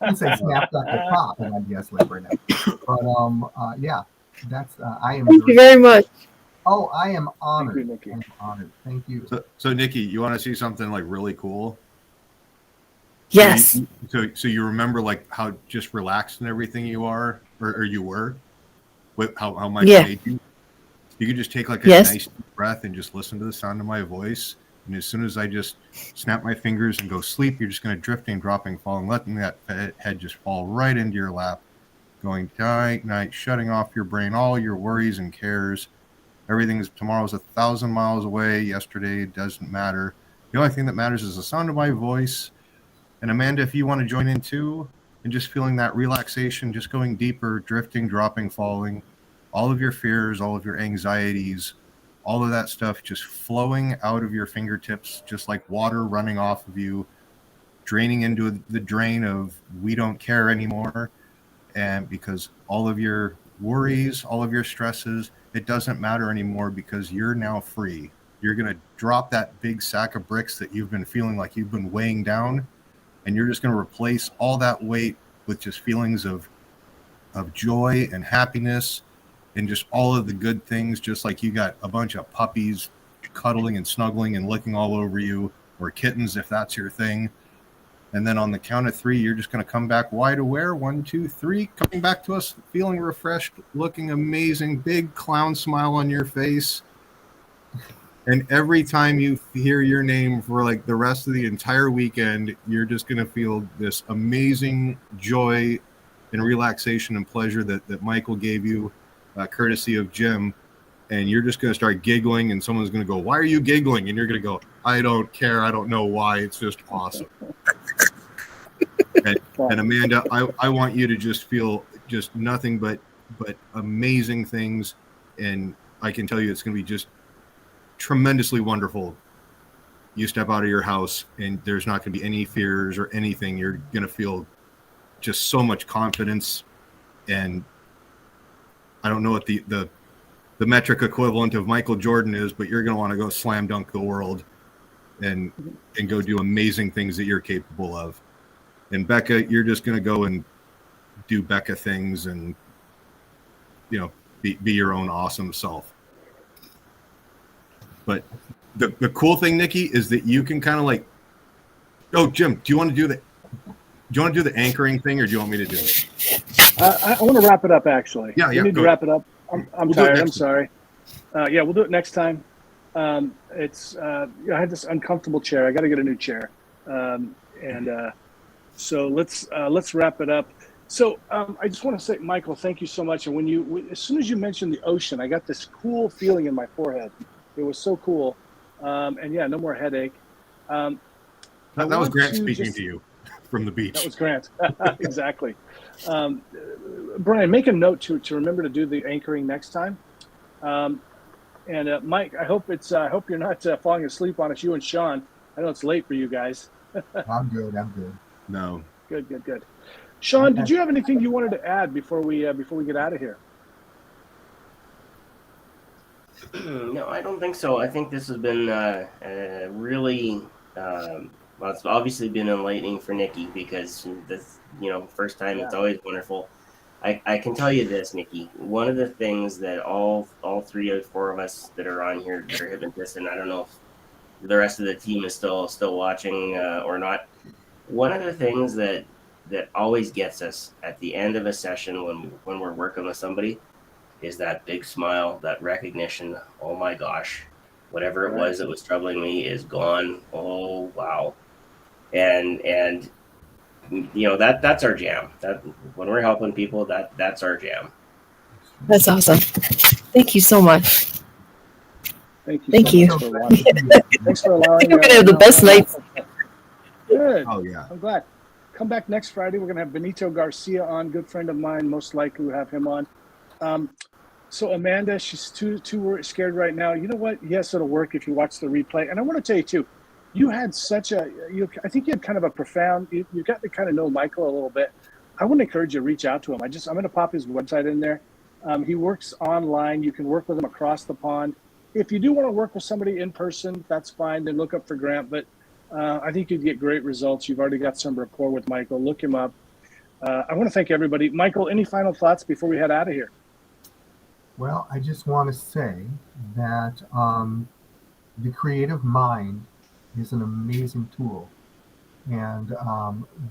can say snap, pop, and I'd be asleep right now. But yeah, that's I am. Thank you very much. Oh, I am honored. Thank you, Nikki. I'm honored. Thank you. So Nikki, you want to see something like really cool? Yes. So you remember like how just relaxed and everything you are, or you were, with how Mike made you. You could just take like a nice deep breath and just listen to the sound of my voice. And as soon as I just snap my fingers and go sleep, you're just going to drifting, dropping, falling, letting that head just fall right into your lap, going night, shutting off your brain, all your worries and cares. Tomorrow's 1,000 miles away. Yesterday doesn't matter. The only thing that matters is the sound of my voice. And Amanda, if you want to join in too, and just feeling that relaxation, just going deeper, drifting, dropping, falling, all of your fears, all of your anxieties, all of that stuff just flowing out of your fingertips, just like water running off of you, draining into the drain of we don't care anymore. And because all of your worries, all of your stresses, it doesn't matter anymore because you're now free. You're going to drop that big sack of bricks that you've been feeling like you've been weighing down, and you're just going to replace all that weight with just feelings of joy and happiness and just all of the good things, just like you got a bunch of puppies cuddling and snuggling and licking all over you, or kittens if that's your thing. And then on the count of 3, you're just going to come back wide aware. 1, 2, 3, coming back to us, feeling refreshed, looking amazing, big clown smile on your face. And every time you hear your name for like the rest of the entire weekend, you're just going to feel this amazing joy and relaxation and pleasure that Micheal gave you, courtesy of Jim. And you're just going to start giggling, and someone's going to go, "Why are you giggling?" And you're going to go, "I don't care. I don't know why. It's just awesome." And Amanda, I want you to just feel just nothing but amazing things. And I can tell you it's going to be just tremendously wonderful. You step out of your house and there's not going to be any fears or anything. You're going to feel just so much confidence. And I don't know what the the metric equivalent of Michael Jordan is, but you're going to want to go slam dunk the world and go do amazing things that you're capable of. And Becca, you're just going to go and do Becca things and, you know, be your own awesome self. But the cool thing, Nikki, is that you can kind of like, oh, Jim, do you want to do the anchoring thing, or do you want me to do it? I want to wrap it up, actually. Yeah. We need to wrap it up. I'm tired. I'm sorry. Yeah, we'll do it next time. I had this uncomfortable chair. I got to get a new chair. So let's wrap it up. So I just want to say, Michael, thank you so much. And as soon as you mentioned the ocean, I got this cool feeling in my forehead. It was so cool. And yeah, no more headache. That was Grant speaking to you from the beach. That was Grant. Exactly. Brian, make a note to remember to do the anchoring next time. And Mike, I hope you're not falling asleep on us, you and Shawn. I know it's late for you guys. I'm good. No. Good. Shawn, did you have anything you wanted to add before we get out of here? No, I don't think so. I think this has been really, well, it's obviously been enlightening for Nikki, because this, first time, it's always wonderful. I can tell you this, Nikki, one of the things that all 3 or 4 of us that are on here that are hypnotists, and I don't know if the rest of the team is still watching or not. One of the things that always gets us at the end of a session when we're working with somebody is that big smile, that recognition. Oh my gosh, whatever it was that was troubling me is gone. Oh wow. And that's our jam. That when we're helping people, that's our jam. That's awesome. Thank you so much. Thank you. So much for watching. Thanks for allowing. I think we're gonna have the best nights. Good. Oh yeah. I'm glad. Come back next Friday. We're gonna have Benito Garcia on, good friend of mine. Most likely we'll have him on. So Amanda, she's too scared right now. You know what? Yes, it'll work if you watch the replay. And I want to tell you too, you had I think you had kind of a profound, you got to kind of know Michael a little bit. I want to encourage you to reach out to him. I'm going to pop his website in there. He works online. You can work with him across the pond. If you do want to work with somebody in person, that's fine. Then look up for Grant. But I think you'd get great results. You've already got some rapport with Michael. Look him up. I want to thank everybody. Michael, any final thoughts before we head out of here? Well, I just want to say that the creative mind is an amazing tool, and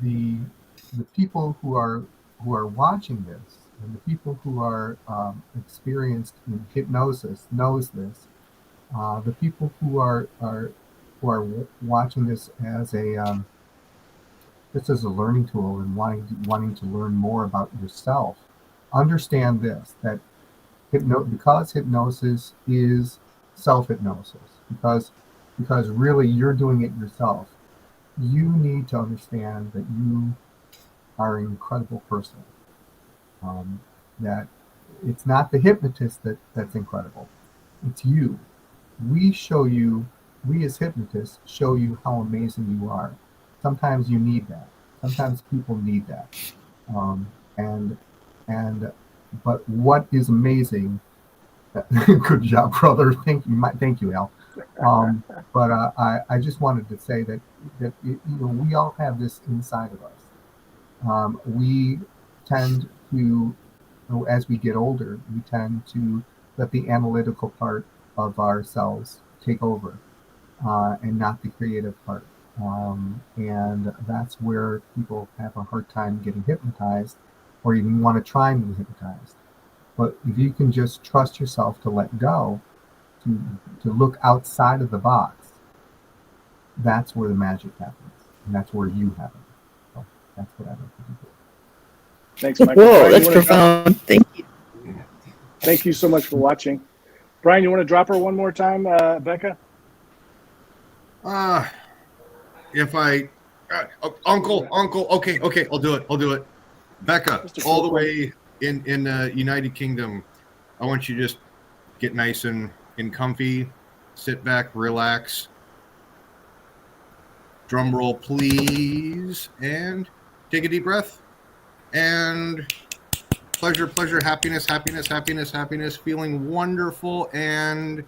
the people who are watching this, and the people who are experienced in hypnosis knows this. The people who are watching this as a learning tool and wanting to learn more about yourself, understand this, that because hypnosis is self-hypnosis, because really you're doing it yourself, you need to understand that you are an incredible person. That it's not the hypnotist that's incredible, it's you. We as hypnotists show you how amazing you are. Sometimes you need that. Sometimes people need that. But what is amazing? Good job, brother. Thank you, Al. But I just wanted to say that we all have this inside of us. We tend to, as we get older, we tend to let the analytical part of ourselves take over, and not the creative part. And that's where people have a hard time getting hypnotized, or even want to try and be hypnotized. But if you can just trust yourself to let go, to look outside of the box, that's where the magic happens, and that's where you happen. So that's what I like to do. Thanks, Michael. Whoa, Brian, that's profound. Thank you. Thank you so much for watching. Brian, you want to drop her one more time, Becca? If I, Uncle, okay, I'll do it. Becca, all the way in United Kingdom, I want you to just get nice and comfy, sit back, relax. Drum roll, please, and take a deep breath. And pleasure, happiness, feeling wonderful, and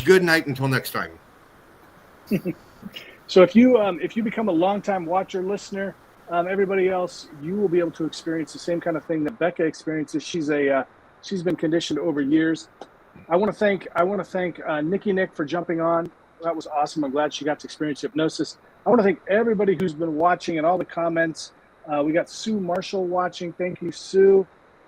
good night until next time. So if you become a longtime watcher, listener, everybody else, you will be able to experience the same kind of thing that Becca experiences. She's been conditioned over years. I want to thank Nikki Nick for jumping on. That was awesome. I'm glad she got to experience hypnosis. I want to thank everybody who's been watching and all the comments. We got Sue Marshall watching. Thank you, Sue.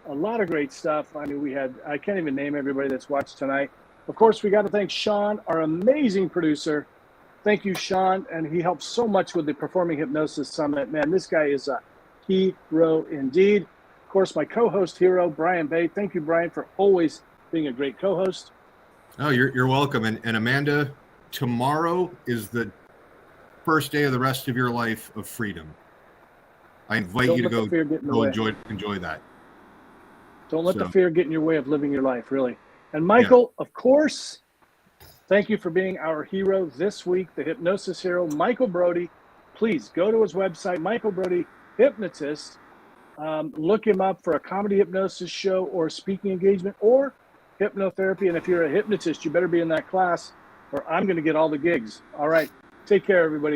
A lot of great stuff. I mean, I can't even name everybody that's watched tonight. Of course, we got to thank Shawn, our amazing producer. Thank you, Shawn. And he helps so much with the Performing Hypnosis Summit. Man, this guy is a hero indeed. Of course, my co-host hero, Brian Bay. Thank you, Brian, for always being a great co-host. Oh, you're welcome. And Amanda, tomorrow is the first day of the rest of your life of freedom. I invite you to go enjoy that. Don't let the fear get in your way of living your life, really. And Micheal, of course, thank you for being our hero this week, the Hypnosis Hero, Micheal Brody. Please go to his website, Micheal Brody Hypnotist. Look him up for a comedy hypnosis show or speaking engagement or hypnotherapy. And if you're a hypnotist, you better be in that class or I'm going to get all the gigs. All right. Take care, everybody.